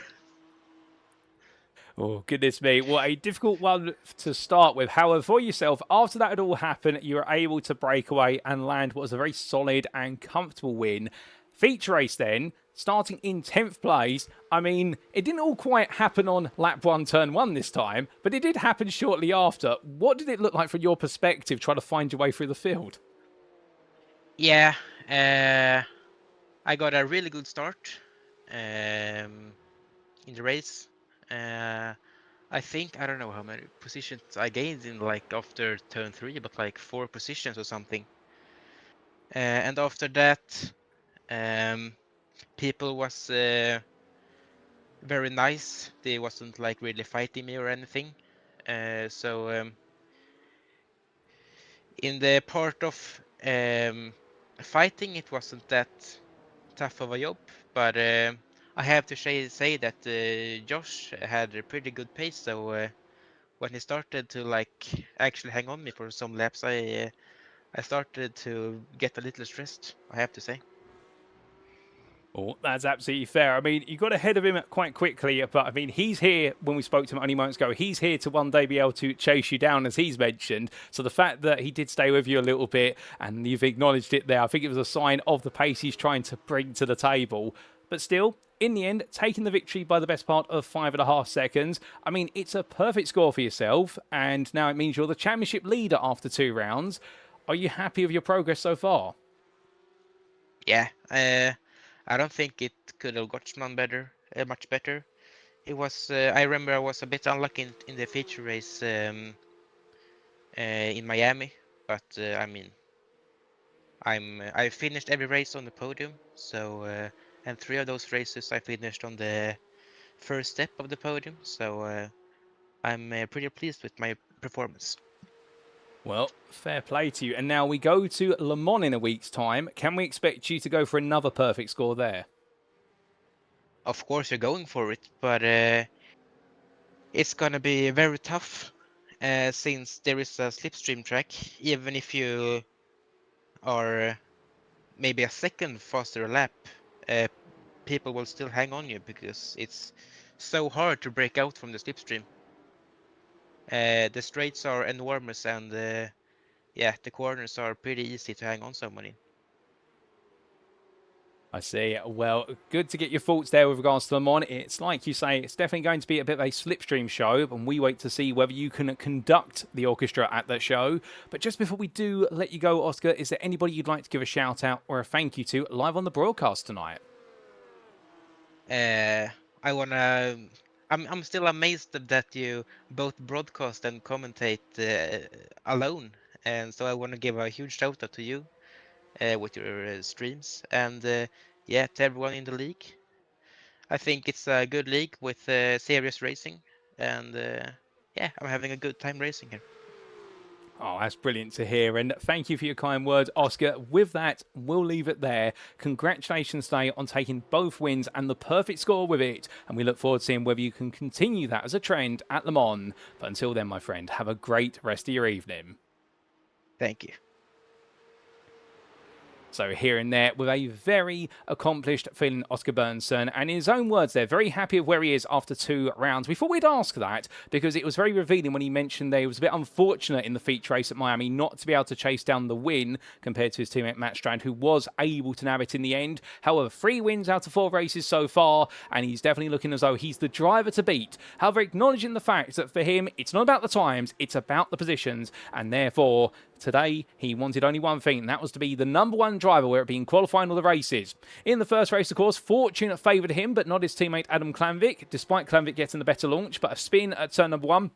Oh, goodness me. Well, a difficult one to start with. However, for yourself, after that had all happened, you were able to break away and land what was a very solid and comfortable win. Feature race then, starting in 10th place. I mean, it didn't all quite happen on lap 1, turn 1 this time, but it did happen shortly after. What did it look like from your perspective, trying to find your way through the field? Yeah, I got a really good start in the race. I think I don't know how many positions I gained in like after turn 3, but like 4 positions or something. And after that, people was very nice. They wasn't like really fighting me or anything. So in the part of fighting, it wasn't that tough of a job, but I have to say that Josh had a pretty good pace. So when he started to like actually hang on me for some laps, I started to get a little stressed, I have to say. Oh, that's absolutely fair. I mean, you got ahead of him quite quickly, but I mean, he's here when we spoke to him only moments ago. He's here to one day be able to chase you down, as he's mentioned. So the fact that he did stay with you a little bit and you've acknowledged it there, I think it was a sign of the pace he's trying to bring to the table. But still, in the end, taking the victory by the best part of 5.5 seconds. I mean, it's a perfect score for yourself, and now it means you're the championship leader after 2 rounds. Are you happy with your progress so far? Yeah, I don't think it could have got much better. It was. I remember I was a bit unlucky in the feature race in Miami, but I mean, I finished every race on the podium. So and 3 of those races I finished on the first step of the podium. So I'm pretty pleased with my performance. Well, fair play to you. And now we go to Le Mans in a week's time. Can we expect you to go for another perfect score there? Of course, you're going for it, but it's gonna be very tough since there is a slipstream track. Even if you are maybe a second faster a lap, uh, people will still hang on you because it's so hard to break out from the slipstream. The straights are enormous, and yeah, the corners are pretty easy to hang on someone in. I see. Well, good to get your thoughts there with regards to Le Mans. It's like you say, it's definitely going to be a bit of a slipstream show, and we wait to see whether you can conduct the orchestra at that show. But just before we do let you go, Oscar, is there anybody you'd like to give a shout out or a thank you to live on the broadcast tonight? I wanna. I'm still amazed that you both broadcast and commentate alone, and so I want to give a huge shout out to you with your streams, and yeah, to everyone in the league. I think it's a good league with serious racing, and yeah, I'm having a good time racing here. Oh, that's brilliant to hear. And thank you for your kind words, Oscar. With that, we'll leave it there. Congratulations today on taking both wins and the perfect score with it. And we look forward to seeing whether you can continue that as a trend at Le Mans. But until then, my friend, have a great rest of your evening. Thank you. So here and there with a very accomplished feeling Oscar Berntsson, and in his own words they're very happy with where he is after 2 rounds. We thought we'd ask that because it was very revealing when he mentioned that he was a bit unfortunate in the feature race at Miami not to be able to chase down the win compared to his teammate Matt Strand, who was able to nab it in the end. However, 3 wins out of 4 races so far, and he's definitely looking as though he's the driver to beat. However, acknowledging the fact that for him it's not about the times, it's about the positions, and therefore today, he wanted only one thing, and that was to be the number 1 driver, where it being qualifying all the races. In the first race, of course, fortune favoured him, but not his teammate Adam Klanvik, despite Klanvik getting the better launch. But a spin at turn number 1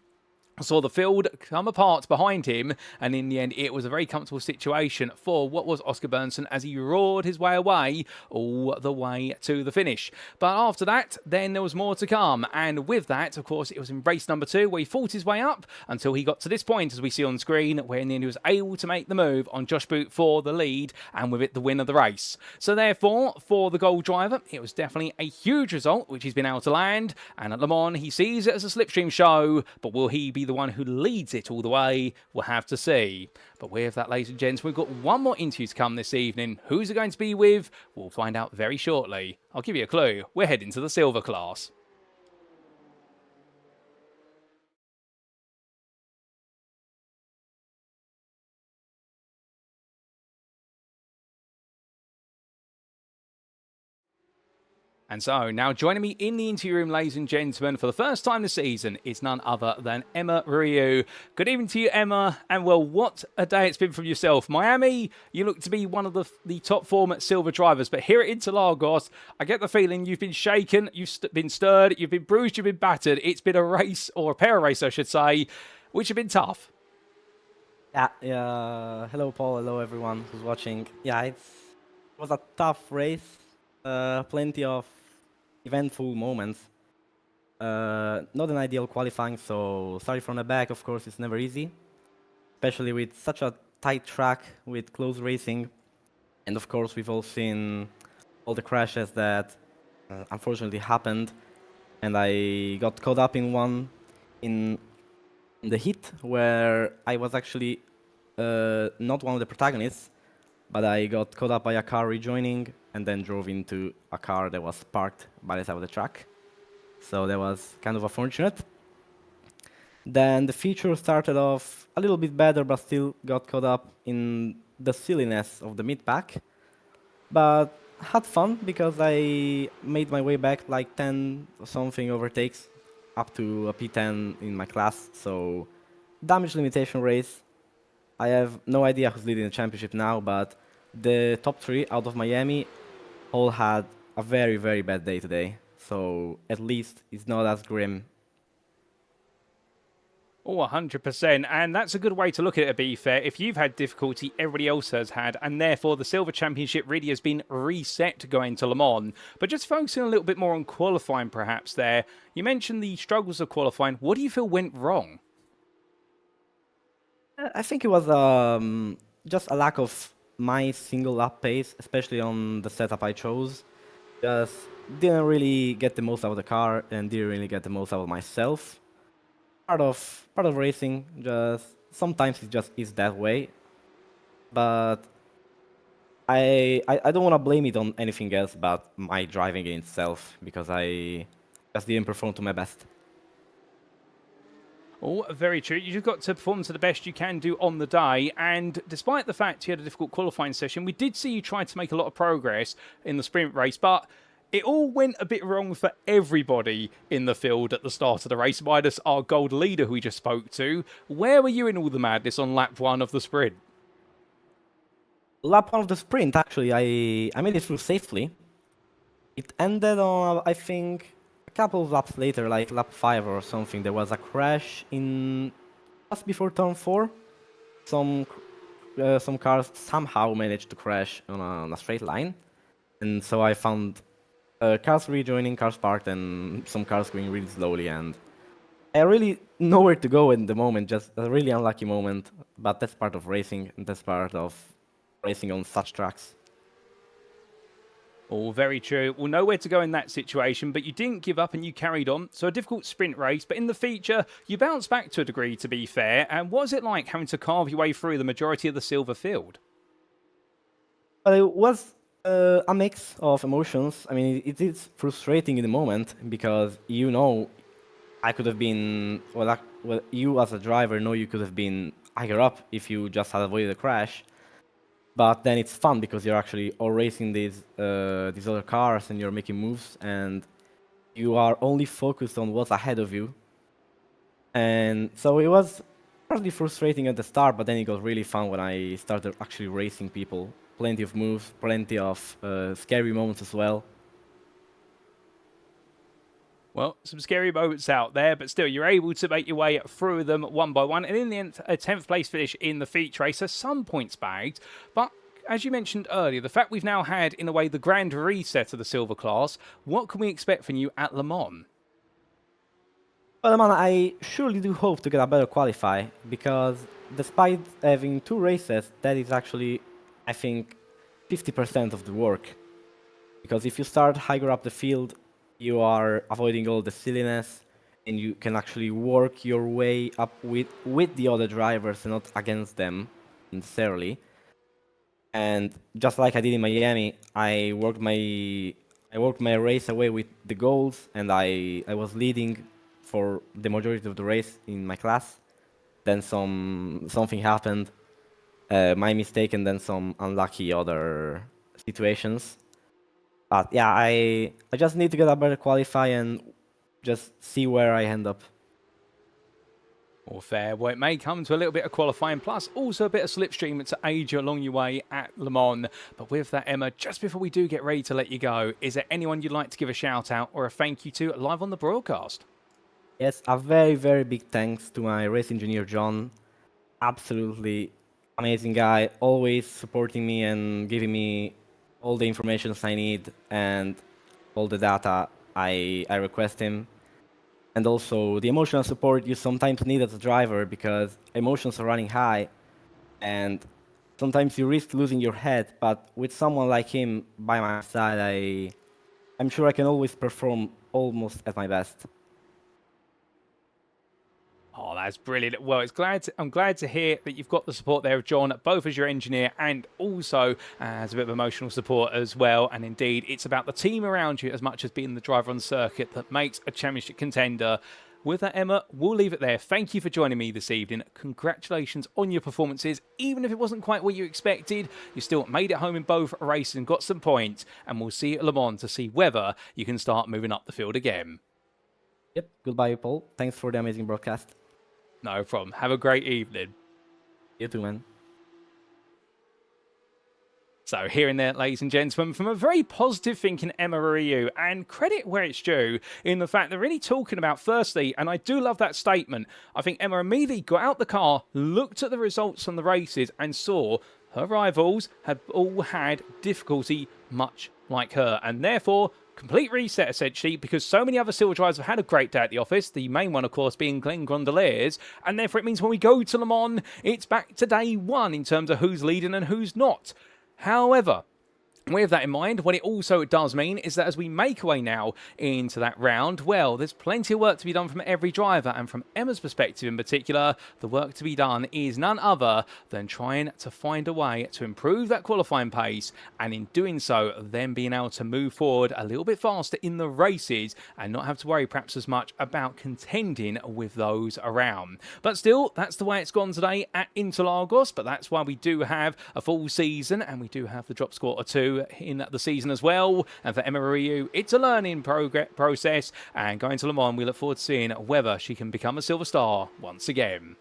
saw the field come apart behind him, and in the end it was a very comfortable situation for what was Oscar Berntsson as he roared his way away all the way to the finish. But after that, then there was more to come, and with that, of course, it was in race number 2 where he fought his way up until he got to this point, as we see on screen, where in the end he was able to make the move on Josh Boot for the lead, and with it the win of the race. So therefore, for the Gold driver, it was definitely a huge result which he's been able to land, and at Le Mans he sees it as a slipstream show, but will he be the one who leads it all the way? We'll have to see. But with that, ladies and gents, we've got one more interview to come this evening. Who's it going to be with? We'll find out very shortly. I'll give you a clue. We're heading to the silver class. And so, now joining me in the interview room, ladies and gentlemen, for the first time this season, is none other than Emma Ryu. Good evening to you, Emma. And well, what a day it's been from yourself. Miami, you look to be one of the top form at silver drivers, but here at Interlagos, I get the feeling you've been shaken, you've been stirred, you've been bruised, you've been battered. It's been a race, or a pair of races, I should say, which have been tough. Yeah. Hello, Paul. Hello, everyone who's watching. Yeah, it was a tough race. Plenty of eventful moments. Not an ideal qualifying, so starting from the back, of course, it's never easy, especially with such a tight track with close racing. And of course, we've all seen all the crashes that unfortunately happened. And I got caught up in one in the heat where I was actually not one of the protagonists, but I got caught up by a car rejoining and then drove into a car that was parked by the side of the track. So that was kind of unfortunate. Then the feature started off a little bit better, but still got caught up in the silliness of the mid-pack. But had fun because I made my way back like 10 or something overtakes up to a P10 in my class. So damage limitation race. I have no idea who's leading the championship now, but the top 3 out of Miami all had a very, very bad day today. So at least it's not as grim. Oh, 100%. And that's a good way to look at it, to be fair. If you've had difficulty, everybody else has had, and therefore the Silver Championship really has been reset to go into Le Mans. But just focusing a little bit more on qualifying, perhaps, there. You mentioned the struggles of qualifying. What do you feel went wrong? I think it was just a lack of my single lap pace, especially on the setup I chose. Just didn't really get the most out of the car and didn't really get the most out of myself. Part of racing, just sometimes it just is that way. But I don't want to blame it on anything else but my driving in itself, because I just didn't perform to my best. Oh, very true. You just got to perform to the best you can do on the day. And despite the fact you had a difficult qualifying session, we did see you try to make a lot of progress in the sprint race. But it all went a bit wrong for everybody in the field at the start of the race, minus our gold leader who we just spoke to. Where were you in all the madness on lap 1 of the sprint? Lap 1 of the sprint, actually, I made it through safely. It ended on, I think, a couple of laps later, like lap 5 or something. There was a crash in just before turn 4. Some cars somehow managed to crash on a straight line, and so I found cars rejoining, cars parked, and some cars going really slowly. And I really nowhere to go in the moment. Just a really unlucky moment, but that's part of racing, and that's part of racing on such tracks. Oh, very true. Well, nowhere to go in that situation, but you didn't give up and you carried on. So a difficult sprint race, but in the feature, you bounced back to a degree, to be fair. And what was it like having to carve your way through the majority of the silver field? But it was a mix of emotions. I mean, it is frustrating in the moment because I could have been, well, you as a driver know you could have been higher up if you just had avoided a crash. But then it's fun because you're actually all racing these other cars and you're making moves and you are only focused on what's ahead of you. And so it was partly frustrating at the start, but then it got really fun when I started actually racing people. Plenty of moves, plenty of scary moments as well. Well, some scary moments out there, but still, you're able to make your way through them one by one. And in the end, a 10th place finish in the feature race, so some points bagged. But as you mentioned earlier, the fact we've now had, in a way, the grand reset of the silver class, what can we expect from you at Le Mans? Well, man, I surely do hope to get a better qualify, because despite having 2 races, that is actually, I think, 50% of the work. Because if you start higher up the field, you are avoiding all the silliness, and you can actually work your way up with the other drivers and not against them necessarily. And just like I did in Miami, I worked my race away with the goals, and I was leading for the majority of the race in my class. Then something happened, my mistake, and then some unlucky other situations. But yeah, I just need to get a better qualify and just see where I end up. Or fair. Well, it may come to a little bit of qualifying, plus also a bit of slipstream to aid you along your way at Le Mans. But with that, Emma, just before we do get ready to let you go, is there anyone you'd like to give a shout out or a thank you to live on the broadcast? Yes, a very, very big thanks to my race engineer, John. Absolutely amazing guy, always supporting me and giving me all the information I need and all the data I request him. And also the emotional support you sometimes need as a driver, because emotions are running high and sometimes you risk losing your head, but with someone like him by my side, I'm sure I can always perform almost at my best. Oh, that's brilliant. Well, I'm glad to hear that you've got the support there of John, both as your engineer and also as a bit of emotional support as well. And indeed, it's about the team around you as much as being the driver on the circuit that makes a championship contender. With that, Emma, we'll leave it there. Thank you for joining me this evening. Congratulations on your performances. Even if it wasn't quite what you expected, you still made it home in both races and got some points. And we'll see you at Le Mans to see whether you can start moving up the field again. Yep, goodbye, Paul. Thanks for the amazing broadcast. No problem. Have a great evening. You too, man. So hearing there, ladies and gentlemen, from a very positive thinking Emma Ryu, and credit where it's due in the fact they're really talking about, firstly, and I do love that statement, I think Emma immediately got out the car, looked at the results from the races and saw her rivals had all had difficulty much like her, and therefore complete reset essentially, because so many other silver drivers have had a great day at the office, the main one of course being Glenn Gondoliers, and therefore it means when we go to Le Mans, it's back to day one in terms of who's leading and who's not. However, with that in mind, what it also does mean is that as we make our way now into that round, well, there's plenty of work to be done from every driver, and from Emma's perspective in particular, the work to be done is none other than trying to find a way to improve that qualifying pace, and in doing so, then being able to move forward a little bit faster in the races and not have to worry perhaps as much about contending with those around. But still, that's the way it's gone today at Interlagos, but that's why we do have a full season, and we do have the drop squad or two in the season as well. And for Emma Ryu, it's a learning process, and going to Le Mans, we look forward to seeing whether she can become a silver star once again.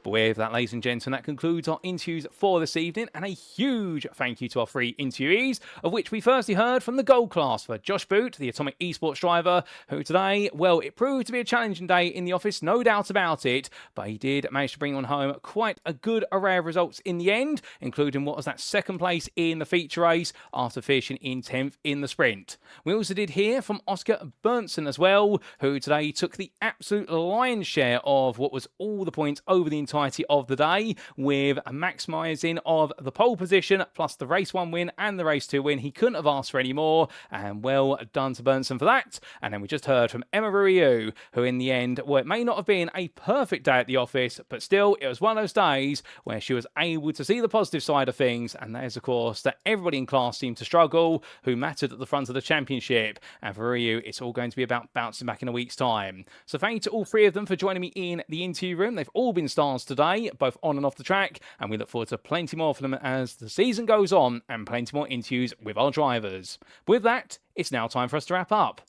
But with that, ladies and gentlemen, that concludes our interviews for this evening, and a huge thank you to our 3 interviewees, of which we firstly heard from the gold class for Josh Boot, the Atomic Esports driver, who today, well, it proved to be a challenging day in the office, no doubt about it, but he did manage to bring on home quite a good array of results in the end, including what was that second place in the feature race after finishing in 10th in the sprint. We also did hear from Oscar Berntsson as well, who today took the absolute lion's share of what was all the points over the entirety of the day, with a maximising of the pole position plus the race 1 win and the race 2 win. He couldn't have asked for any more, and well done to Berntsson for that. And then we just heard from Emma Ryu, who in the end, well, it may not have been a perfect day at the office, but still it was one of those days where she was able to see the positive side of things, and that is of course that everybody in class seemed to struggle who mattered at the front of the championship, and for Ryu it's all going to be about bouncing back in a week's time. So thank you to all 3 of them for joining me in the interview room. They've all been stars today, both on and off the track, and we look forward to plenty more for them as the season goes on, and plenty more interviews with our drivers. With that, it's now time for us to wrap up.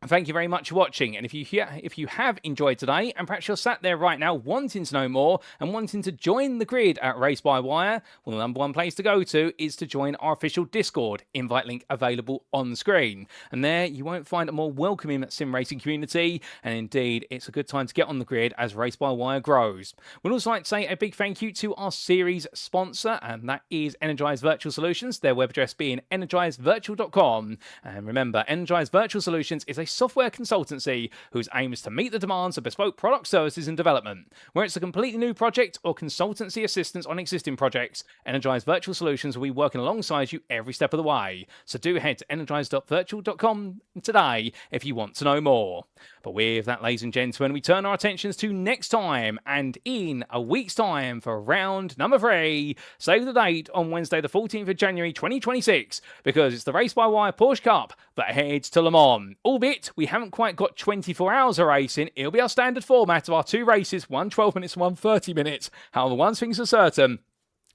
Thank you very much for watching, and if you have enjoyed today, and perhaps you're sat there right now wanting to know more and wanting to join the grid at Race by Wire, well, the number 1 place to go to is to join our official Discord, invite link available on screen. And there you won't find a more welcoming sim racing community, and indeed it's a good time to get on the grid as Race by Wire grows. We'd also like to say a big thank you to our series sponsor, and that is Energise Virtual Solutions, their web address being energisevirtual.com. And remember, Energise Virtual Solutions is a software consultancy whose aim is to meet the demands of bespoke product services and development. Where it's a completely new project or consultancy assistance on existing projects, Energise Virtual Solutions will be working alongside you every step of the way. So do head to energise.virtual.com today if you want to know more. But with that, ladies and gentlemen, we turn our attentions to next time, and in a week's time for round number 3. Save the date on Wednesday the 14th of January 2026, because it's the Race by Wire Porsche Cup that heads to Le Mans. Albeit we haven't quite got 24 hours of racing, it'll be our standard format of our 2 races, one 12 minutes and one 30 minutes. However, one thing's for certain,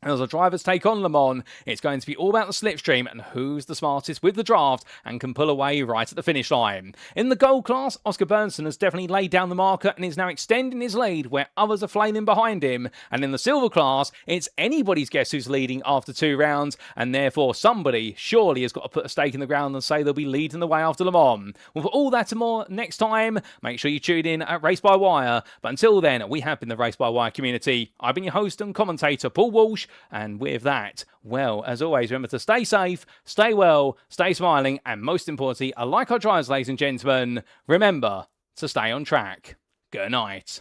As the drivers take on Le Mans, it's going to be all about the slipstream and who's the smartest with the draft and can pull away right at the finish line. In the gold class, Oscar Berntsson has definitely laid down the marker and is now extending his lead where others are flailing behind him. And in the silver class, it's anybody's guess who's leading after 2 rounds, and therefore somebody surely has got to put a stake in the ground and say they'll be leading the way after Le Mans. Well, for all that and more next time, make sure you tune in at Race by Wire. But until then, we have been the Race by Wire community. I've been your host and commentator, Paul Walsh. And with that, well, as always, remember to stay safe, stay well, stay smiling, and most importantly, like our drivers, ladies and gentlemen, remember to stay on track. Good night.